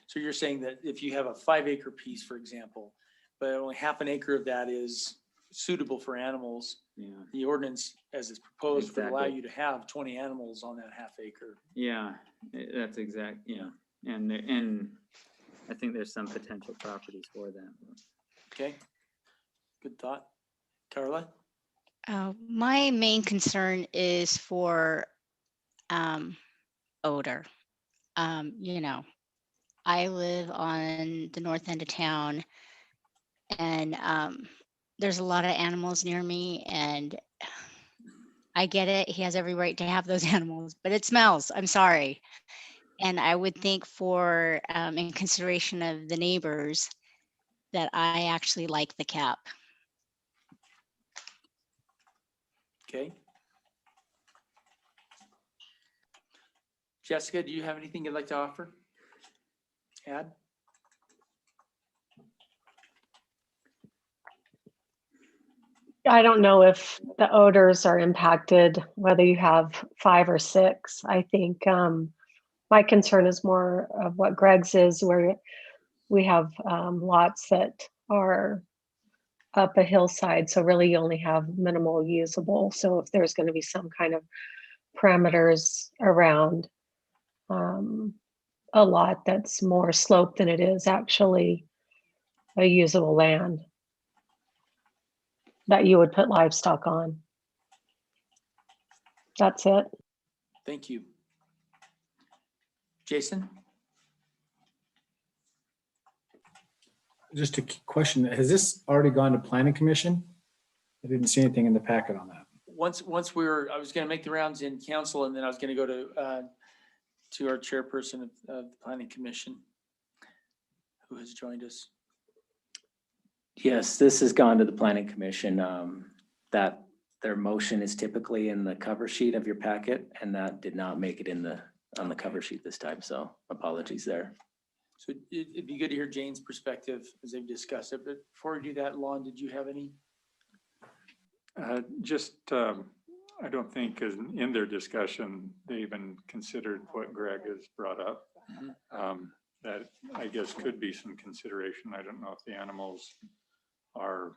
So you're saying that if you have a 5 acre piece, for example, but only half an acre of that is suitable for animals, the ordinance as it's proposed would allow you to have 20 animals on that half acre. Yeah, that's exact. Yeah, and I think there's some potential properties for that. Okay, good thought. Carla? My main concern is for odor. I live on the north end of town, and there's a lot of animals near me, and I get it. He has every right to have those animals, but it smells. I'm sorry. And I would think for, in consideration of the neighbors, that I actually like the cap. Okay. Jessica, do you have anything you'd like to offer? Add? I don't know if the odors are impacted, whether you have 5 or 6. I think my concern is more of what Greg's is, where we have lots that are up a hillside. So really you only have minimal usable. So if there's going to be some kind of parameters around a lot that's more sloped than it is actually a usable land that you would put livestock on. That's it. Thank you. Jason? Just a question, has this already gone to planning commission? I didn't see anything in the packet on that. Once I was going to make the rounds in council, and then I was going to go to our chairperson of the planning commission, who has joined us. Yes, this has gone to the planning commission. That their motion is typically in the cover sheet of your packet, and that did not make it on the cover sheet this time. So apologies there. So it'd be good to hear Jane's perspective as they've discussed it. But before we do that, Lon, did you have any? I don't think in their discussion, they even considered what Greg has brought up. That I guess could be some consideration. I don't know if the animals are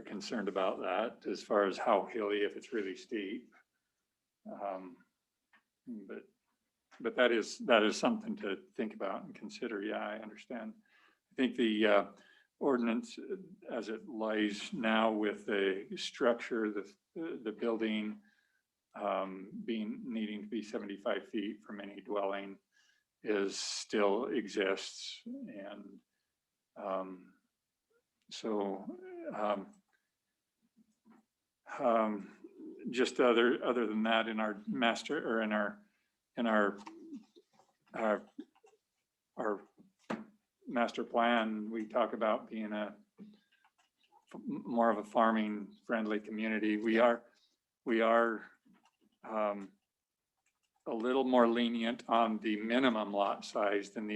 concerned about that as far as how hilly, if it's really steep. But that is something to think about and consider. Yeah, I understand. I think the ordinance as it lies now with the structure, the building, needing to be 75 feet from any dwelling still exists. And just other than that, in our master, or in our master plan, we talk about being more of a farming friendly community. We are a little more lenient on the minimum lot size than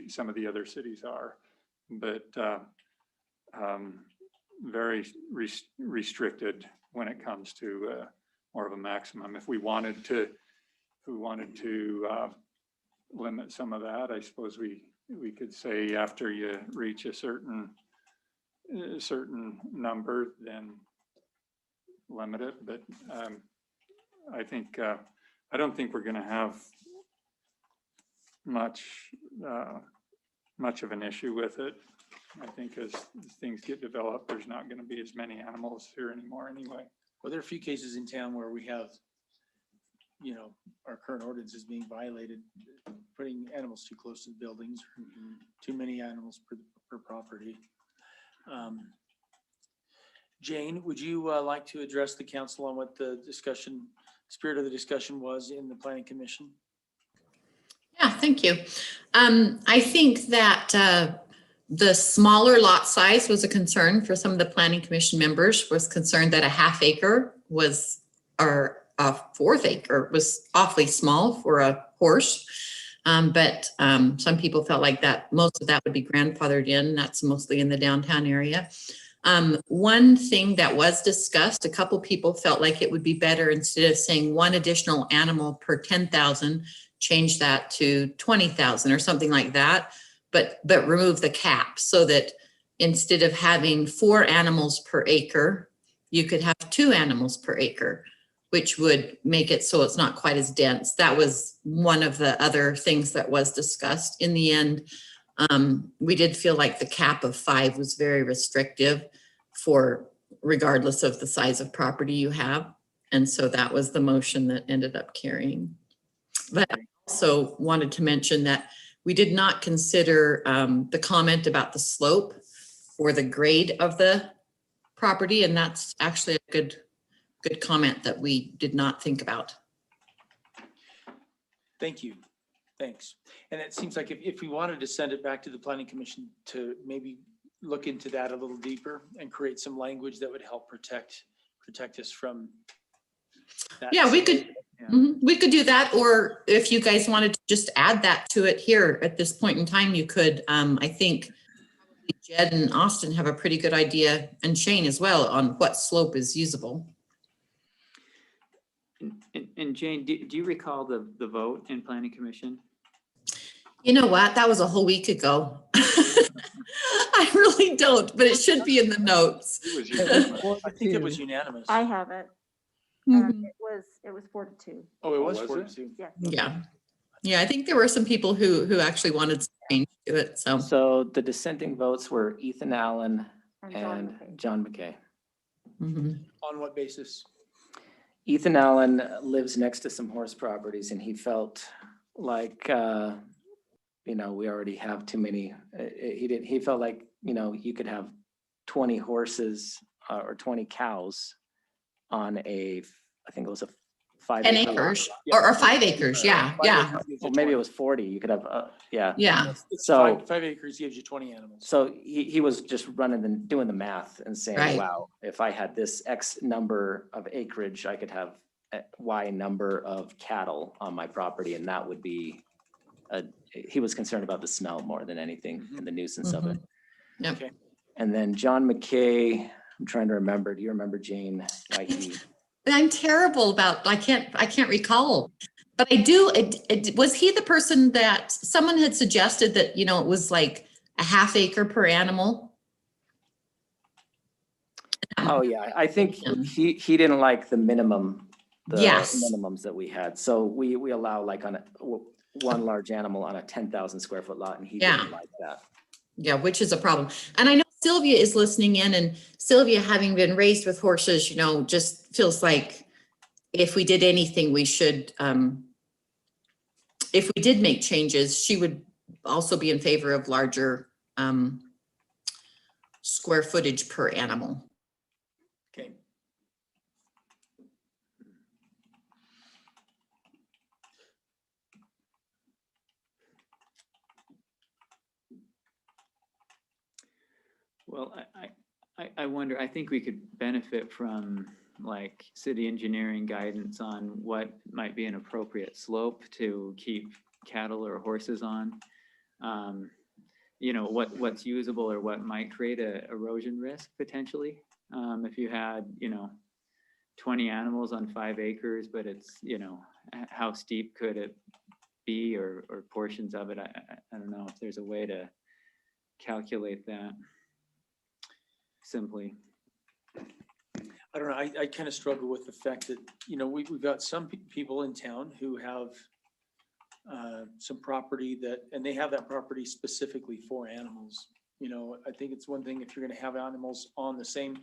some of the other cities are, but very restricted when it comes to more of a maximum. If we wanted to limit some of that, I suppose we could say after you reach a certain number, then limit it. But I don't think we're going to have much of an issue with it. I think as things get developed, there's not going to be as many animals here anymore anyway. Well, there are a few cases in town where we have, our current ordinance is being violated, putting animals too close to the buildings, or too many animals per property. Jane, would you like to address the council on what the spirit of the discussion was in the planning commission? Yeah, thank you. I think that the smaller lot size was a concern for some of the planning commission members, was concerned that a half acre or a fourth acre was awfully small for a horse. But some people felt like that most of that would be grandfathered in. That's mostly in the downtown area. One thing that was discussed, a couple people felt like it would be better, instead of saying one additional animal per 10,000, change that to 20,000 or something like that, but remove the cap, so that instead of having 4 animals per acre, you could have 2 animals per acre, which would make it so it's not quite as dense. That was one of the other things that was discussed. In the end, we did feel like the cap of 5 was very restrictive for regardless of the size of property you have. And so that was the motion that ended up carrying. But I also wanted to mention that we did not consider the comment about the slope or the grade of the property. And that's actually a good comment that we did not think about. Thank you. Thanks. And it seems like if we wanted to send it back to the planning commission to maybe look into that a little deeper and create some language that would help protect us from that. Yeah, we could. Yeah. We could do that, or if you guys wanted to just add that to it here at this point in time, you could. I think Jed and Austin have a pretty good idea, and Shane as well, on what slope is usable. And Jane, do you recall the vote in planning commission? You know what? That was a whole week ago. I really don't, but it should be in the notes. I think it was unanimous. I have it. Mm-hmm. It was 4-2. Oh, it was 4-2. Yeah. Yeah. Yeah, I think there were some people who actually wanted to change to it. So the dissenting votes were Ethan Allen and John McKay. Mm-hmm. On what basis? Ethan Allen lives next to some horse properties, and he felt like, we already have too many. He felt like, you could have 20 horses or 20 cows on I think it was a 5 10 acres or 5 acres. Yeah. Yeah. Well, maybe it was 40. You could have, yeah. Yeah. So 5 acres gives you 20 animals. So he was just doing the math and saying, Right. wow, if I had this X number of acreage, I could have Y number of cattle on my property. And that would be, he was concerned about the smell more than anything and the nuisance of it. Yeah. Okay. And then John McKay, I'm trying to remember, do you remember, Jane, why he? I'm terrible about, I can't recall, but I do. Was he the person that someone had suggested that, it was like a half acre per animal? Oh yeah, I think he didn't like the minimum, Yes. minimums that we had. So we allow like on one large animal on a 10,000 square foot lot, and he didn't like that. Yeah, which is a problem. And I know Sylvia is listening in, and Sylvia, having been raised with horses, just feels like if we did anything, we should, if we did make changes, she would also be in favor of larger square footage per animal. Okay. Well, I wonder, I think we could benefit from like city engineering guidance on what might be an appropriate slope to keep cattle or horses on. You know, what's usable or what might create a erosion risk potentially. If you had, you know, 20 animals on 5 acres, but it's, you know, how steep could it be or portions of it? I don't know if there's a way to calculate that simply. I don't know. I kind of struggle with the fact that, you know, we've got some people in town who have some property that, and they have that property specifically for animals. You know, I think it's one thing if you're going to have animals on the same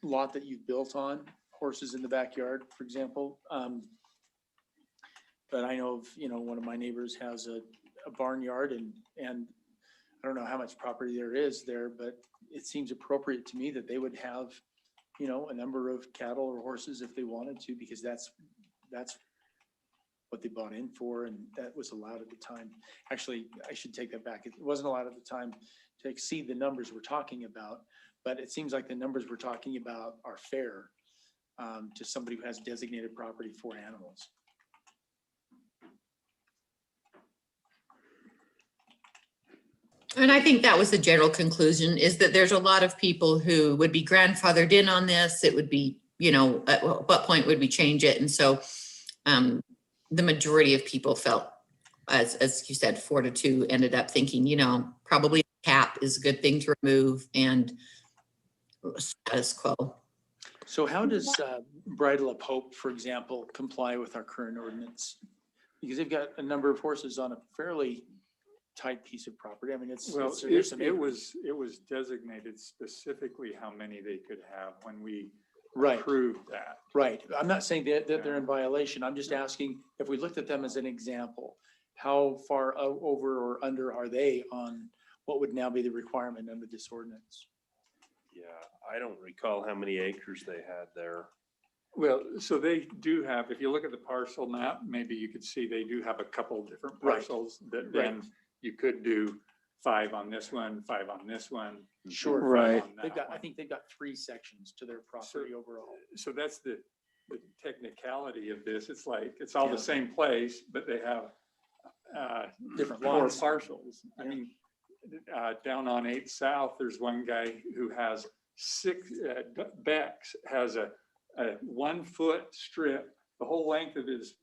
lot that you've built on, horses in the backyard, for example. But I know of, you know, one of my neighbors has a barnyard and I don't know how much property there is there, but it seems appropriate to me that they would have, you know, a number of cattle or horses if they wanted to, because that's what they bought in for, and that was allowed at the time. Actually, I should take that back. It wasn't allowed at the time to exceed the numbers we're talking about, but it seems like the numbers we're talking about are fair to somebody who has designated property for animals. And I think that was the general conclusion, is that there's a lot of people who would be grandfathered in on this. It would be, you know, at what point would we change it? And so the majority of people felt, as you said, 4-2, ended up thinking, you know, probably cap is a good thing to remove and status quo. So how does Bridle of Hope, for example, comply with our current ordinance? Because they've got a number of horses on a fairly tight piece of property. I mean, Well, there's some it was designated specifically how many they could have when we Right. approved that. Right. I'm not saying that they're in violation. I'm just asking if we looked at them as an example, how far over or under are they on what would now be the requirement under this ordinance? Yeah, I don't recall how many acres they had there. Well, so they do have, if you look at the parcel map, maybe you could see they do have a couple of different Right. parcels that then you could do 5 on this one, 5 on this one. Sure. 5 Right. on that They've got, I one. think they've got 3 sections to their property overall. So that's the technicality of this. It's like, it's all Yeah. the same place, but they have Different 4 lots. parcels. I mean, down on 8 South, there's one guy who has 6, Bex has a 1-foot strip, the whole length of his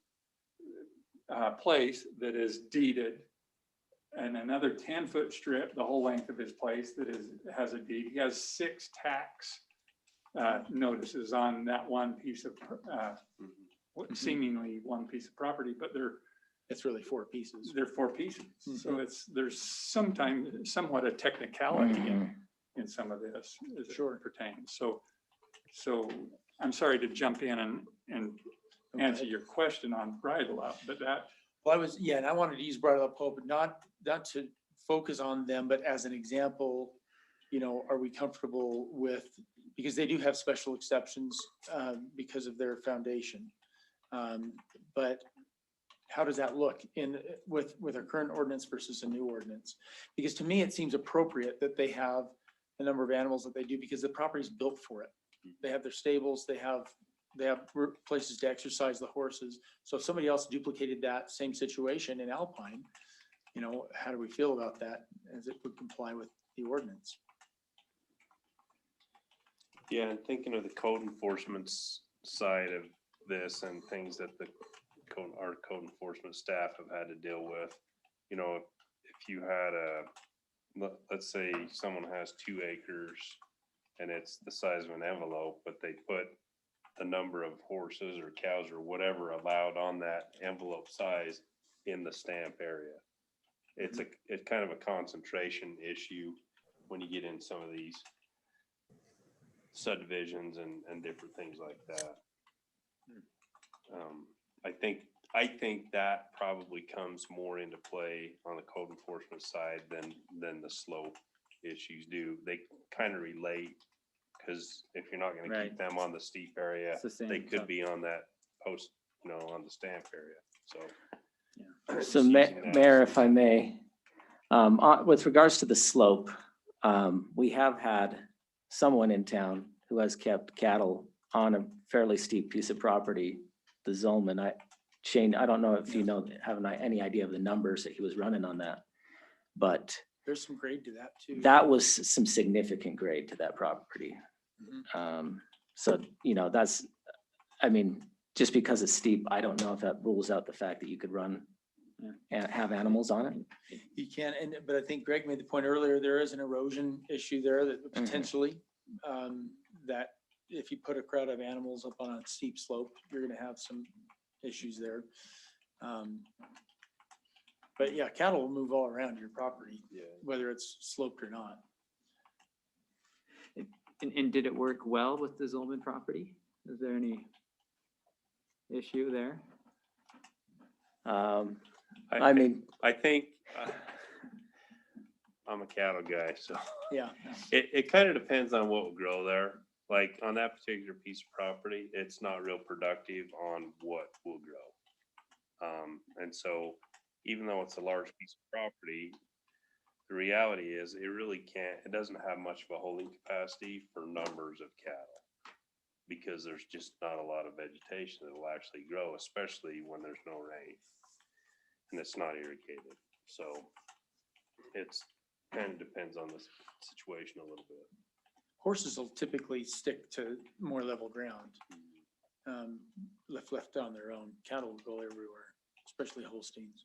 place that is deeded, and another 10-foot strip, the whole length of his place that has a deed. He has 6 tax notices on that one piece of seemingly one piece of property, but It's really 4 pieces. they're 4 pieces. So there's sometimes somewhat a technicality in some of this as it pertains. So I'm sorry to jump in and answer your question on Bridle Up, but that. Well, and I wanted to use Bridle of Hope, but not to focus on them, but as an example, you know, are we comfortable with, because they do have special exceptions because of their foundation. But how does that look with our current ordinance versus a new ordinance? Because to me, it seems appropriate that they have the number of animals that they do, because the property's built for it. They have their stables, they have places to exercise the horses. So if somebody else duplicated that same situation in Alpine, you know, how do we feel about that as it would comply with the ordinance? Yeah, and thinking of the code enforcement side of this and things that our code enforcement staff have had to deal with, you know, if you had let's say someone has 2 acres and it's the size of an envelope, but they put the number of horses or cows or whatever allowed on that envelope size in the stamp area. It's kind of a concentration issue when you get in some of these subdivisions and different things like that. I think that probably comes more into play on the code enforcement side than the slope issues do. They kind of relate, because if you're not gonna keep them on the steep area, It's the same they could stuff. be on that post, on the stamp area, so. So just using that Mayor, as- if I may, with regards to the slope, we have had someone in town who has kept cattle on a fairly steep piece of property, the Zolman. Shane, I don't know if you have any idea of the numbers that he was running on that, but There's some grade to that too. that was some significant grade to that property. So, that's, I mean, just because it's steep, I don't know if that rules out the fact that you could run and have animals on it. You can, but I think Greg made the point earlier, there is an erosion issue there that potentially, that if you put a crowd of animals up on a steep slope, you're gonna have some issues there. But yeah, cattle will move all around your property, whether it's sloped or not. And did it work well with the Zolman property? Is there any issue there? I mean, I think, I'm a cattle guy, so. Yeah. It kind of depends on what will grow there. Like on that particular piece of property, it's not real productive on what will grow. And so even though it's a large piece of property, the reality is it doesn't have much of a holding capacity for numbers of cattle, because there's just not a lot of vegetation that will actually grow, especially when there's no rain and it's not irrigated. So it's kind of depends on the situation a little bit. Horses will typically stick to more level ground. Left on their own. Cattle will go everywhere, especially Holsteins.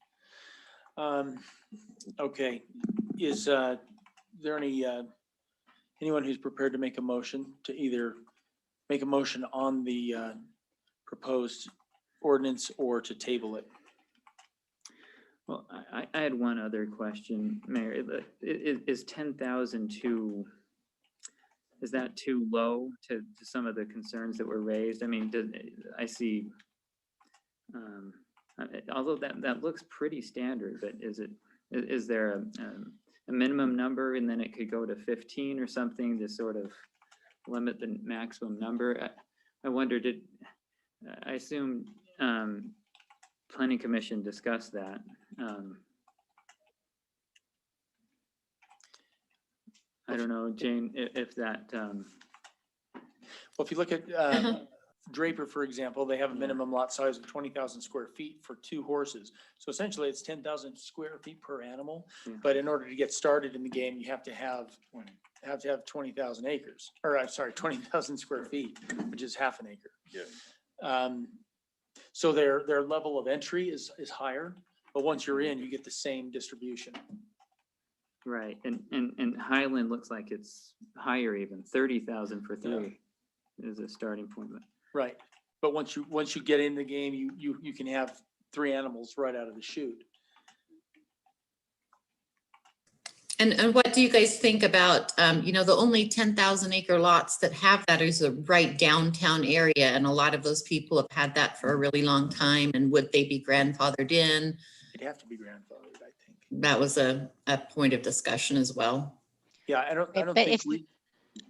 Okay, is there anyone who's prepared to make a motion to either make a motion on the proposed ordinance or to table it? Well, I had one other question, Mayor. Is 10,000 is that too low to some of the concerns that were raised? I mean, I see, although that looks pretty standard, but is there a minimum number, and then it could go to 15 or something to sort of limit the maximum number? I wonder, I assume Planning Commission discussed that. I don't know, Jane, if that, Well, if you look at Draper, for example, they have a minimum lot size of 20,000 square feet for 2 horses. So essentially it's 10,000 square feet per animal. But in order to get started in the game, you have to have 20,000 acres, or I'm sorry, 20,000 square feet, which is half an acre. Yeah. So their level of entry is higher, but once you're in, you get the same distribution. right, and Highland looks like it's higher even, 30,000 for 3 is a starting point. Right, but once you get in the game, you can have 3 animals right out of the chute. And what do you guys think about, the only 10,000 acre lots that have that is a right downtown area, and a lot of those people have had that for a really long time, and would they be grandfathered in? It'd have to be grandfathered, I think. That was a point of discussion as well. Yeah, I don't But think if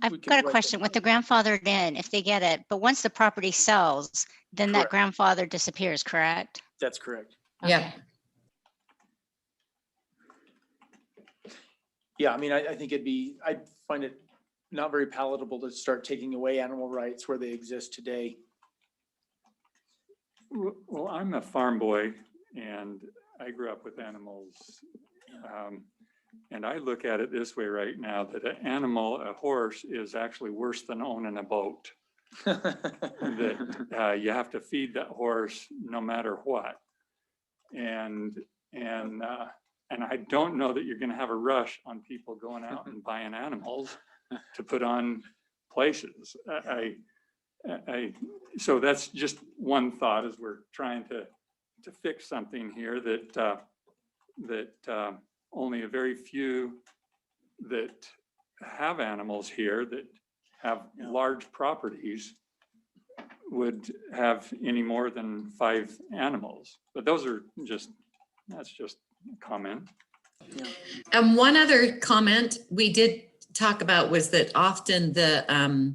I've can got a write question that with the grandfathered in, if they get it, but once the property sells, then that grandfather disappears, correct? That's correct. Yeah. Yeah, I mean, I think I'd find it not very palatable to start taking away animal rights where they exist today. Well, I'm a farm boy and I grew up with animals. And I look at it this way right now, that a horse is actually worse than owning a boat. That you have to feed that horse no matter what. And I don't know that you're going to have a rush on people going out and buying animals to put on places. So that's just one thought as we're trying to fix something here that only a very few that have animals here that have large properties would have any more than 5 animals. But those are just, that's just a comment. And one other comment we did talk about was that often the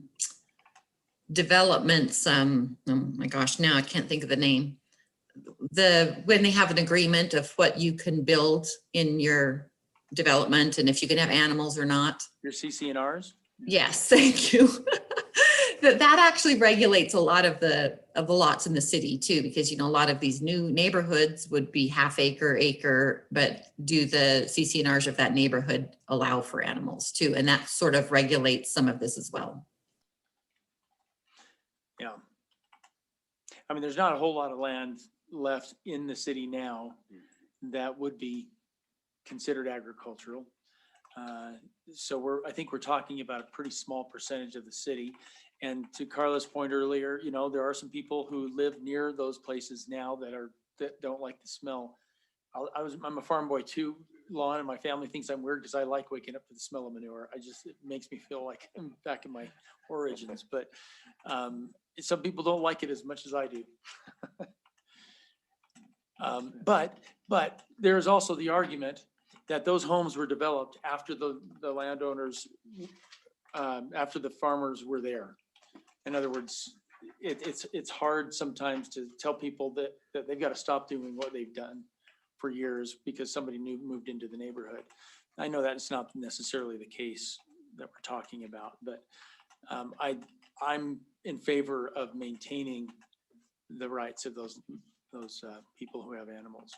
developments, oh my gosh, now I can't think of the name. When they have an agreement of what you can build in your development and if you can have animals or not. Your CC&Rs? Yes, thank you. That actually regulates a lot of the lots in the city too, because, you know, a lot of these new neighborhoods would be half acre, but do the CC&Rs of that neighborhood allow for animals too? And that sort of regulates some of this as well. Yeah. I mean, there's not a whole lot of land left in the city now that would be considered agricultural. So I think we're talking about a pretty small percentage of the city. And to Carla's point earlier, you know, there are some people who live near those places now that don't like the smell. I'm a farm boy too, Lon, and my family thinks I'm weird because I like waking up to the smell of manure. It makes me feel like I'm back in my origins, but some people don't like it as much as I do. But there's also the argument that those homes were developed after the landowners, after the farmers were there. In other words, it's hard sometimes to tell people that they've got to stop doing what they've done for years because somebody new moved into the neighborhood. I know that's not necessarily the case that we're talking about, but I'm in favor of maintaining the rights of those people who have animals.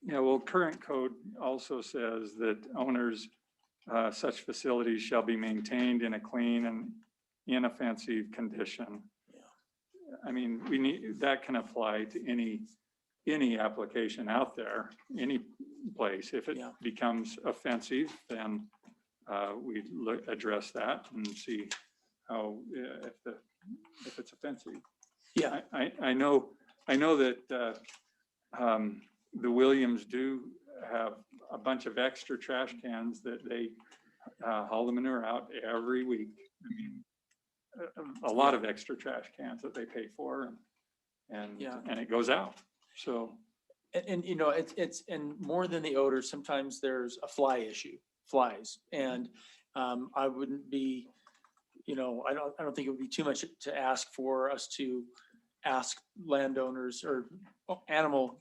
Yeah, well, current code also says that owners, such facilities shall be maintained in a clean and inoffensive condition. I mean, that can apply to any application out there, any place. If it becomes offensive, then we address that and see how, if it's offensive. Yeah, I know that the Williams do have a bunch of extra trash cans that they haul the manure out every week. I mean, a lot of extra trash cans that they pay for, and it goes out. So, and you know, it's and more than the odor, sometimes there's a flies, and I wouldn't be, you know, I don't think it would be too much to ask for us to ask landowners or animal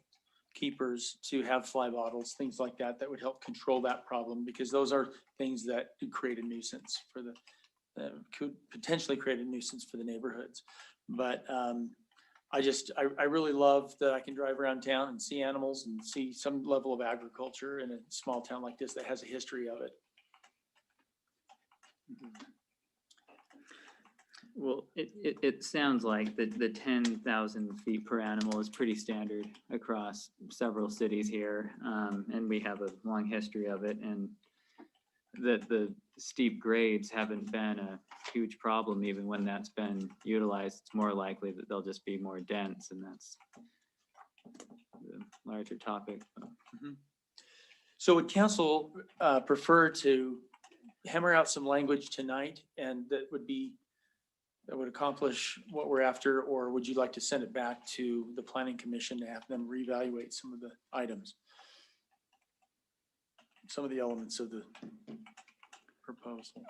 keepers to have fly bottles, things like that would help control that problem, because those are things that do create a nuisance for could potentially create a nuisance for the neighborhoods. But I really love that I can drive around town and see animals and see some level of agriculture in a small town like this that has a history of it. Well, it sounds like the 10,000 feet per animal is pretty standard across several cities here. And we have a long history of it, and the steep grades haven't been a huge problem. Even when that's been utilized, it's more likely that they'll just be more dense, and that's the larger topic. So would council prefer to hammer out some language tonight and that would accomplish what we're after, or would you like to send it back to the planning commission to have them reevaluate some of the items? Some of the elements of the proposal.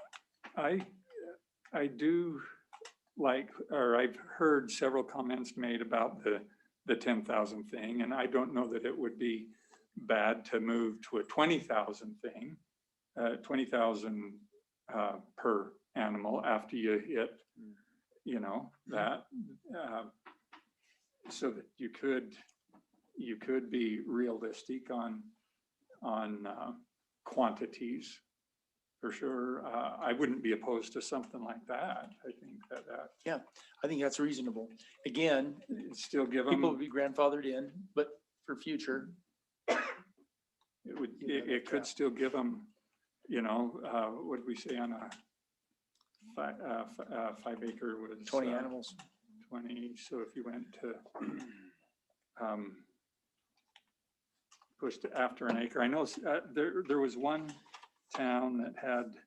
I do like, or I've heard several comments made about the 10,000 thing, and I don't know that it would be bad to move to a 20,000 thing, 20,000 per animal after you hit, you know, that, so that you could be realistic on quantities. For sure, I wouldn't be opposed to something like that. I think that yeah, I think that's reasonable. Again, still give them, people would be grandfathered in, but for future, it could still give them, you know, what did we say on a 5 acre was 20 animals. 20. So if you went to pushed after an acre, I know there was one town that had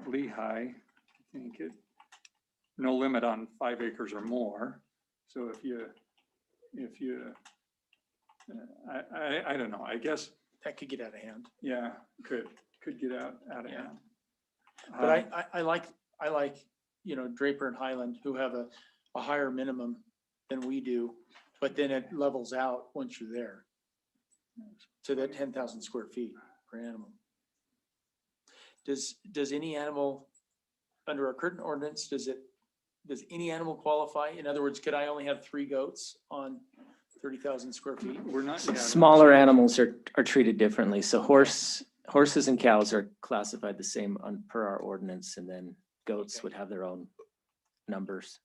Lehigh, I think no limit on 5 acres or more. So if you, I don't know, I guess, That could get out of hand. yeah, could get out of Yeah. hand. But I like, you know, Draper and Highland who have a higher minimum than we do, but then it levels out once you're there to that 10,000 square feet per animal. Does any animal under our current ordinance, does any animal qualify? In other words, could I only have 3 goats on 30,000 square feet? We're not. yeah, Smaller animals are treated differently. So horses and cows are classified the same per our ordinance, and then goats would have their own numbers.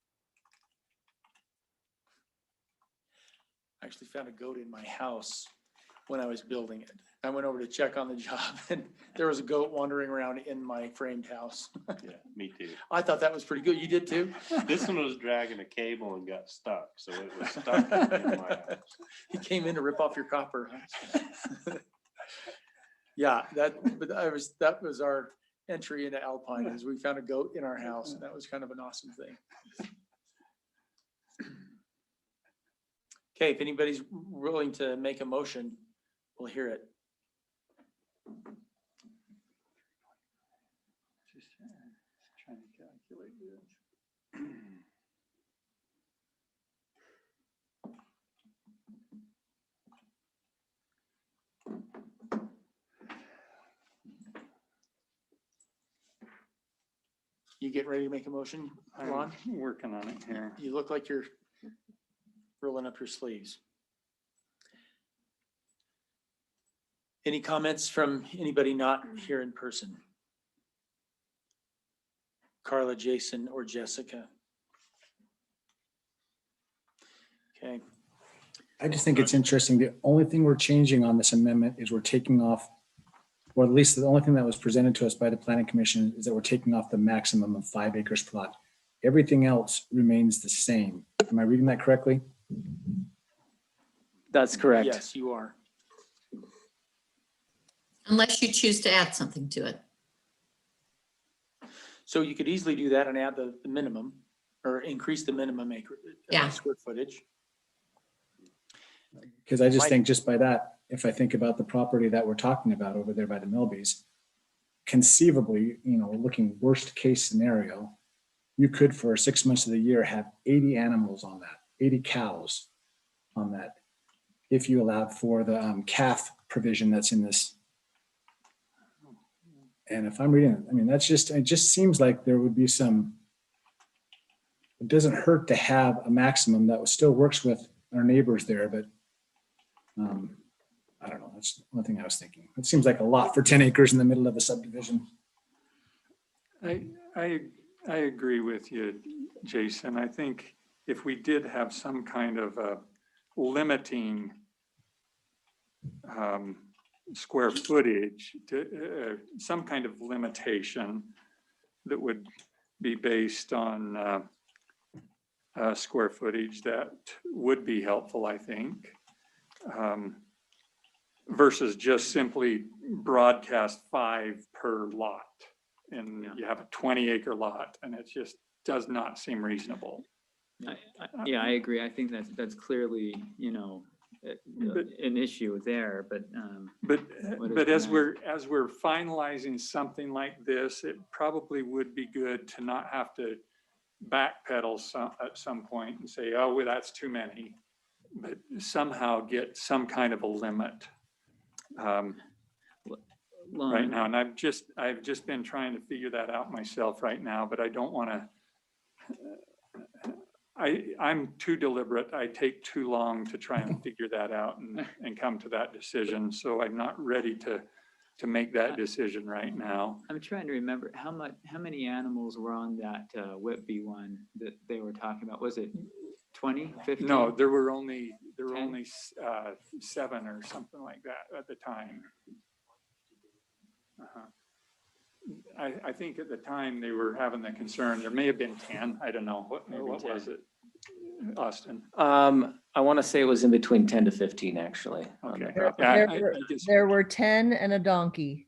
I actually found a goat in my house when I was building it. I went over to check on the job and there was a goat wandering around in my framed house. Yeah, me too. I thought that was pretty good. You did too? This one was dragging a cable and got stuck, so it was stuck in my house. He came in to rip off your copper. Yeah, that was our entry into Alpine, is we found a goat in our house, and that was kind of an awesome thing. Okay, if anybody's willing to make a motion, we'll hear it. Just trying to calculate this. You get ready to make a motion, Ron? I'm working on it here. You look like you're rolling up your sleeves. Any comments from anybody not here in person? Carla, Jason, or Jessica? Okay. I just think it's interesting. The only thing we're changing on this amendment is we're taking off, or at least the only thing that was presented to us by the planning commission is that we're taking off the maximum of 5 acres per lot. Everything else remains the same. Am I reading that correctly? That's correct. Yes, you are. Unless you choose to add something to it. So you could easily do that and add the minimum or increase the minimum acre, Yeah. square footage. Because I just think just by that, if I think about the property that we're talking about over there by the Milbys, conceivably, you know, looking worst case scenario, you could for 6 months of the year have 80 animals on that, 80 cows on that, if you allowed for the calf provision that's in this. And if I'm reading it, I mean, it just seems like there would be some, it doesn't hurt to have a maximum that still works with our neighbors there, but I don't know. That's one thing I was thinking. It seems like a lot for 10 acres in the middle of a subdivision. I agree with you, Jason. I think if we did have some kind of a limiting square footage, to some kind of limitation that would be based on square footage, that would be helpful, I think. Versus just simply broadcast 5 per lot. And you have a 20-acre lot, and it just does not seem reasonable. Yeah, I agree. I think that's clearly, you know, an issue there, but. But as we're finalizing something like this, it probably would be good to not have to backpedal at some point and say, oh, well, that's too many, but somehow get some kind of a limit right now. And I've just been trying to figure that out myself right now, but I don't want to. I'm too deliberate. I take too long to try and figure that out and come to that decision. So I'm not ready to make that decision right now. I'm trying to remember how many animals were on that Whitby one that they were talking about. Was it 20, 15? No, there were only 7 or something like that at the time. I think at the time they were having the concern, there may have been 10. I don't know. What was it, Austin? I want to say it was in between 10 to 15, actually. Okay. There were 10 and a donkey.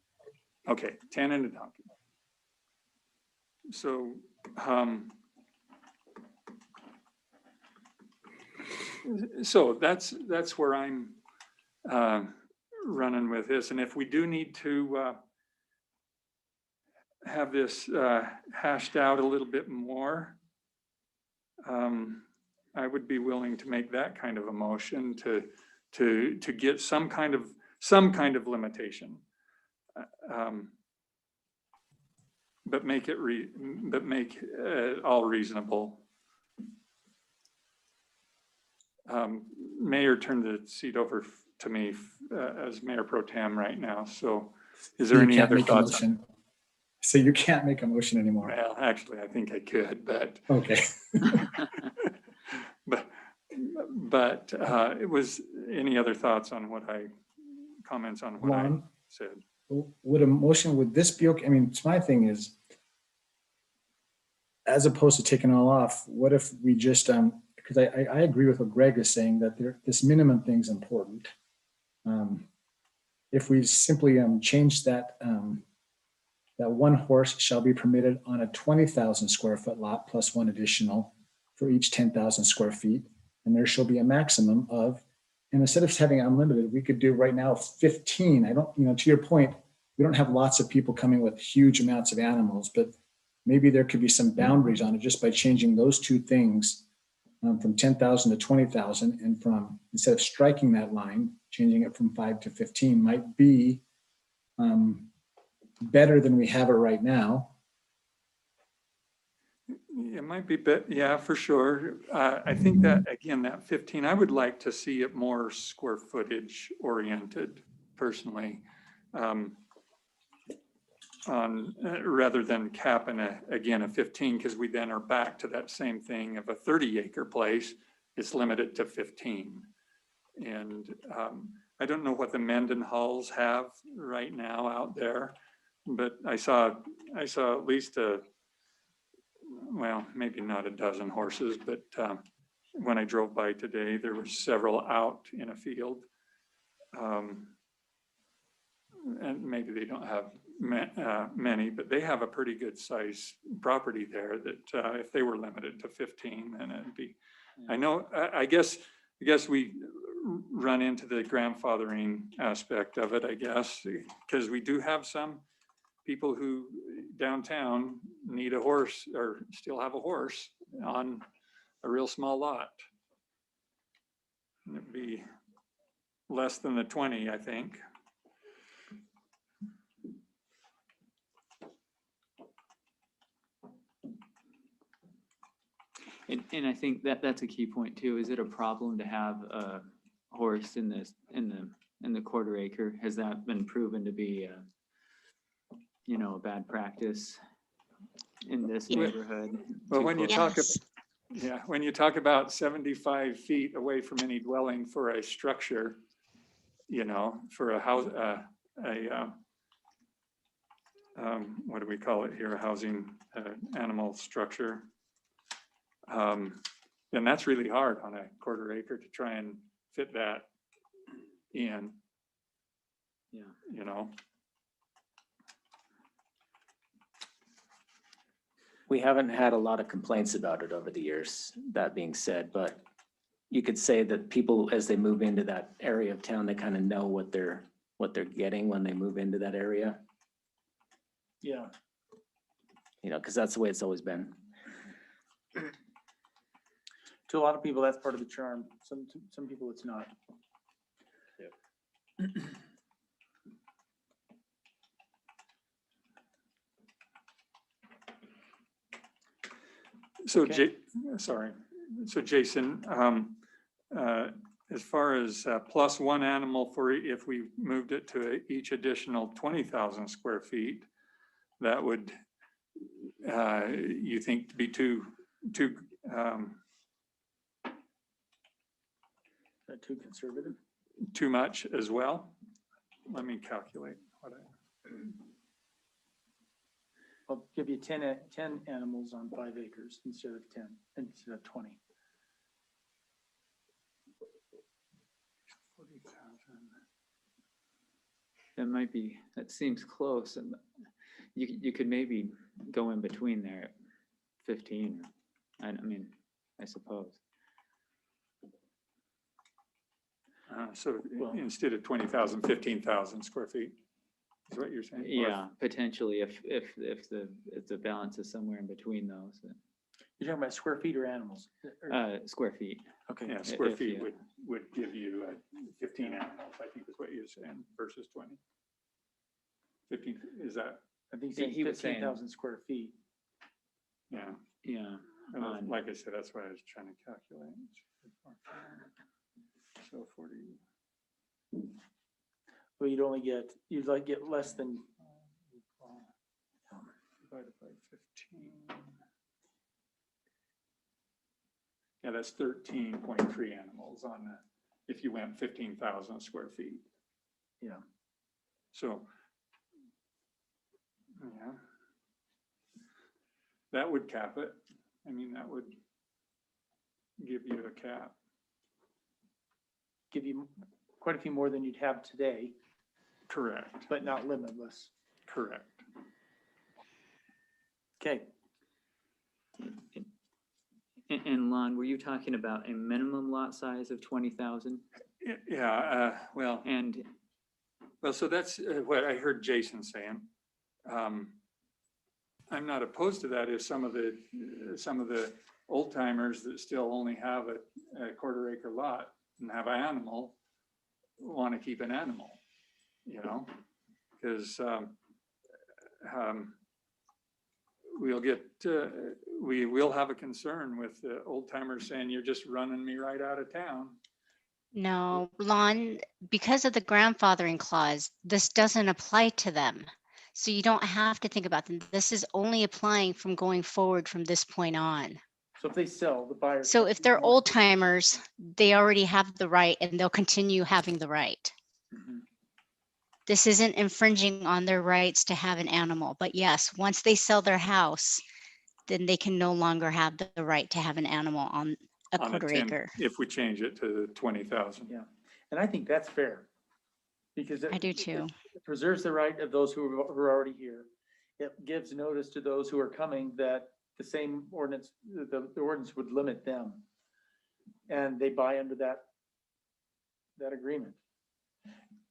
Okay, 10 and a donkey. So So that's where I'm running with this. And if we do need to have this hashed out a little bit more, I would be willing to make that kind of a motion to get some kind of limitation. But make it all reasonable. Mayor turned the seat over to me as Mayor Pro Tem right now. So is there You any can't other make a thoughts? motion. So you can't make a motion anymore. Well, actually, I think I could, but. Okay. But it was, any other thoughts on comments on what I Lon? said? Would this be okay? I mean, it's my thing is, as opposed to taking it all off, what if we just, because I agree with what Greg is saying, that this minimum thing is important. If we simply change that, that one horse shall be permitted on a 20,000 square foot lot plus one additional for each 10,000 square feet. And there shall be a maximum of, and instead of having unlimited, we could do right now 15. I don't, to your point, we don't have lots of people coming with huge amounts of animals, but maybe there could be some boundaries on it just by changing those two things from 10,000 to 20,000, and from, instead of striking that line, changing it from 5 to 15 might be better than we have it right now. It might be, yeah, for sure. I think that, again, that 15, I would like to see it more square footage oriented personally, rather than capping a 15, because we then are back to that same thing of a 30-acre place. It's limited to 15. And I don't know what the Mendenhalls have right now out there, but I saw at least well, maybe not a dozen horses, but when I drove by today, there were several out in a field. And maybe they don't have many, but they have a pretty good size property there that if they were limited to 15, then it'd be, I guess we run into the grandfathering aspect of it, I guess, because we do have some people who downtown need a horse or still have a horse on a real small lot. It'd be less than the 20, I think. And I think that's a key point too. Is it a problem to have a horse in the quarter acre? Has that been proven to be a bad practice in this neighborhood? Well, when you when you talk about 75 feet away from any dwelling for a structure, for a house, what do we call it here? A housing animal structure. Then that's really hard on a quarter acre to try and fit that in. Yeah. We haven't had a lot of complaints about it over the years, that being said, but you could say that people, as they move into that area of town, they kind of know what they're getting when they move into that area, Yeah. because that's the way it's always been. To a lot of people, that's part of the charm. Some people, it's not. Yep. So, Okay. So Jason, as far as plus one animal for if we moved it to each additional 20,000 square feet, that would, you think, be too Too conservative? too much as well? Let me calculate what I'll give you 10 animals on 5 acres instead of 10, instead of 20. 40,000. That seems close. And you could maybe go in between there at 15. I suppose. So Well- instead of 20,000, 15,000 square feet is what you're saying? Or- Yeah, potentially if the balance is somewhere in between those, You're talking about square feet or animals? Or- square feet. Okay. Yeah, square if feet you- would give you 15 animals, I think is what you're saying, versus 20. 15, is that, I think He was saying- 15,000 square feet. yeah. Yeah. And on- like I said, that's what I was trying to calculate. So 40. Well, you'd like get less than, Divided by 15. Yeah, that's 13.3 animals on that, if you went 15,000 square feet. yeah. So, yeah. That would cap it. I mean, that would give you a cap. Give you quite a few more than you'd have today, Correct, but not limitless. correct. Okay. And Lon, were you talking about a minimum lot size of 20,000? Yeah, well, And so that's what I heard Jason saying. I'm not opposed to that if some of the old timers that still only have a quarter acre lot and have an animal want to keep an animal, you know? Because we will have a concern with the old timers saying, you're just running me right out of town. No, Lon, because of the grandfathering clause, this doesn't apply to them. So you don't have to think about them. This is only applying from going forward from this point on. So if they sell, the buyer. So if they're old timers, they already have the right and they'll continue having the right. Mhm. This isn't infringing on their rights to have an animal. But yes, once they sell their house, then they can no longer have the right to have an animal on a On quarter 10 acre. If we change it to 20,000. Yeah, and I think that's fair. Because I do too. it preserves the right of those who are already here. It gives notice to those who are coming that the same ordinance, the ordinance would limit them. And they buy under that agreement.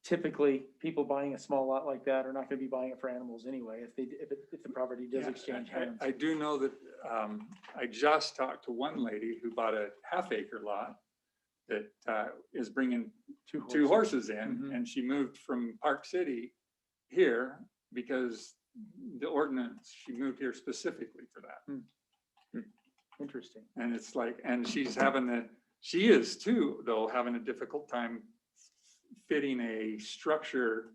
Typically, people buying a small lot like that are not gonna be buying it for animals anyway, if the property does Yeah, exchange hands. I do know that, I just talked to one lady who bought a half-acre lot that is bringing two horses in, Mhm. and she moved from Park City here because the ordinance, she moved here specifically for that. Interesting. And it's like, and she is too, though, having a difficult time fitting a structure,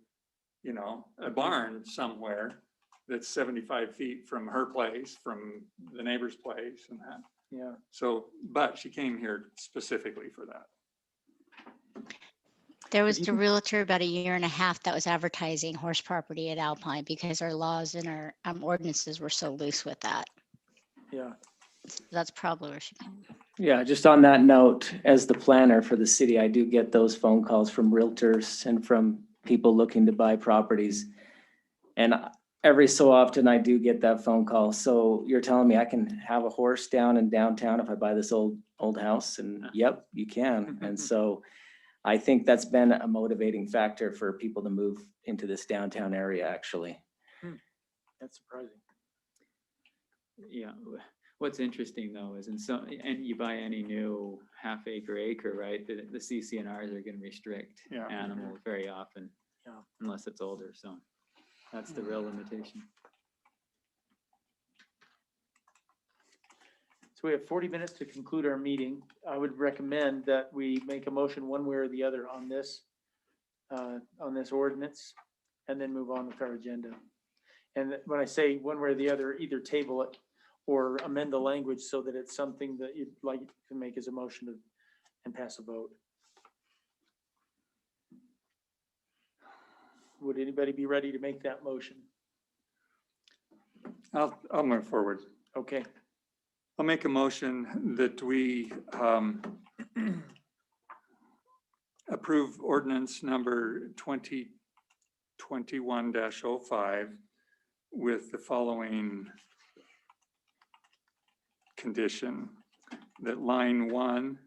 you know, a barn somewhere that's 75 feet from her place, from the neighbor's place and that. Yeah. So, but she came here specifically for that. There was a realtor about a year and a half that was advertising horse property at Alpine because our laws and our ordinances were so loose with that. Yeah. So that's probably where she came. Yeah, just on that note, as the planner for the city, I do get those phone calls from realtors and from people looking to buy properties. And every so often I do get that phone call. So you're telling me I can have a horse down in downtown if I buy this old house? And yep, you can. And so I think that's been a motivating factor for people to move into this downtown area, actually. That's surprising. yeah, what's interesting though is and you buy any new acre, right? The CCNRs are gonna restrict Yeah. animals very often. Yeah. Unless it's older, so that's the real limitation. So we have 40 minutes to conclude our meeting. I would recommend that we make a motion one way or the other on this ordinance, and then move on with our agenda. And when I say one way or the other, either table it or amend the language so that it's something that you'd like to make as a motion and pass a vote. Would anybody be ready to make that motion? I'll move forward. Okay. I'll make a motion that we approve ordinance number 2021-05 with the following condition, that line 1,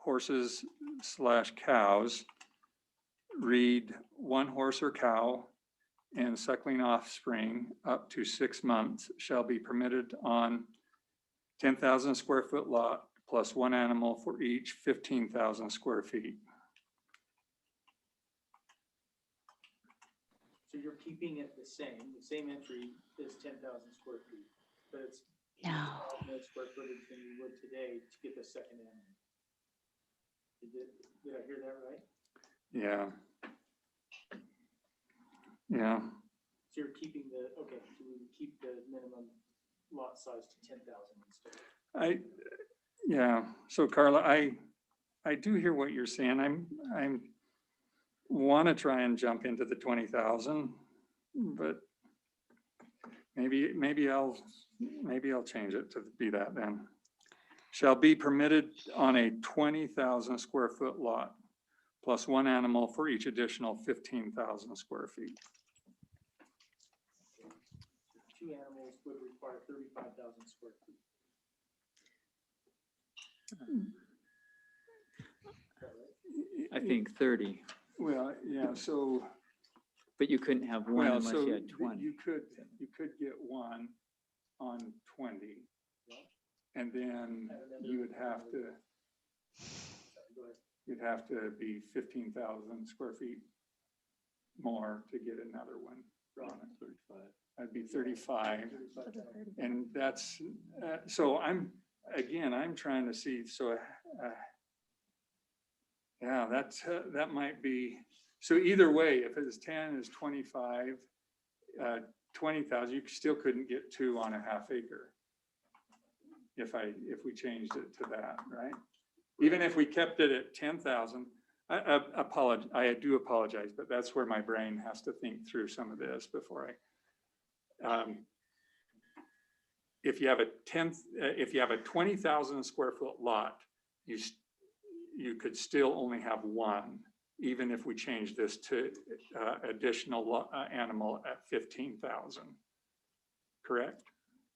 horses / cows, read 1 horse or cow and suckling offspring up to 6 months shall be permitted on 10,000 square foot lot plus 1 animal for each 15,000 square feet. So you're keeping it the same entry is 10,000 square feet, but it's No. more square footage than you would today to get the second animal. Did I hear that right? Yeah. Yeah. So you're keeping so we would keep the minimum lot size to 10,000 instead. Yeah. So Carla, I do hear what you're saying. I'm want to try and jump into the 20,000, but maybe I'll change it to be that then. Shall be permitted on a 20,000 square foot lot plus 1 animal for each additional 15,000 square feet. 2 animals would require 35,000 square feet. I think 30, Well, yeah, so. but you couldn't have one Well, unless so you had 20. you could get one on 20. And then you would have to be 15,000 square feet more to get another one on it. 35. That'd be 35. And that's, so I'm trying to see, so, yeah, that might be, so either way, if it's 10 is 25, 20,000, you still couldn't get 2 on a half acre. If we changed it to that, right? Even if we kept it at 10,000, I do apologize, but that's where my brain has to think through some of this before if you have a 20,000 square foot lot, you could still only have 1, even if we change this to additional animal at 15,000. Correct?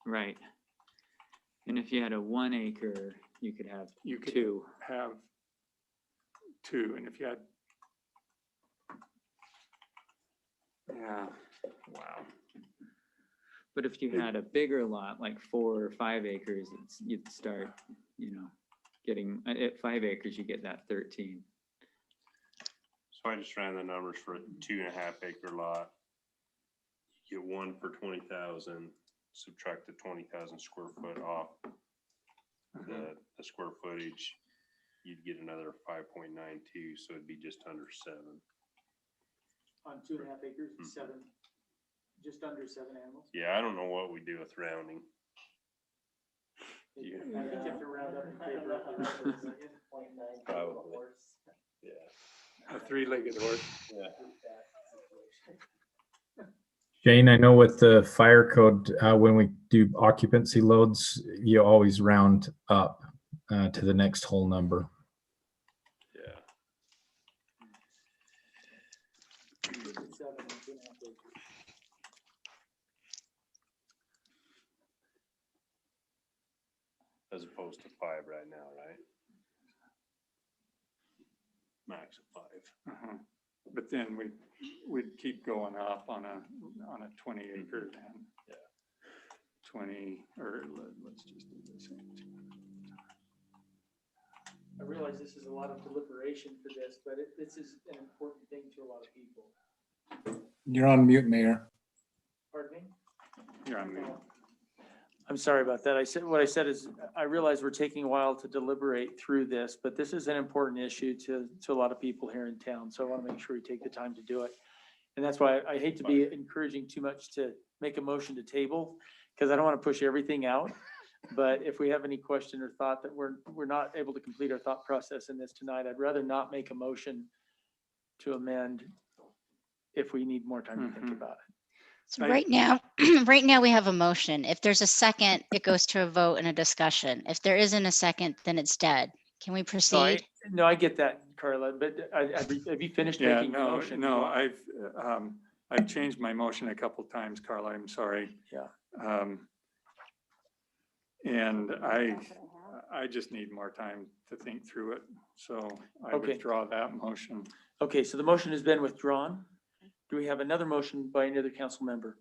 Right. And if you had a 1 acre, you could have two. Have 2, and if you had, yeah, wow. But if you had a bigger lot, like 4 or 5 acres, you'd start, getting, at 5 acres, you get that 13. So I just ran the numbers for a 2.5 acre lot. You get 1 for 20,000, subtract the 20,000 square foot off the square footage, you'd get another 5.92, so it'd be just under 7. On 2.5 acres, 7, just under 7 animals? Yeah, I don't know what we do with rounding. I think you have to round up in favor of the numbers. Probably. Yeah. A 3-legged horse. Yeah. Jane, I know with the fire code, when we do occupancy loads, you always round up to the next whole number. Yeah. As opposed to 5 right now, right? Max of 5. But then we'd keep going up on a 20 acre then. Yeah. 20, or let's just do this. I realize this is a lot of deliberation for this, but this is an important thing to a lot of people. You're on mute, Mayor. Pardon me? You're on mute. I'm sorry about that. What I said is, I realize we're taking a while to deliberate through this, but this is an important issue to a lot of people here in town. So I want to make sure we take the time to do it. And that's why I hate to be encouraging too much to make a motion to table, because I don't want to push everything out. But if we have any question or thought that we're not able to complete our thought process in this tonight, I'd rather not make a motion to amend if we need more time to think about it. So right now, we have a motion. If there's a second, it goes to a vote and a discussion. If there isn't a second, then it's dead. Can we proceed? No, I get that, Carla, but have you finished making your motion? No, I've changed my motion a couple times, Carla, I'm sorry. Yeah. And I just need more time to think through it. So I Okay. withdraw that motion. Okay, so the motion has been withdrawn. Do we have another motion by another council member?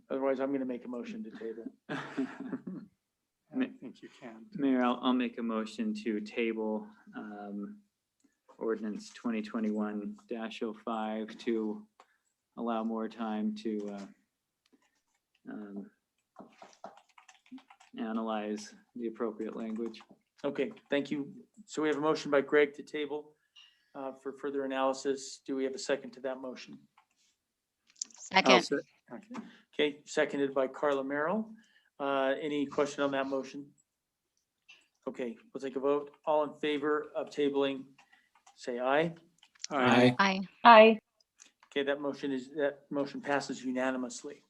Otherwise, I'm going to make a motion to table. And I think you can. Mayor, I'll make a motion to table ordinance 2021-05 to allow more time to analyze the appropriate language. Okay, thank you. So we have a motion by Greg to table for further analysis. Do we have a second to that motion? Second. Okay, seconded by Carla Merrill. Any question on that motion? Okay, we'll take a vote. All in favor of tabling, say aye. Aye. Aye. Aye. Okay, that motion passes unanimously.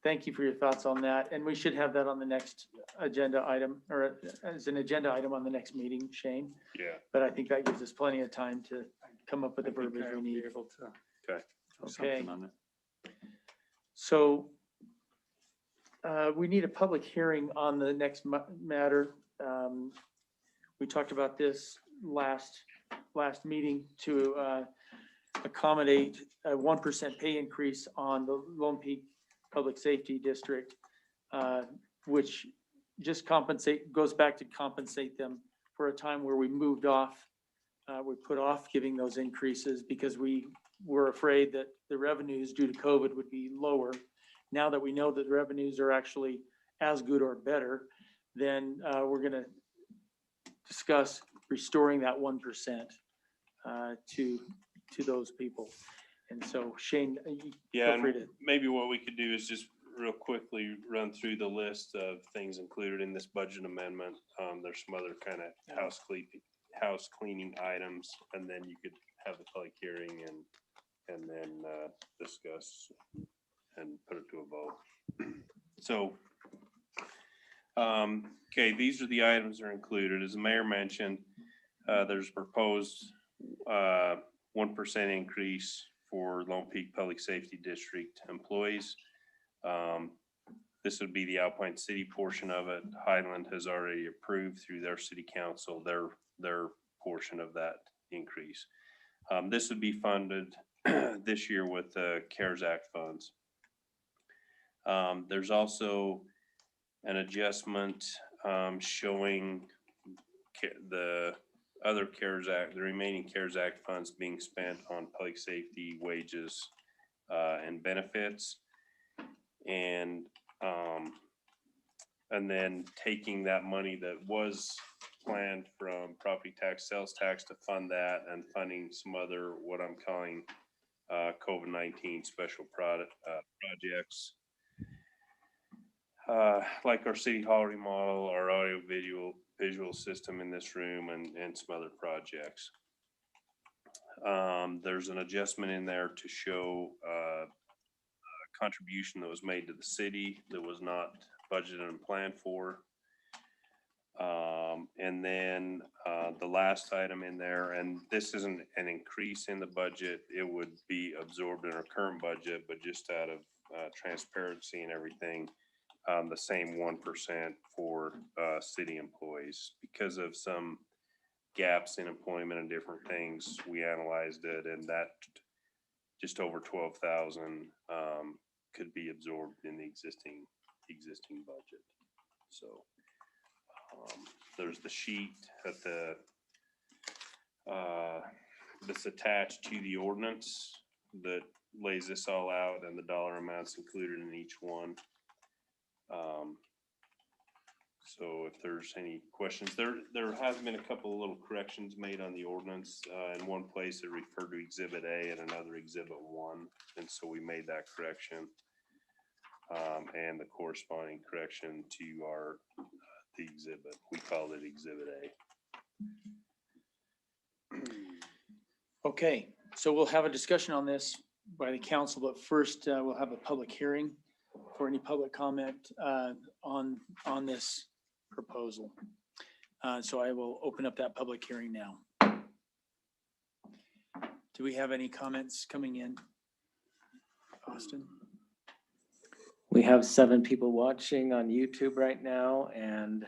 Thank you for your thoughts on that. And we should have that on the next agenda item, or as an agenda item on the next meeting, Shane. Yeah. But I think that gives us plenty of time to come up with the I think verbiage we I'll be need. able to Okay. do Okay. something on it. So we need a public hearing on the next matter. We talked about this last meeting to accommodate a 1% pay increase on the Lone Peak Public Safety District, which just goes back to compensate them for a time where we moved off. We put off giving those increases because we were afraid that the revenues due to COVID would be lower. Now that we know that the revenues are actually as good or better, then we're going to discuss restoring that 1% to those people. And so Shane, Yeah, feel free and to. maybe what we could do is just real quickly run through the list of things included in this budget amendment. There's some other kind of house cleaning items, and then you could have the public hearing and then discuss and put it to a vote. So, okay, these are the items that are included. As the mayor mentioned, there's proposed 1% increase for Lone Peak Public Safety District employees. This would be the Alpine City portion of it. Highland has already approved through their city council, their portion of that increase. This would be funded this year with the CARES Act funds. There's also an adjustment showing the other CARES Act, the remaining CARES Act funds being spent on public safety wages and benefits. And then taking that money that was planned from property tax, sales tax to fund that, and funding some other, what I'm calling COVID-19 special projects. Like our city hall remodel, our audio visual system in this room, and some other projects. There's an adjustment in there to show a contribution that was made to the city that was not budgeted and planned for. And then the last item in there, and this isn't an increase in the budget, it would be absorbed in our current budget, but just out of transparency and everything, the same 1% for city employees. Because of some gaps in employment and different things, we analyzed it, and that just over 12,000 could be absorbed in the existing budget. So there's the sheet at that's attached to the ordinance that lays this all out, and the dollar amounts included in each one. So if there's any questions, there has been a couple of little corrections made on the ordinance. In one place it referred to Exhibit A and another Exhibit 1, and so we made that correction. And the corresponding correction to the exhibit. We called it Exhibit A. Okay, so we'll have a discussion on this by the council, but first we'll have a public hearing for any public comment on this proposal. So I will open up that public hearing now. Do we have any comments coming in? Austin? We have 7 people watching on YouTube right now, and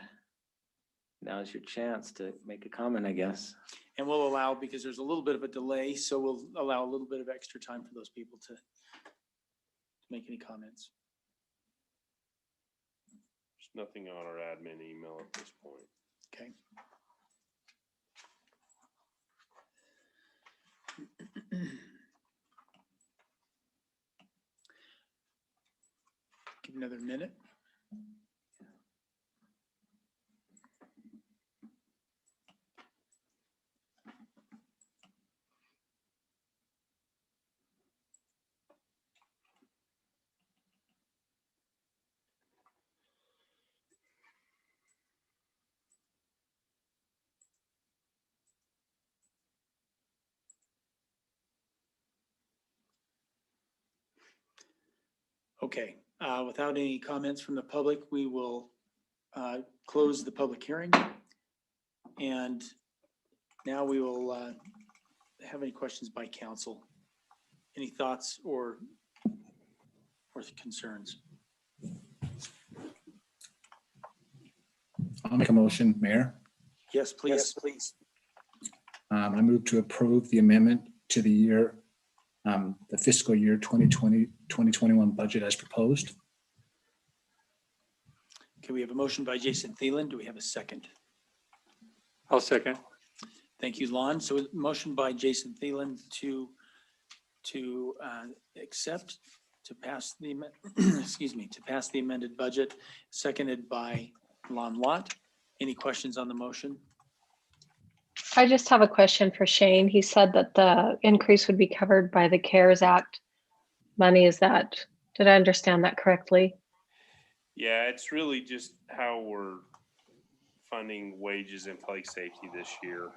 now's your chance to make a comment, I guess. And we'll allow, because there's a little bit of a delay, so we'll allow a little bit of extra time for those people to make any comments. There's nothing on our admin email at this point. Okay. Give another minute. Okay, without any comments from the public, we will close the public hearing. And now we will have any questions by council. Any thoughts or concerns? I'll make a motion, Mayor. Yes, please. Yes, please. I move to approve the amendment to the year, the fiscal year 2020, 2021 budget as proposed. Okay, we have a motion by Jason Thielen. Do we have a second? I'll second. Thank you, Lon. So motion by Jason Thielen to accept, to pass the, excuse me, to pass the amended budget, seconded by Lon Lott. Any questions on the motion? I just have a question for Shane. He said that the increase would be covered by the CARES Act money. Is that, did I understand that correctly? Yeah, it's really just how we're funding wages and public safety this year.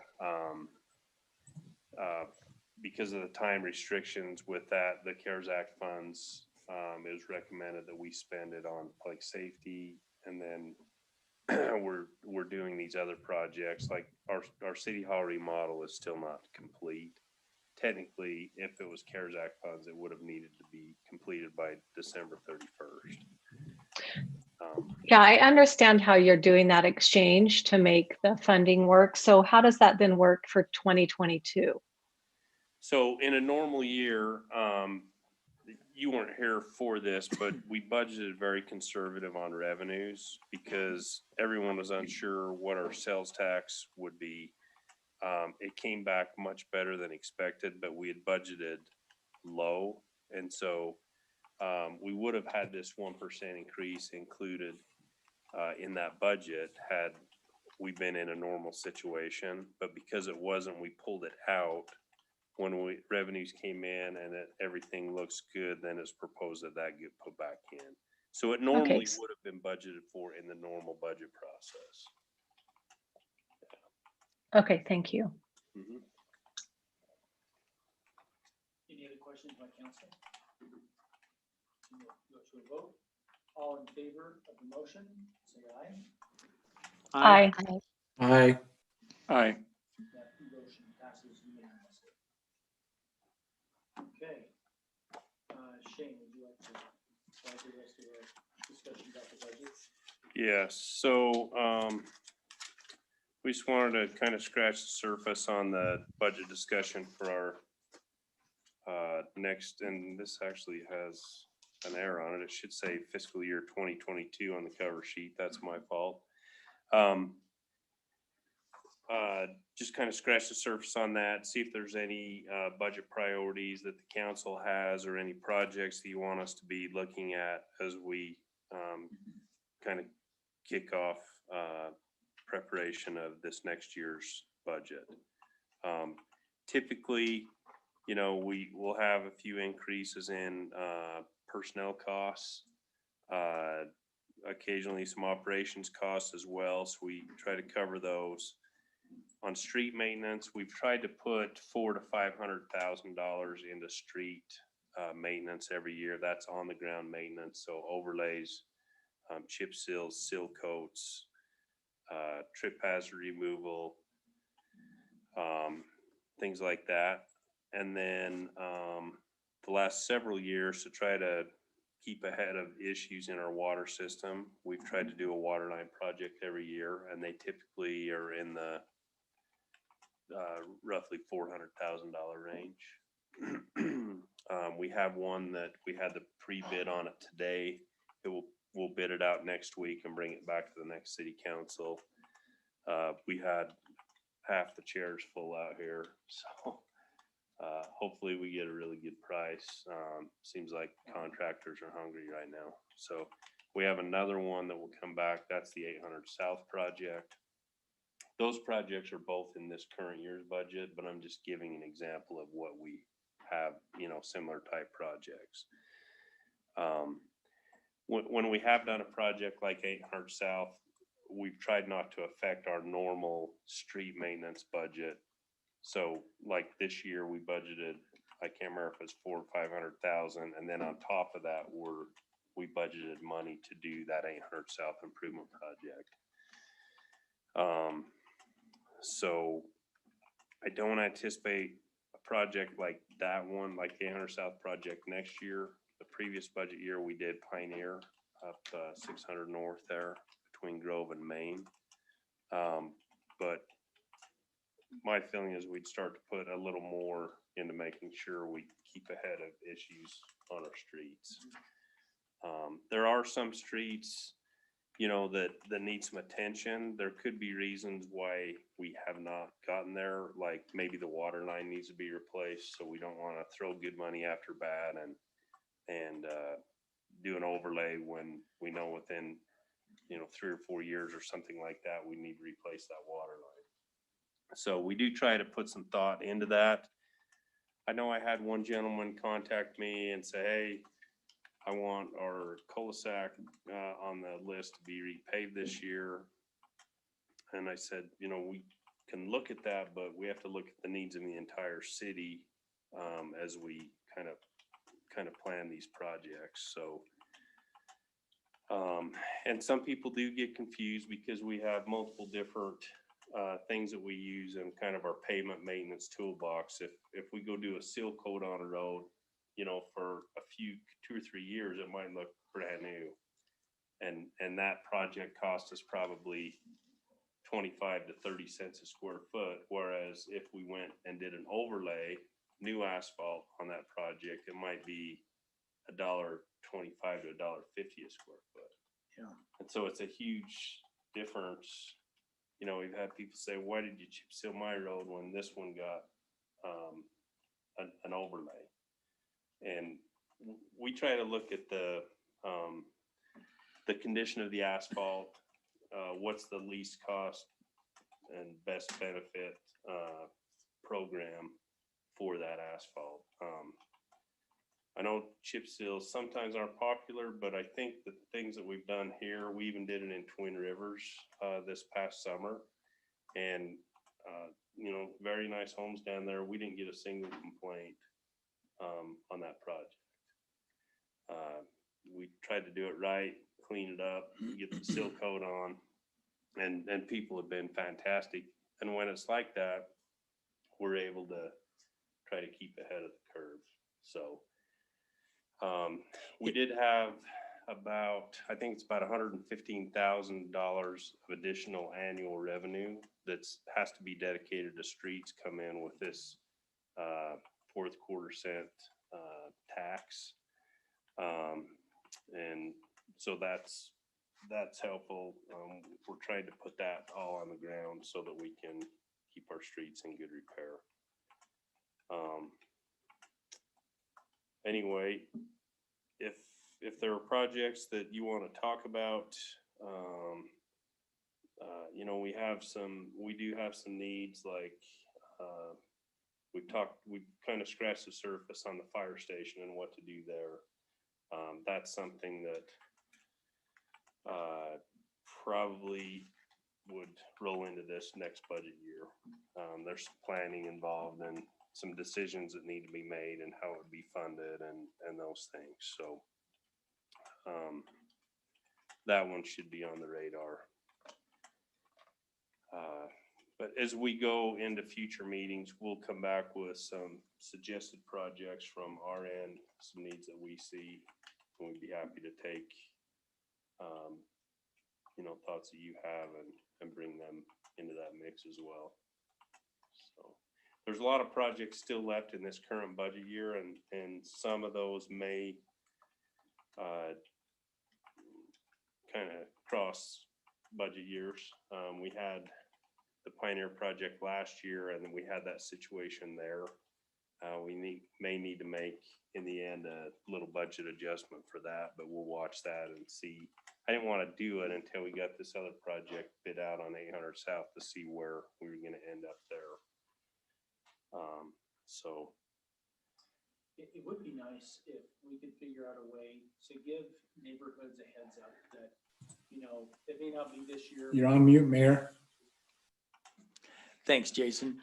Because of the time restrictions with that, the CARES Act funds, it was recommended that we spend it on public safety, and then we're doing these other projects, like our city hall remodel is still not complete. Technically, if it was CARES Act funds, it would have needed to be completed by December 31st. Yeah, I understand how you're doing that exchange to make the funding work. So how does that then work for 2022? So in a normal year, you weren't here for this, but we budgeted very conservative on revenues because everyone was unsure what our sales tax would be. It came back much better than expected, but we had budgeted low. And so we would have had this 1% increase included in that budget had we been in a normal situation. But because it wasn't, we pulled it out. When revenues came in and everything looks good, then it's proposed that get put back in. So it normally would have been budgeted for in the normal budget process. Okay, thank you. Mm-hmm. Any other questions by council? Go to a vote. All in favor of the motion, say aye. Aye. Aye. Aye. That motion passes unanimously. Okay. Shane, would you like to start the rest of our discussion about the budget? Yes, so we just wanted to kind of scratch the surface on the budget discussion for our next, and this actually has an error on it. It should say fiscal year 2022 on the cover sheet. That's my fault. Just kind of scratch the surface on that, see if there's any budget priorities that the council has or any projects that you want us to be looking at as we kind of kick off preparation of this next year's budget. Typically, you know, we will have a few increases in personnel costs, occasionally some operations costs as well. So we try to cover those. On street maintenance, we've tried to put $400,000 to $500,000 into street maintenance every year. That's on the ground maintenance, so overlays, chip seals, seal coats, trip hazard removal, things like that. And then the last several years, to try to keep ahead of issues in our water system. We've tried to do a water line project every year, and they typically are in the roughly $400,000 range. We have one that we had the pre-bid on it today. We'll bid it out next week and bring it back to the next city council. We had half the chairs full out here, so hopefully we get a really good price. Seems like contractors are hungry right now. So we have another one that will come back. That's the 800 South project. Those projects are both in this current year's budget, but I'm just giving an example of what we have, you know, similar type projects. When we have done a project like 800 South, we've tried not to affect our normal street maintenance budget. So like this year we budgeted, I can't remember if it's 400,000 or 500,000. And then on top of that, we budgeted money to do that 800 South improvement project. So I don't anticipate a project like that one, like the 800 South project next year. The previous budget year, we did Pioneer up 600 North there between Grove and Main. But my feeling is we'd start to put a little more into making sure we keep ahead of issues on our streets. There are some streets, you know, that need some attention. There could be reasons why we have not gotten there, like maybe the water line needs to be replaced, so we don't want to throw good money after bad and do an overlay when we know within, you know, 3 or 4 years or something like that, we need to replace that water line. So we do try to put some thought into that. I know I had one gentleman contact me and say, hey, I want our cul-de-sac on the list to be repaved this year. And I said, you know, we can look at that, but we have to look at the needs of the entire city as we kind of plan these projects. So, and some people do get confused because we have multiple different things that we use in kind of our pavement maintenance toolbox. If we go do a seal coat on a road, you know, for a few 2 or 3 years, it might look brand new. And that project cost us probably 25 to 30 cents a square foot. Whereas if we went and did an overlay, new asphalt on that project, it might be $1.25 to $1.50 a square foot. Yeah. And so it's a huge difference. You know, we've had people say, why did you chip seal my road when this one got an overlay? And we try to look at the condition of the asphalt, what's the least cost and best benefit program for that asphalt. I know chip seals sometimes aren't popular, but I think the things that we've done here, we even did it in Twin Rivers this past summer. And, you know, very nice homes down there. We didn't get a single complaint on that project. We tried to do it right, clean it up, get the seal coat on, and people have been fantastic. And when it's like that, we're able to try to keep ahead of the curve. So we did have about, I think it's about $115,000 of additional annual revenue that's has to be dedicated to streets come in with this fourth quarter cent tax. And so that's helpful. We're trying to put that all on the ground so that we can keep our streets in good repair. Anyway, if there are projects that you want to talk about, you know, we do have some needs, like we've kind of scratched the surface on the fire station and what to do there. That's something that probably would roll into this next budget year. There's some planning involved and some decisions that need to be made and how it would be funded and those things. So that one should be on the radar. But as we go into future meetings, we'll come back with some suggested projects from our end, some needs that we see, we'd be happy to take, thoughts that you have and bring them into that mix as well. So there's a lot of projects still left in this current budget year, and some of those may kind of cross budget years. We had the Pioneer project last year, and then we had that situation there. We may need to make, in the end, a little budget adjustment for that, but we'll watch that and see. I didn't want to do it until we got this other project bid out on 800 South to see where we were going to end up there. So It would be nice if we could figure out a way to give neighborhoods a heads up that, it may not be this year. You're on mute, Mayor. Thanks, Jason.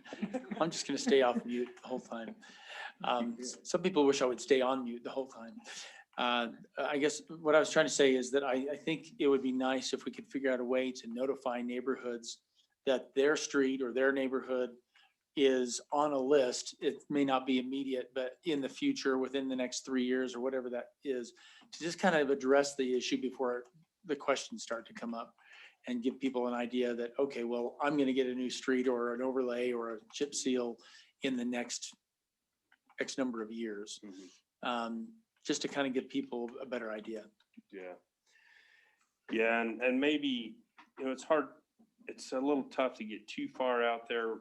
I'm just gonna stay off mute the whole time. Some people wish I would stay on mute the whole time. I guess what I was trying to say is that I think it would be nice if we could figure out a way to notify neighborhoods that their street or their neighborhood is on a list. It may not be immediate, but in the future, within the next 3 years or whatever that is, to just kind of address the issue before the questions start to come up and give people an idea that, okay, well, I'm going to get a new street or an overlay or a chip seal in the next X number of years. Just to kind of give people a better idea. Yeah, and maybe, it's hard, it's a little tough to get too far out there.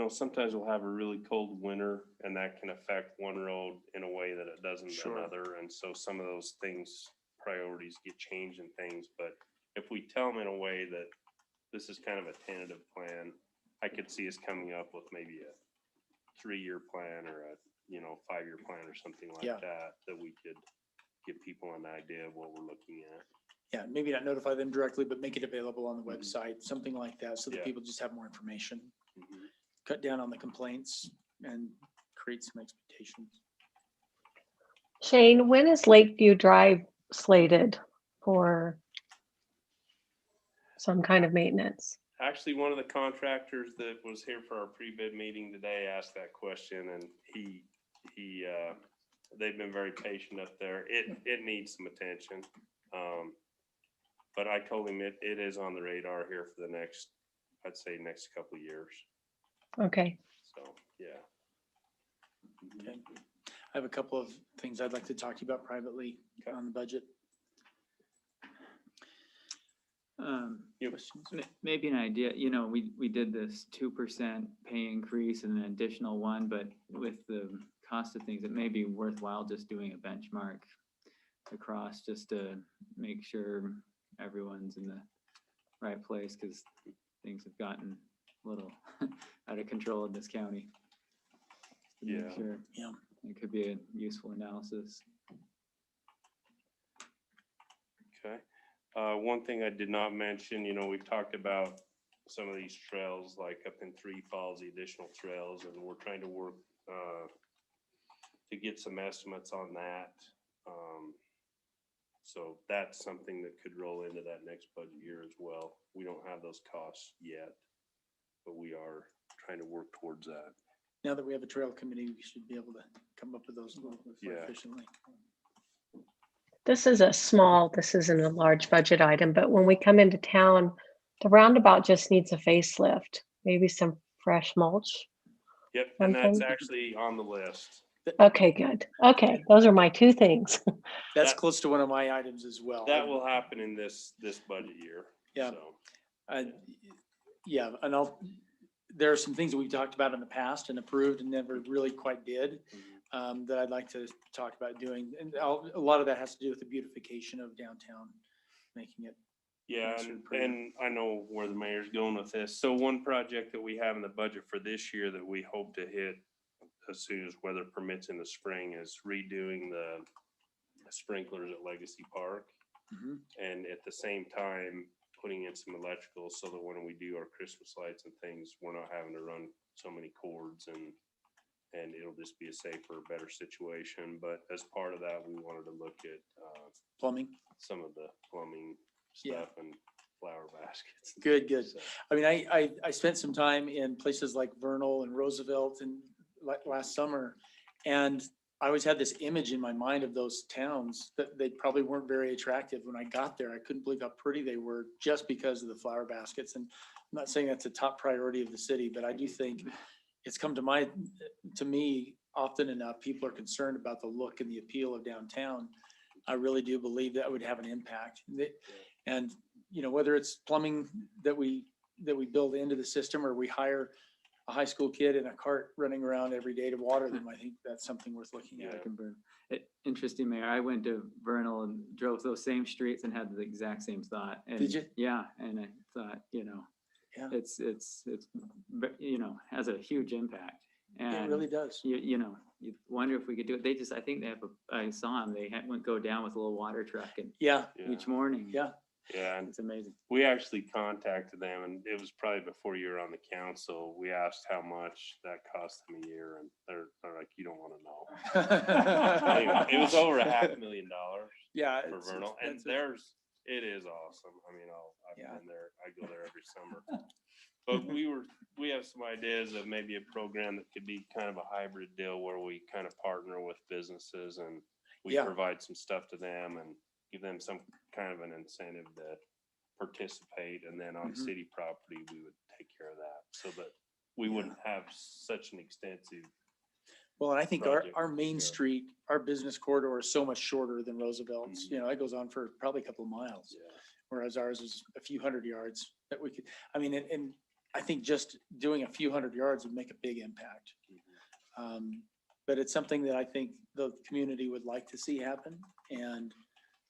Sometimes we'll have a really cold winter, and that can affect one road in a way that it doesn't another. And so some of those things, priorities get changed and things. But if we tell them in a way that this is kind of a tentative plan, I could see us coming up with maybe a 3-year plan or a 5-year plan or something like that we could give people an idea of what we're looking at. Yeah, maybe not notify them directly, but make it available on the website, something like that, so that people just have more information. Cut down on the complaints and create some expectations. Shane, when is Lakeview Drive slated for some kind of maintenance? Actually, one of the contractors that was here for our pre-bid meeting today asked that question, and they've been very patient up there. It needs some attention. But I told him it is on the radar here for the next couple of years. Okay. So, yeah. Okay. I have a couple of things I'd like to talk to you about privately on the budget. Maybe an idea, we did this 2% pay increase and an additional one, but with the cost of things, it may be worthwhile just doing a benchmark across just to make sure everyone's in the right place, because things have gotten a little out of control in this county. Sure. Yeah. It could be a useful analysis. Okay. One thing I did not mention, we've talked about some of these trails, like up in Three Falls, the additional trails, and we're trying to work to get some estimates on that. So that's something that could roll into that next budget year as well. We don't have those costs yet, but we are trying to work towards that. Now that we have a trail committee, we should be able to come up with those a little bit more efficiently. This isn't a large budget item, but when we come into town, the roundabout just needs a facelift, maybe some fresh mulch. Yep, and that's actually on the list. Okay, good. Okay, those are my 2 things. That's close to one of my items as well. That will happen in this budget year. Yeah. So. Yeah, and there are some things that we've talked about in the past and approved and never really quite did, that I'd like to talk about doing. And a lot of that has to do with the beautification of downtown, making it. Yeah, and I know where the mayor's going with this. So one project that we have in the budget for this year that we hope to hit as soon as weather permits in the spring is redoing the sprinklers at Legacy Park. And at the same time, putting in some electrical so that when we do our Christmas lights and things, we're not having to run so many cords, and it'll just be a safer, better situation. But as part of that, we wanted to look at plumbing, some of the plumbing stuff and flower baskets. Good. So. I mean, I spent some time in places like Vernal and Roosevelt and last summer, and I always had this image in my mind of those towns that they probably weren't very attractive. When I got there, I couldn't believe how pretty they were just because of the flower baskets. And I'm not saying that's a top priority of the city, but I do think it's come to me often enough, people are concerned about the look and the appeal of downtown. I really do believe that would have an impact. And, you know, whether it's plumbing that we build into the system, or we hire a high school kid in a cart running around every day to water them, I think that's something worth looking at. Interesting, Mayor. I went to Vernal and drove those same streets and had the exact same thought. And Did you? Yeah, and I thought, you know, Yeah. it's, you know, has a huge impact. And It really does. You know, you wonder if we could do it. I think they have I saw them, went go down with a little water truck and Yeah. each morning. Yeah. Yeah, and It's amazing. we actually contacted them, and it was probably before you were on the council. We asked how much that cost them a year, and they're like, you don't want to know. Anyway, it was over $500,000 Yeah. for Vernal, and it is awesome. I mean, I've been there. I go there every summer. But we have some ideas of maybe a program that could be kind of a hybrid deal where we kind of partner with businesses and we provide some stuff to them and give them some kind of an incentive to participate. And then on city property, we would take care of that so that we wouldn't have such an extensive. Well, and I think project our to main go. street, our business corridor is so much shorter than Roosevelt's. You know, it goes on for probably a couple of miles, whereas ours is a few hundred yards that we could, I mean, and I think just doing a few hundred yards would make a big impact. But it's something that I think the community would like to see happen. And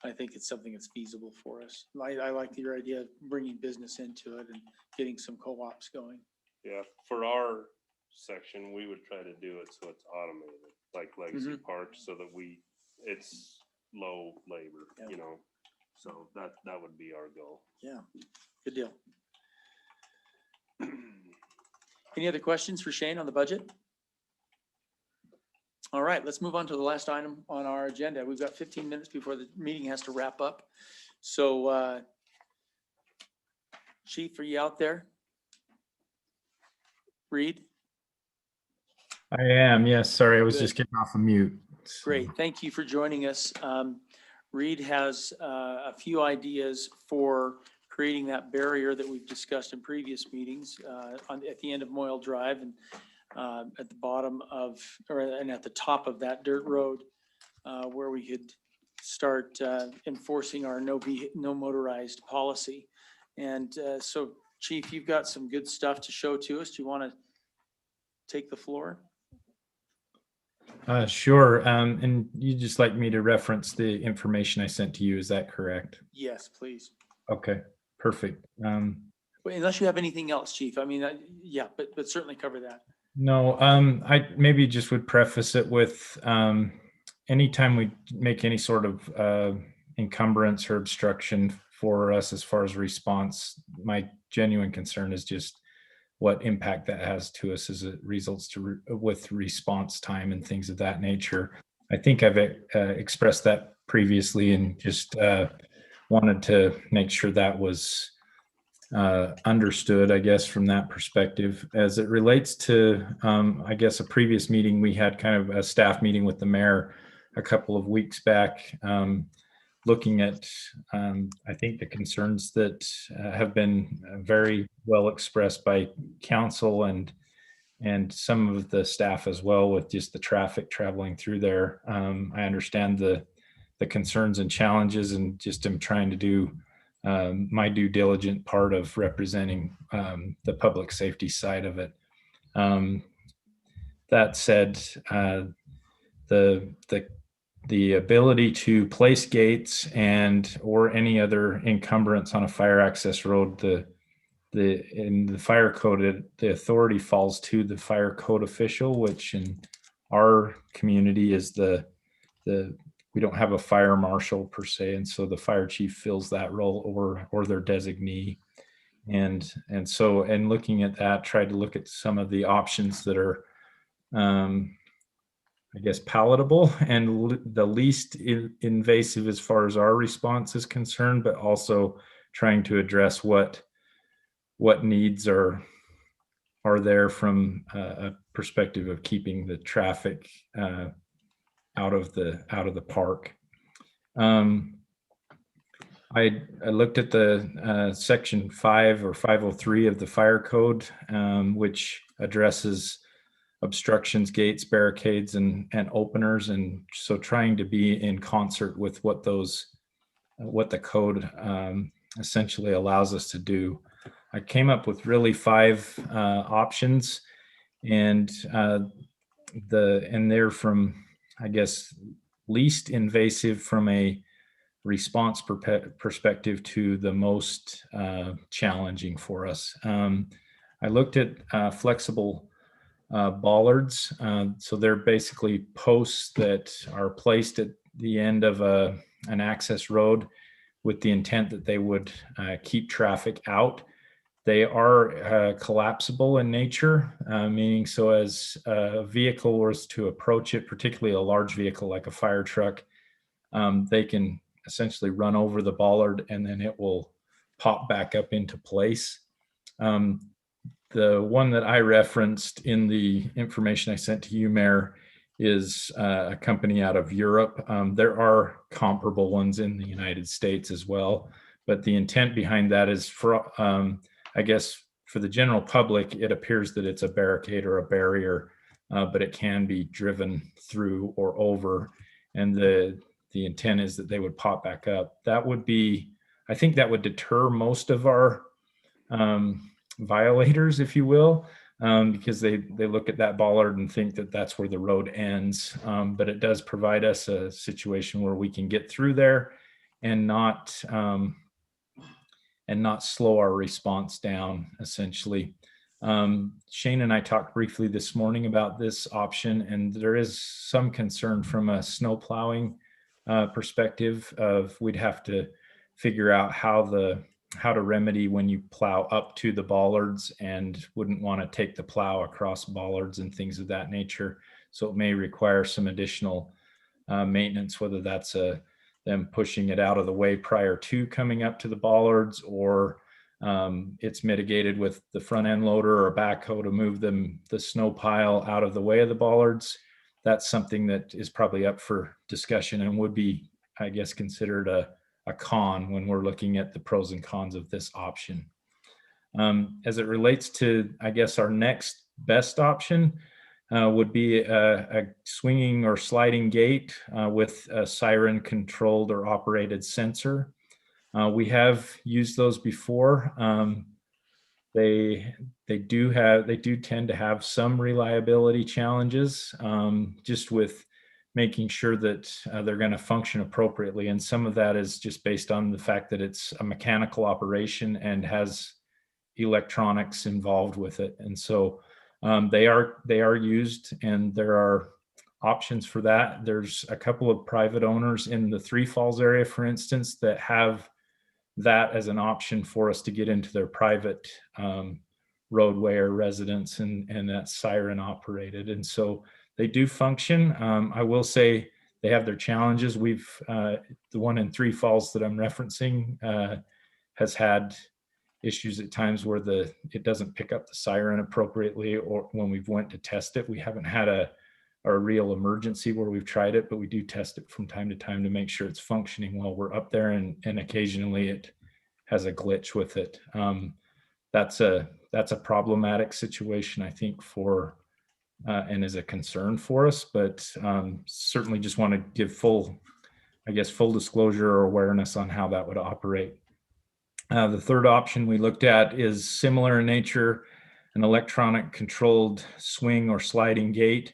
I think it's something that's feasible for us. I like your idea of bringing business into it and getting some co-ops going. Yeah, for our section, we would try to do it so it's automated, like Legacy Park, so that it's low labor, you know, so that would be our goal. Yeah, good deal. Any other questions for Shane on the budget? All right, let's move on to the last item on our agenda. We've got 15 minutes before the meeting has to wrap up. So, Chief, are you out there? Reed? I am, yes. Sorry, I was Good. just getting off of mute. Great, thank you for joining us. Reed has a few ideas for creating that barrier that we've discussed in previous meetings at the end of Moyle Drive and at the bottom of, and at the top of that dirt road where we could start enforcing our no motorized policy. And so, Chief, you've got some good stuff to show to us. Do you want to take the floor? Sure. And you'd just like me to reference the information I sent to you, is that correct? Yes, please. Okay, perfect. Wait, unless you have anything else, Chief. I mean, yeah, but certainly cover that. No, I maybe just would preface it with anytime we make any sort of encumbrance or obstruction for us as far as response, my genuine concern is just what impact that has to us as it results to with response time and things of that nature. I think I've expressed that previously and just wanted to make sure that was understood, I guess, from that perspective. As it relates to, I guess, a previous meeting, we had kind of a staff meeting with the mayor a couple of weeks back, looking at, I think, the concerns that have been very well expressed by council and some of the staff as well, with just the traffic traveling through there. I understand the concerns and challenges, and just am trying to do my due diligent part of representing the public safety side of it. That said, the ability to place gates and or any other encumbrance on a fire access road, in the fire code, the authority falls to the fire code official, which in our community is we don't have a fire marshal per se, and so the fire chief fills that role or their designee. And so looking at that, tried to look at some of the options that are I guess palatable and the least invasive as far as our response is concerned, but also trying to address what needs are there from a perspective of keeping the traffic out of the park. I looked at the section 5 or 503 of the fire code, which addresses obstructions, gates, barricades, and openers, and so trying to be in concert with what the code essentially allows us to do. I came up with really 5 options, and they're from, I guess, least invasive from a response perspective to the most challenging for us. I looked at flexible bollards. So they're basically posts that are placed at the end of an access road with the intent that they would keep traffic out. They are collapsible in nature, meaning so as a vehicle was to approach it, particularly a large vehicle like a fire truck, they can essentially run over the bollard and then it will pop back up into place. The one that I referenced in the information I sent to you, Mayor, is a company out of Europe. There are comparable ones in the United States as well, but the intent behind that is for, I guess, for the general public, it appears that it's a barricade or a barrier, but it can be driven through or over, and the intent is that they would pop back up. That would be, I think that would deter most of our violators, if you will, because they look at that bollard and think that that's where the road ends. But it does provide us a situation where we can get through there and not slow our response down, essentially. Shane and I talked briefly this morning about this option, and there is some concern from a snow plowing perspective of we'd have to figure out how to remedy when you plow up to the bollards and wouldn't want to take the plow across bollards and things of that nature. So it may require some additional maintenance, whether that's them pushing it out of the way prior to coming up to the bollards, or it's mitigated with the front end loader or a backhoe to move the snow pile out of the way of the bollards. That's something that is probably up for discussion and would be, I guess, considered a con when we're looking at the pros and cons of this option. As it relates to, I guess, our next best option would be a swinging or sliding gate with a siren controlled or operated sensor. We have used those before. They do tend to have some reliability challenges, just with making sure that they're going to function appropriately. And some of that is just based on the fact that it's a mechanical operation and has electronics involved with it. And so they are used, and there are options for that. There's a couple of private owners in the Three Falls area, for instance, that have that as an option for us to get into their private roadway or residence, and that's siren operated. And so they do function. I will say they have their challenges. The one in Three Falls that I'm referencing has had issues at times where it doesn't pick up the siren appropriately, or when we've went to test it. We haven't had a real emergency where we've tried it, but we do test it from time to time to make sure it's functioning while we're up there, and occasionally it has a glitch with it. That's a problematic situation, I think, for and is a concern for us, but certainly just want to give full disclosure or awareness on how that would operate. The third option we looked at is similar in nature, an electronic controlled swing or sliding gate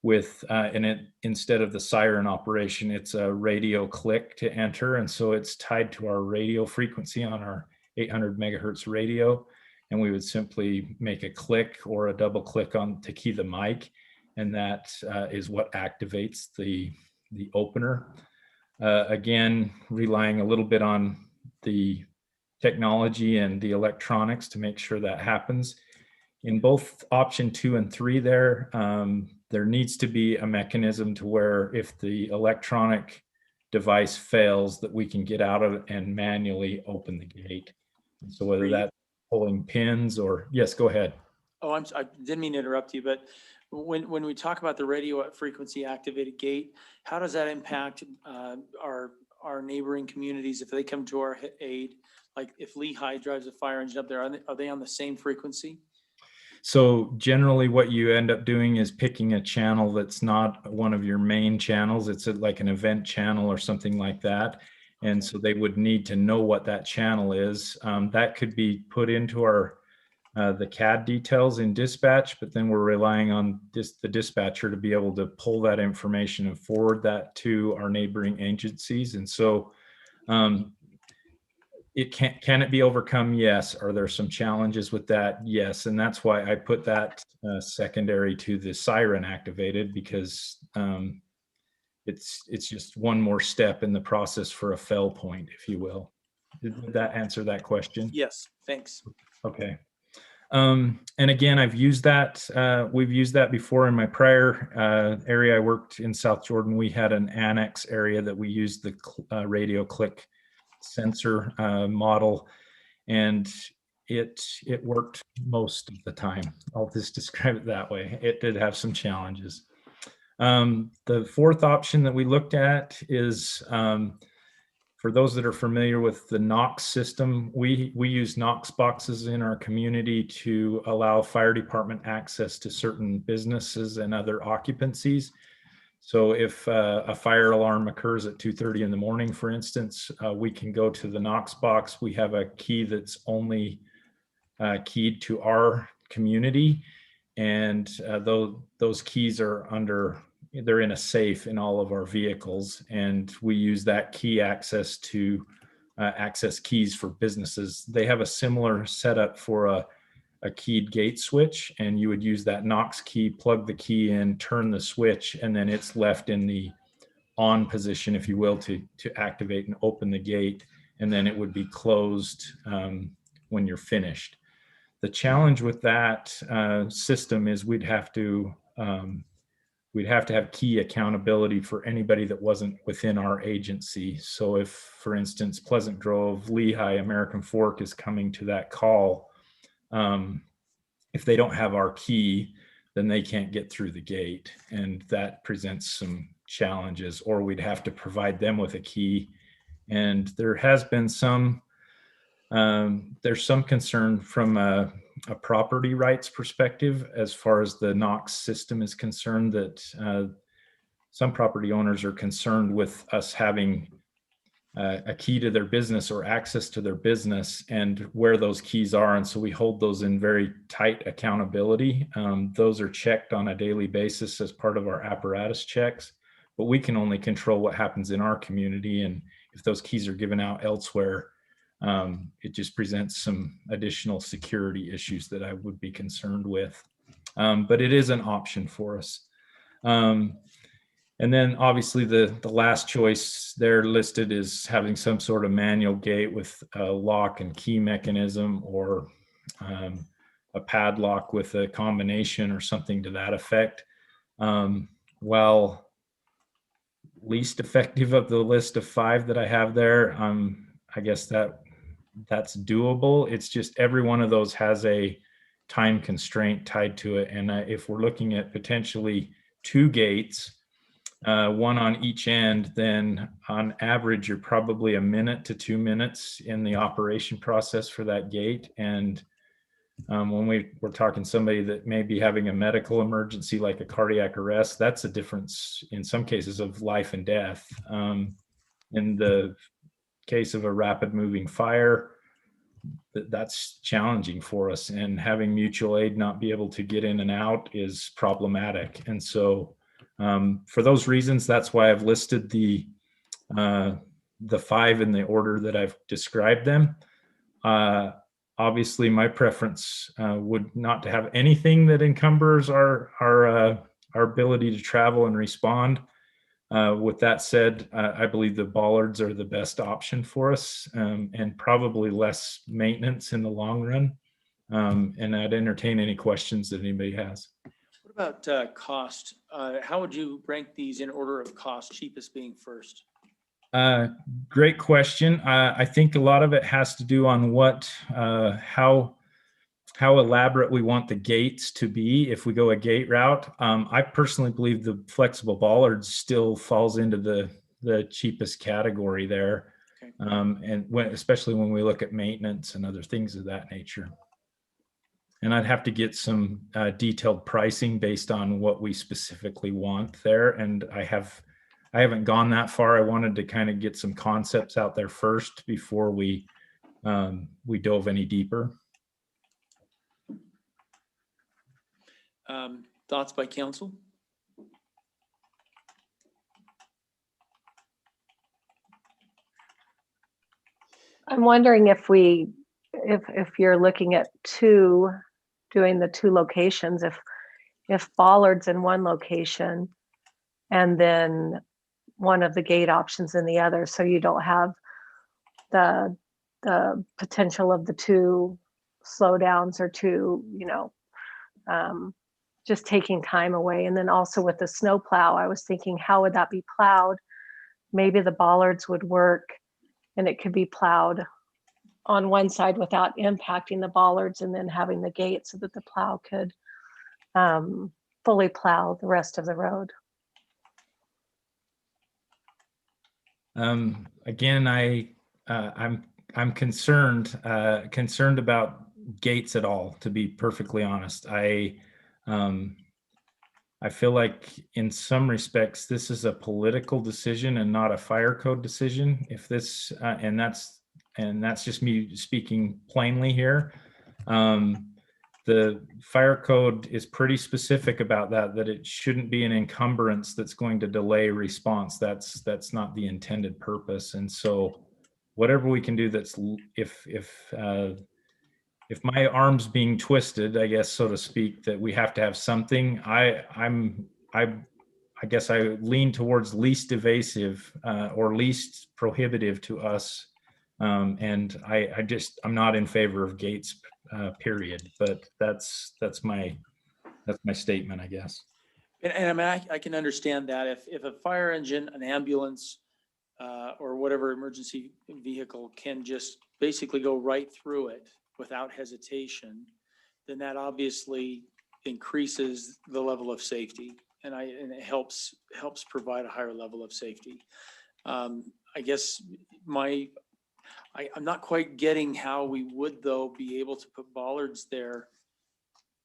with in it, instead of the siren operation, it's a radio click to enter. And so it's tied to our radio frequency on our 800 megahertz radio. And we would simply make a click or a double click on to key the mic. And that is what activates the opener. Again, relying a little bit on the technology and the electronics to make sure that happens. In both option 2 and 3 there needs to be a mechanism to where if the electronic device fails, that we can get out of it and manually open the gate. So whether that's pulling pins or, yes, go ahead. Oh, I didn't mean to interrupt you, but when we talk about the radio frequency activated gate, how does that impact our neighboring communities if they come to our aid? Like if Lehigh drives a fire engine up there, are they on the same frequency? So generally what you end up doing is picking a channel that's not one of your main channels. It's like an event channel or something like that. And so they would need to know what that channel is. That could be put into our the CAD details in dispatch, but then we're relying on the dispatcher to be able to pull that information and forward that to our neighboring agencies. And so can it be overcome? Yes. Are there some challenges with that? Yes. And that's why I put that secondary to the siren activated, because it's just one more step in the process for a fail point, if you will. Did that answer that question? Yes, thanks. Okay. And again, I've used that. We've used that before in my prior area. I worked in South Jordan. We had an annex area that we used the radio click sensor model, and it worked most of the time. I'll just describe it that way. It did have some challenges. The fourth option that we looked at is for those that are familiar with the Knox system, we use Knox boxes in our community to allow fire department access to certain businesses and other occupancies. So if a fire alarm occurs at 2:30 in the morning, for instance, we can go to the Knox box. We have a key that's only keyed to our community, and those keys are they're in a safe in all of our vehicles, and we use that key access to access keys for businesses. They have a similar setup for a keyed gate switch, and you would use that Knox key, plug the key in, turn the switch, and then it's left in the on position, if you will, to activate and open the gate, and then it would be closed when you're finished. The challenge with that system is we'd have to have key accountability for anybody that wasn't within our agency. So if, for instance, Pleasant Grove, Lehigh, American Fork is coming to that call, if they don't have our key, then they can't get through the gate, and that presents some challenges. Or we'd have to provide them with a key, and there has been there's some concern from a property rights perspective as far as the Knox system is concerned, that some property owners are concerned with us having a key to their business or access to their business and where those keys are. And so we hold those in very tight accountability. Those are checked on a daily basis as part of our apparatus checks, but we can only control what happens in our community. And if those keys are given out elsewhere, it just presents some additional security issues that I would be concerned with. But it is an option for us. And then obviously the last choice there listed is having some sort of manual gate with a lock and key mechanism, or a padlock with a combination or something to that effect. Well, least effective of the list of 5 that I have there, I guess that's doable. It's just every one of those has a time constraint tied to it. And if we're looking at potentially 2 gates, one on each end, then on average, you're probably 1 minute to 2 minutes in the operation process for that gate. And when we're talking somebody that may be having a medical emergency, like a cardiac arrest, that's a difference in some cases of life and death. In the case of a rapid moving fire, that's challenging for us, and having mutual aid not be able to get in and out is problematic. And so for those reasons, that's why I've listed the 5 in the order that I've described them. Obviously, my preference would not to have anything that encumbers our ability to travel and respond. With that said, I believe the bollards are the best option for us, and probably less maintenance in the long run. And I'd entertain any questions that anybody has. What about cost? How would you rank these in order of cost, cheapest being first? Great question. I think a lot of it has to do on how how elaborate we want the gates to be if we go a gate route. I personally believe the flexible bollards still falls into the cheapest category there. Okay. And especially when we look at maintenance and other things of that nature. And I'd have to get some detailed pricing based on what we specifically want there. And I haven't gone that far. I wanted to kind of get some concepts out there first before we dove any deeper. Thoughts by council? I'm wondering if you're looking at doing the two locations, if bollards in one location and then one of the gate options in the other, so you don't have the potential of the two slowdowns or two, just taking time away. And then also with the snow plow, I was thinking, how would that be plowed? Maybe the bollards would work and it could be plowed on one side without impacting the bollards, and then having the gate so that the plow could fully plow the rest of the road. Again, I'm concerned about gates at all, to be perfectly honest. I feel like in some respects, this is a political decision and not a fire code decision. If this, and that's just me speaking plainly here. The fire code is pretty specific about that it shouldn't be an encumbrance that's going to delay response. That's not the intended purpose. And so whatever we can do that's, if my arm's being twisted, I guess, so to speak, that we have to have something, I guess I lean towards least evasive or least prohibitive to us. And I'm not in favor of gates, period. But that's my statement, I guess. And I mean, I can understand that if a fire engine, an ambulance, or whatever emergency vehicle can just basically go right through it without hesitation, then that obviously increases the level of safety, and it helps provide a higher level of safety. I guess I'm not quite getting how we would, though, be able to put bollards there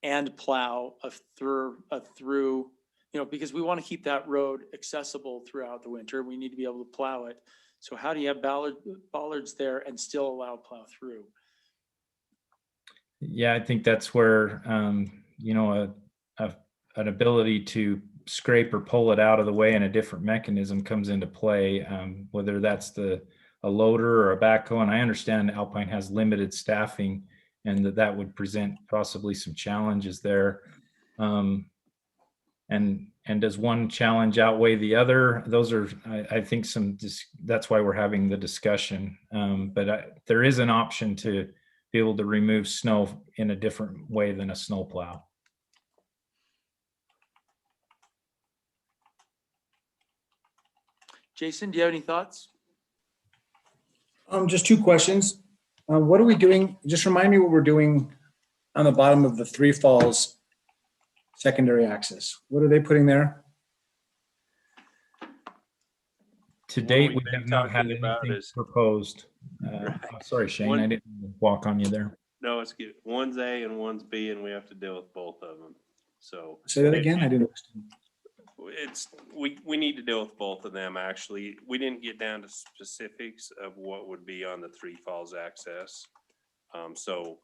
and plow through, because we want to keep that road accessible throughout the winter. We need to be able to plow it. So how do you have bollards there and still allow plow through? Yeah, I think that's where, an ability to scrape or pull it out of the way in a different mechanism comes into play, whether that's a loader or a backhoe. And I understand Alpine has limited staffing and that would present possibly some challenges there. And does one challenge outweigh the other? Those are, I think, that's why we're having the discussion. But there is an option to be able to remove snow in a different way than a snow plow. Jason, do you have any thoughts? Just two questions. What are we doing? Just remind me what we're doing on the bottom of the Three Falls secondary access. What are they putting there? To date, we've we been have not had talking about anything is- proposed. Sorry, Shane, I didn't walk on you there. No, it's good. One's A and one's B, and we have to deal with both of them. So Say that again. I didn't. we need to deal with both of them, actually. We didn't get down to specifics of what would be on the Three Falls access. So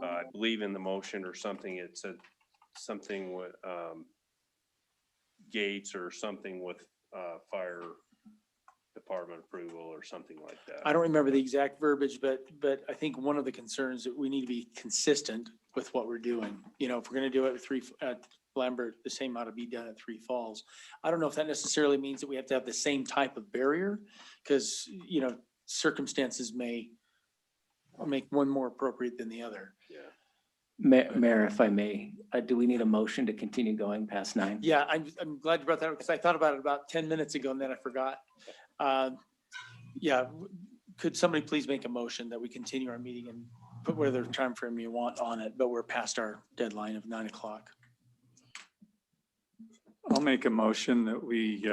I believe in the motion or something, it said something with gates or something with fire department approval or something like that. I don't remember the exact verbiage, but I think one of the concerns that we need to be consistent with what we're doing. If we're going to do it at Lambert, the same ought to be done at Three Falls. I don't know if that necessarily means that we have to have the same type of barrier, because circumstances may make one more appropriate than the other. Yeah. Mayor, if I may, do we need a motion to continue going past 9? Yeah, I'm glad you brought that up, because I thought about it about 10 minutes ago and then I forgot. Yeah, could somebody please make a motion that we continue our meeting and put whatever time frame you want on it, but we're past our deadline of 9 o'clock. I'll make a motion that we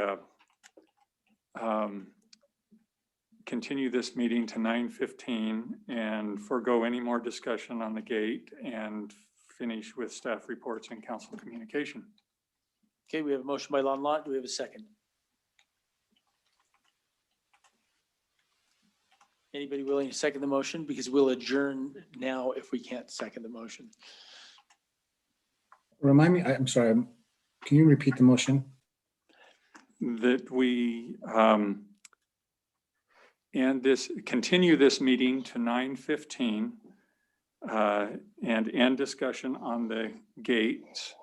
continue this meeting to 9:15 and forego any more discussion on the gate and finish with staff reports and council communication. Okay, we have a motion by Lon Lot. Do we have a second? Anybody willing to second the motion? Because we'll adjourn now if we can't second the motion. Remind me, I'm sorry, can you repeat the motion? That we continue this meeting to 9:15 and end discussion on the gates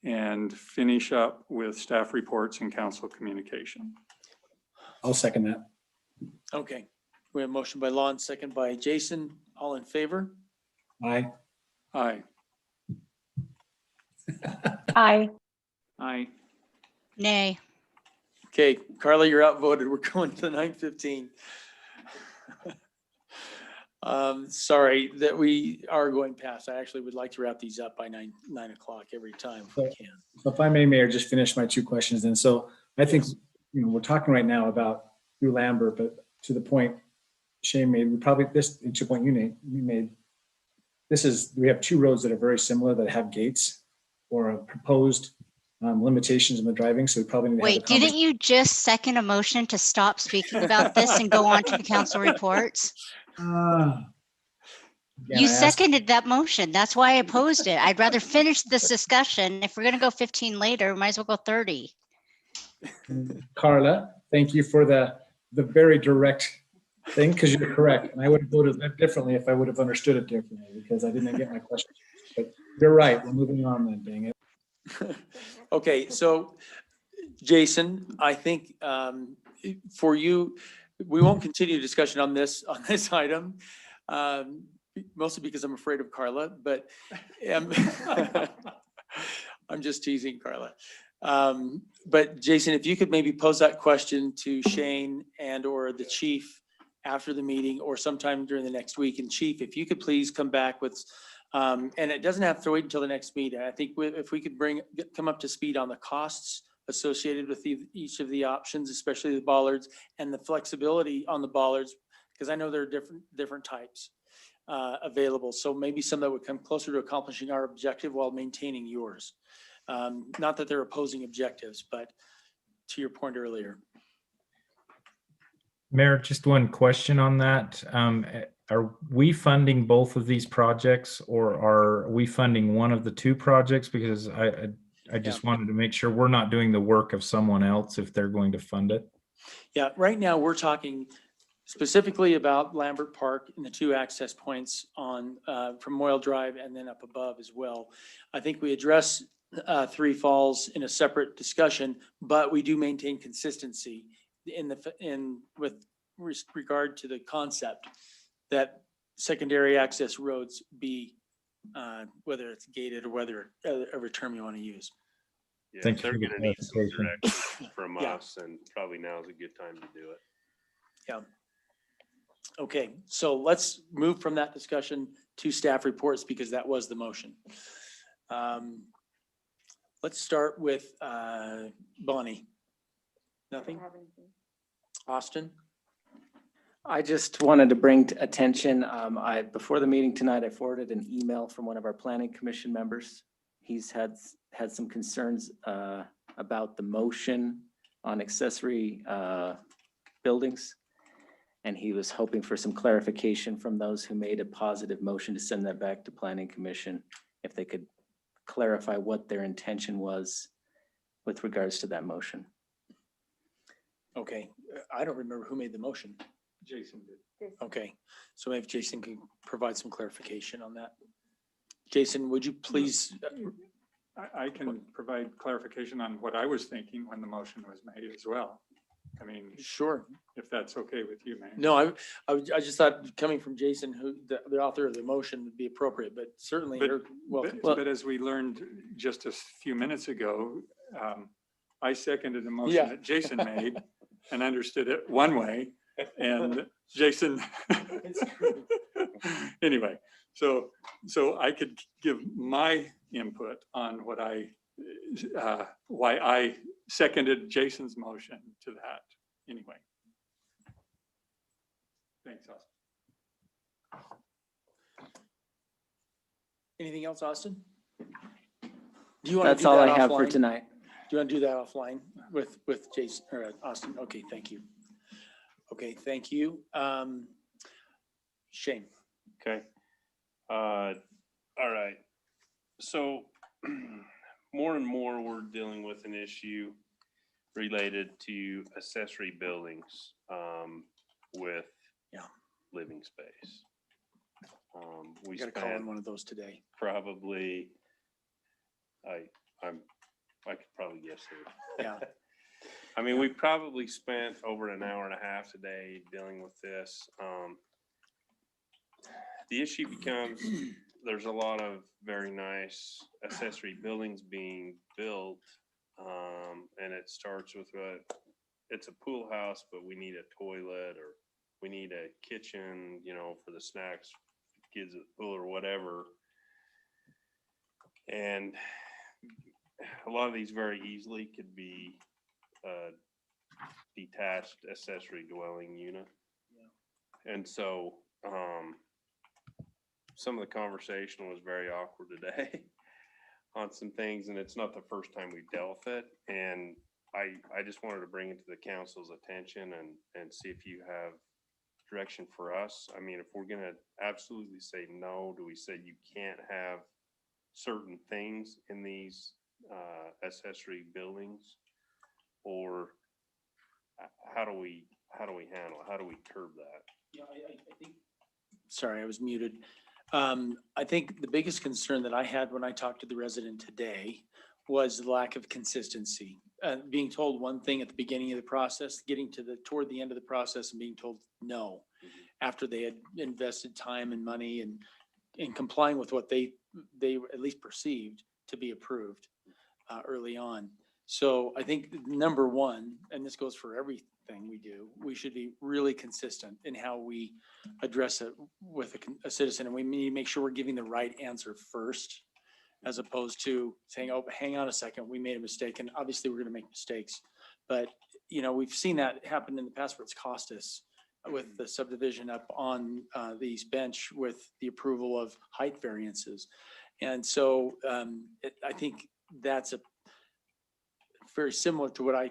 and finish up with staff reports and council communication. I'll second that. Okay, we have a motion by Lon, second by Jason. All in favor? Aye. Aye. Aye. Aye. Nay. Okay, Carla, you're outvoted. We're going to 9:15. Sorry that we are going past. I actually would like to wrap these up by 9 o'clock every time if we can. So if I may, Mayor, just finish my two questions then. So I think, we're talking right now about through Lambert, but to the point Shane made, we probably, this, and to the point you made, we have two roads that are very similar that have gates or proposed limitations in the driving. So we probably need to have a Wait, didn't you just second a motion to stop speaking about this and go on to the council reports? You seconded that motion. That's why I opposed it. I'd rather finish this discussion. If we're going to go 15 later, we might as well go 30. Carla, thank you for the very direct thing, because you're correct. And I would have voted differently if I would have understood it differently, because I didn't get my question. But you're right. We're moving on then, dang it. Okay, so Jason, I think for you, we won't continue discussion on this item, mostly because I'm afraid of Carla, but I'm just teasing Carla. But Jason, if you could maybe pose that question to Shane and or the chief after the meeting or sometime during the next week. And Chief, if you could please come back with, and it doesn't have to wait until the next meeting. I think if we could come up to speed on the costs associated with each of the options, especially the bollards and the flexibility on the bollards, because I know there are different types available. So maybe some that would come closer to accomplishing our objective while maintaining yours. Not that they're opposing objectives, but to your point earlier. Mayor, just one question on that. Are we funding both of these projects, or are we funding one of the two projects? Because I just wanted to make sure we're not doing the work of someone else if they're going to fund it. Yeah, right now we're talking specifically about Lambert Park and the two access points on from Moyle Drive and then up above as well. I think we address Three Falls in a separate discussion, but we do maintain consistency with regard to the concept that secondary access roads be whether it's gated or whatever term you want to use. Yeah, Thank you they're for the gonna need some clarification. direction from Yeah. us, and probably now is a good time to do it. Yeah. Okay, so let's move from that discussion to staff reports because that was the motion. Let's start with Bonnie. Nothing? Austin? I just wanted to bring to attention, before the meeting tonight, I forwarded an email from one of our planning commission members. He's had some concerns about the motion on accessory buildings. And he was hoping for some clarification from those who made a positive motion to send that back to planning commission, if they could clarify what their intention was with regards to that motion. Okay, I don't remember who made the motion. Jason did. Okay, so maybe Jason can provide some clarification on that. Jason, would you please? I can provide clarification on what I was thinking when the motion was made as well. I mean, Sure. if that's okay with you, man. No, I just thought coming from Jason, who the author of the motion, would be appropriate, but certainly you're welcome. But as we learned just a few minutes ago, I seconded the motion that Jason made and understood it one way, and Jason Anyway, so I could give my input on what why I seconded Jason's motion to that. Anyway. Thanks, Austin. Anything else, Austin? Do you want to That's do all that I have for offline? tonight. Do you want to do that offline with Jason or Austin? Okay, thank you. Okay, thank you. Shane. Okay. All right. So more and more we're dealing with an issue related to accessory buildings with living space. We Got to call in spent one of those today. probably, I could probably guess it. Yeah. I mean, we probably spent over an hour and a half today dealing with this. The issue becomes there's a lot of very nice accessory buildings being built. And it starts with it's a pool house, but we need a toilet or we need a kitchen, for the snacks, kids at the pool or whatever. And a lot of these very easily could be detached accessory dwelling unit. Yeah. And so some of the conversation was very awkward today on some things, and it's not the first time we've dealt with it. And I just wanted to bring it to the council's attention and see if you have direction for us. I mean, if we're going to absolutely say no, do we say you can't have certain things in these accessory buildings, or how do we handle it? How do we curb that? Yeah, I think. Sorry, I was muted. I think the biggest concern that I had when I talked to the resident today was the lack of consistency. Being told one thing at the beginning of the process, getting to toward the end of the process and being told no, after they had invested time and money and in complying with what they at least perceived to be approved early on. So I think number one, and this goes for everything we do, we should be really consistent in how we address it with a citizen. And we need to make sure we're giving the right answer first, as opposed to saying, oh, hang on a second, we made a mistake. And obviously we're going to make mistakes, but we've seen that happen in the past where it's cost us with the subdivision up on the East Bench with the approval of height variances. And so I think that's very similar to what I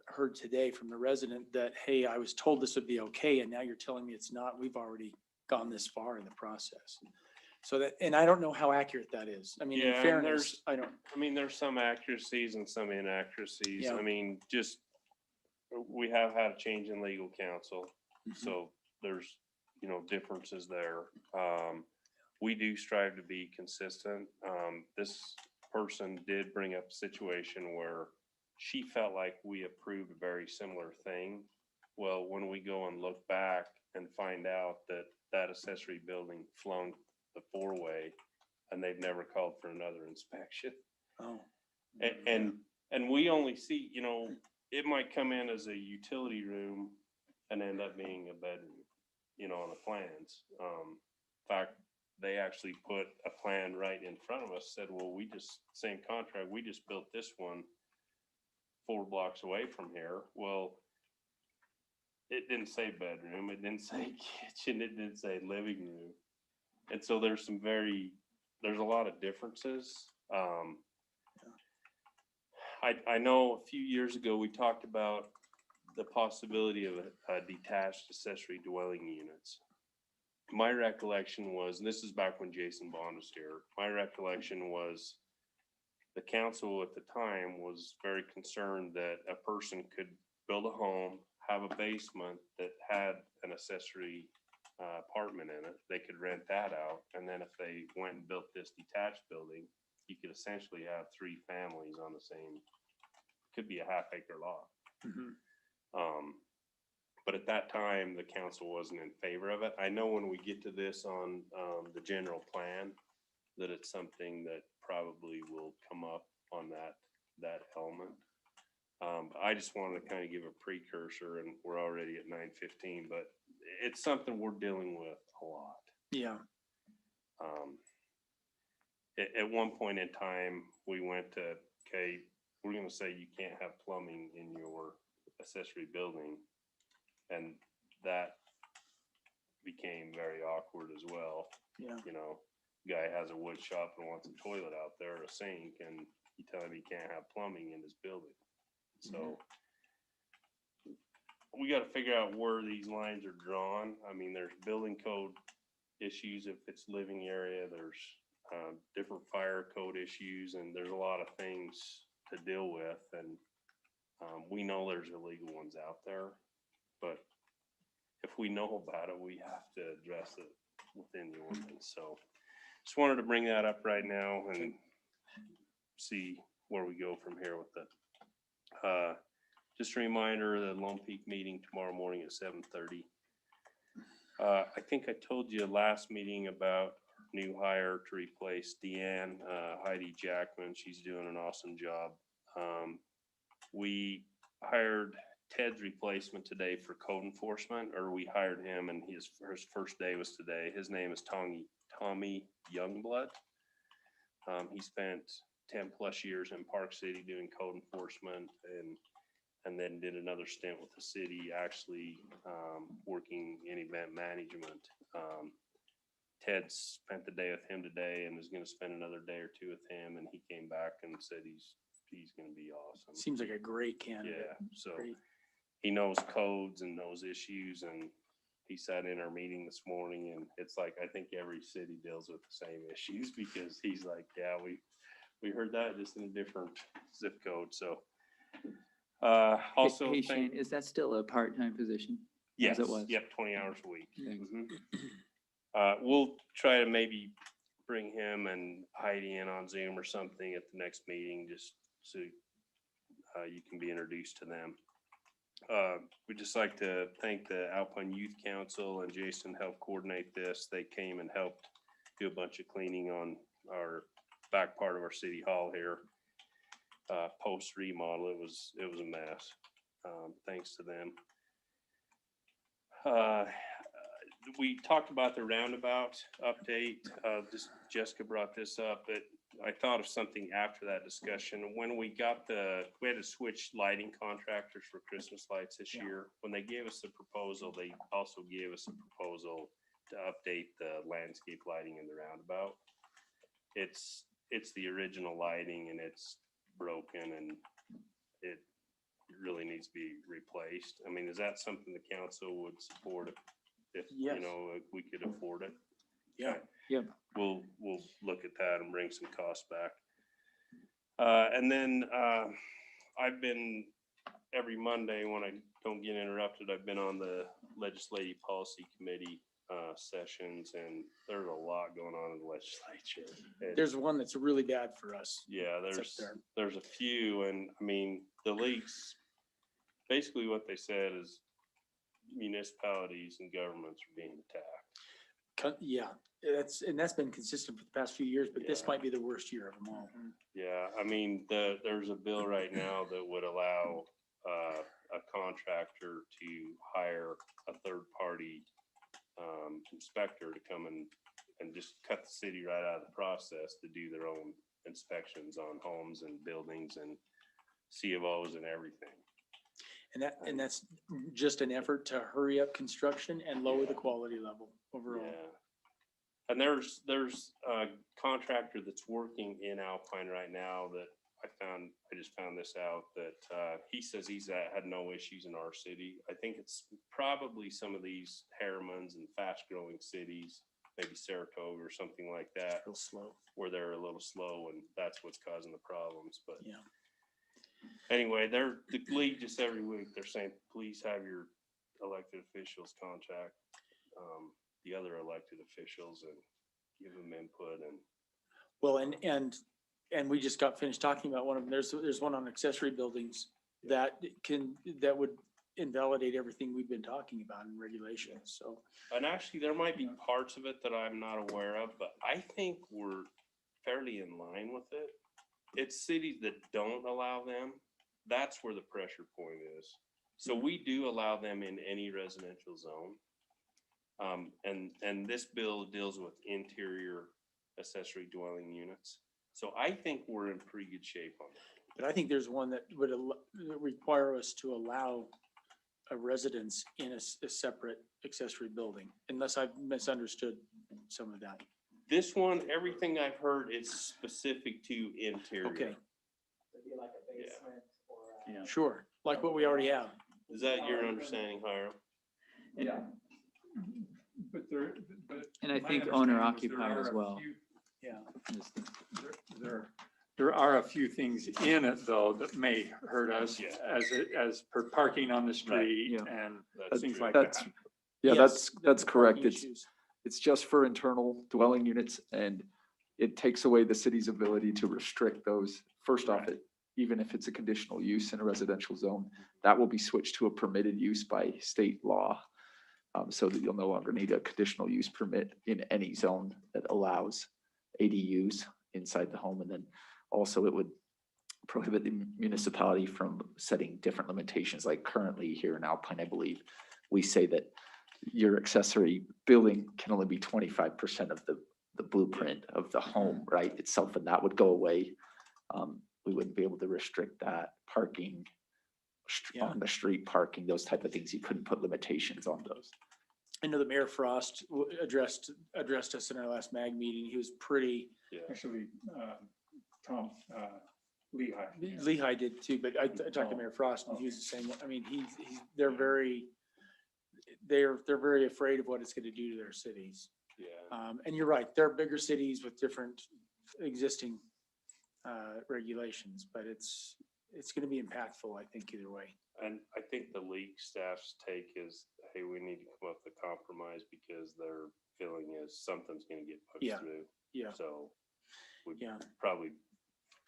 heard today from the resident that, hey, I was told this would be okay, and now you're telling me it's not. We've already gone this far in the process. So that, and I don't know how accurate that is. I mean, in fairness, there's some accuracies and some inaccuracies. Yeah. I mean, just, we have had a change in legal counsel. So there's, differences there. We do strive to be consistent. This person did bring up a situation where she felt like we approved a very similar thing. Well, when we go and look back and find out that accessory building flunked the 4-way and they've never called for another inspection. Oh. And we only see, it might come in as a utility room and end up being a bedroom, on the plans. In fact, they actually put a plan right in front of us, said, well, same contract, we just built this one 4 blocks away from here. Well, it didn't say bedroom, it didn't say kitchen, it didn't say living room. And so there's a lot of differences. I know a few years ago, we talked about the possibility of a detached accessory dwelling units. My recollection was, and this is back when Jason Bond was here, my recollection was the council at the time was very concerned that a person could build a home, have a basement that had an accessory apartment in it. They could rent that out. And then if they went and built this detached building, you could essentially have 3 families on the same, could be a half-acre lot. But at that time, the council wasn't in favor of it. I know when we get to this on the general plan, that it's something that probably will come up on that element. I just wanted to kind of give a precursor, and we're already at 9:15, but it's something we're dealing with a lot. Yeah. At one point in time, we went to, okay, we're gonna say you can't have plumbing in your accessory building. And that became very awkward as well. Yeah. You know, guy has a wood shop and wants a toilet out there, a sink, and you tell him he can't have plumbing in his building. So we got to figure out where these lines are drawn. I mean, there's building code issues if it's living area. There's different fire code issues, and there's a lot of things to deal with. And we know there's illegal ones out there, but if we know about it, we have to address it within the ordinance. So just wanted to bring that up right now and see where we go from here with it. Just a reminder, the Lone Peak meeting tomorrow morning at 7:30. I think I told you last meeting about new hire to replace Deanne, Heidi Jackman. She's doing an awesome job. We hired Ted's replacement today for code enforcement, or we hired him and his first day was today. His name is Tommy Youngblood. He spent 10 plus years in Park City doing code enforcement and then did another stint with the city, actually working in event management. Ted spent the day with him today and is going to spend another day or two with him. And he came back and said he's going to be awesome. Seems like a great candidate. Yeah. So Great. he knows codes and knows issues, and he sat in our meeting this morning, and it's like, I think every city deals with the same issues because he's like, yeah, we heard that just in a different zip code. So also Hey, Shane, is that still a part-time position? yes, As it was? yep, 20 hours a week. Thanks. We'll try to maybe bring him and Heidi in on Zoom or something at the next meeting, just so you can be introduced to them. We'd just like to thank the Alpine Youth Council and Jason helped coordinate this. They came and helped do a bunch of cleaning on our back part of our city hall here. Post remodel, it was a mess. Thanks to them. We talked about the roundabout update. Just Jessica brought this up, but I thought of something after that discussion. When we had to switch lighting contractors for Christmas lights this year. When they gave us the proposal, they also gave us a proposal to update the landscape lighting in the roundabout. It's the original lighting and it's broken and it really needs to be replaced. I mean, is that something the council would support if Yes. you know, if we could afford it? Yeah. Okay. Yep. We'll look at that and bring some costs back. And then I've been every Monday when I don't get interrupted, I've been on the Legislative Policy Committee sessions, and there's a lot going on in the legislature. There's one that's really bad for us. Yeah, It's up there's a few, and I mean, the leaks, basically what they said is municipalities and governments are being attacked. Yeah, that's been consistent for the past few years, but this Yeah. might be the worst year of them all. Yeah, I mean, there's a bill right now that would allow a contractor to hire a third-party inspector to come and just cut the city right out of the process to do their own inspections on homes and buildings and C of Os and everything. And that's just an effort to hurry up construction and lower the quality level overall. Yeah. And there's a contractor that's working in Alpine right now that I just found this out, that he says he's had no issues in our city. I think it's probably some of these Harrimans and fast growing cities, maybe Saratoga or something like that. Real slow. Where they're a little slow and that's what's causing the problems. But Yeah. anyway, the league just every week, they're saying, please have your elected officials contact the other elected officials and give them input. And Well, and we just got finished talking about one of them. There's one on accessory buildings that would invalidate everything we've been talking about in regulations. So, and actually there might be parts of it that I'm not aware of, but I think we're fairly in line with it. It's cities that don't allow them. That's where the pressure point is. So we do allow them in any residential zone. And this bill deals with interior accessory dwelling units. So I think we're in pretty good shape on that. But I think there's one that would require us to allow a residence in a separate accessory building, unless I've misunderstood some of that. This one, everything I've heard is specific to interior. Okay, It'd be like a basement or a. sure, like what we already have. Is that your understanding, Hiram? Yeah. But there, but. And I my think understanding owner is there occupied are as a well. few- Yeah. There are a few things in it though that may hurt us Yeah. as per parking on the street Yeah. and That's things true. like That's, that. yeah, Yes, that's the correct. parking It's, issues. it's just for internal dwelling units and it takes away the city's ability to restrict those. First off, even if it's a conditional use in a residential zone, that will be switched to a permitted use by state law. So that you'll no longer need a conditional use permit in any zone that allows ADUs inside the home. And then also it would prohibit the municipality from setting different limitations. Like currently here in Alpine, I believe, we say that your accessory building can only be 25% of the blueprint of the home, right, itself, and that would go away. We wouldn't be able to restrict that. Parking, Yeah. on the street parking, those type of things, you couldn't put limitations on those. I know that Mayor Frost addressed us in our last MAG meeting. He was pretty, Actually, Tom, Lehigh. Lehigh did too, but I talked to Mayor Frost and he was the same. I mean, they're very afraid of what it's gonna do to their cities. Yeah. And you're right, there are bigger cities with different existing regulations, but it's gonna be impactful, I think, either way. And I think the league staff's take is, hey, we need to come up with a compromise because their feeling is something's gonna get pushed Yeah. through. Yeah. So we Yeah. probably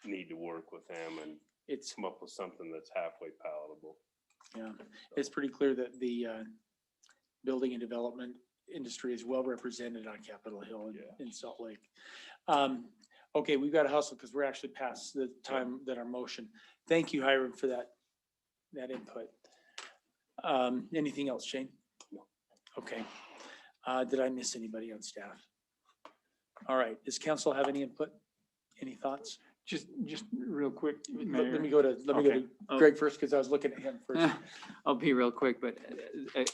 need to work with them and It's, come up with something that's halfway palatable. yeah, it's pretty clear that the building and development industry is well represented on Capitol Hill in Salt Lake. Okay, we've got to hustle because we're actually past the time that our motion. Thank you, Hiram, for that input. Anything else, Shane? No. Okay. Did I miss anybody on staff? All right, does council have any input? Any thoughts? Just real quick, Let Mayor. me go to Greg first because I was looking at him first. I'll be real quick, but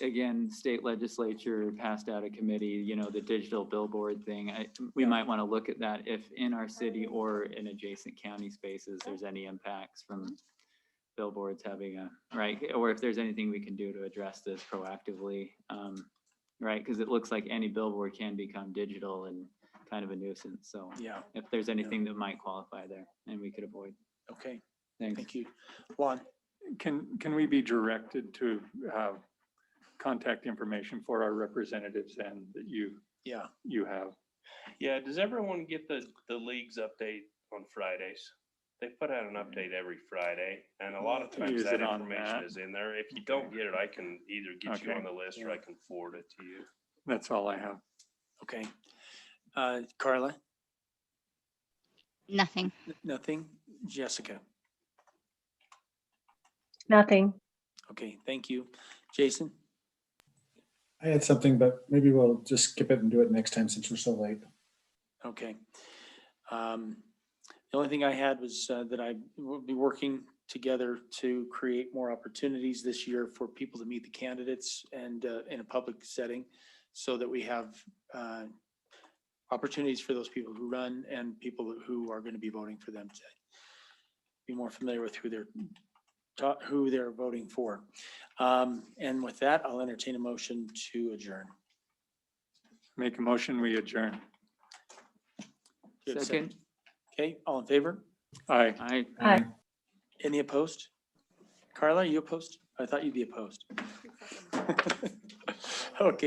again, state legislature passed out a committee, the digital billboard thing. We might want to look at that if in our city or in adjacent county spaces, there's any impacts from billboards having right? Or if there's anything we can do to address this proactively, right? Because it looks like any billboard can become digital and kind of a nuisance. So Yeah, if there's anything that might qualify there and we could avoid. okay, Thanks. thank you. Juan? Can we be directed to have contact information for our representatives and that you have? Yeah, does everyone get the league's update on Fridays? They put out an update every Friday and a lot of times Is that it on information that? is in there. If you don't get it, I can either get you Okay. on the list or I can forward it to you. That's all I have. Okay. Carla? Nothing. Nothing? Jessica? Nothing. Okay, thank you. Jason? I had something, but maybe we'll just skip it and do it next time since we're so late. Okay. The only thing I had was that I will be working together to create more opportunities this year for people to meet the candidates and in a public setting so that we have opportunities for those people who run and people who are going to be voting for them to be more familiar with who they're voting for. And with that, I'll entertain a motion to adjourn. Make a motion, we adjourn. Do you have a Second. Okay, all in favor? Aye. Aye. Aye. Any opposed? Carla, are you opposed? I thought you'd be opposed. Okay.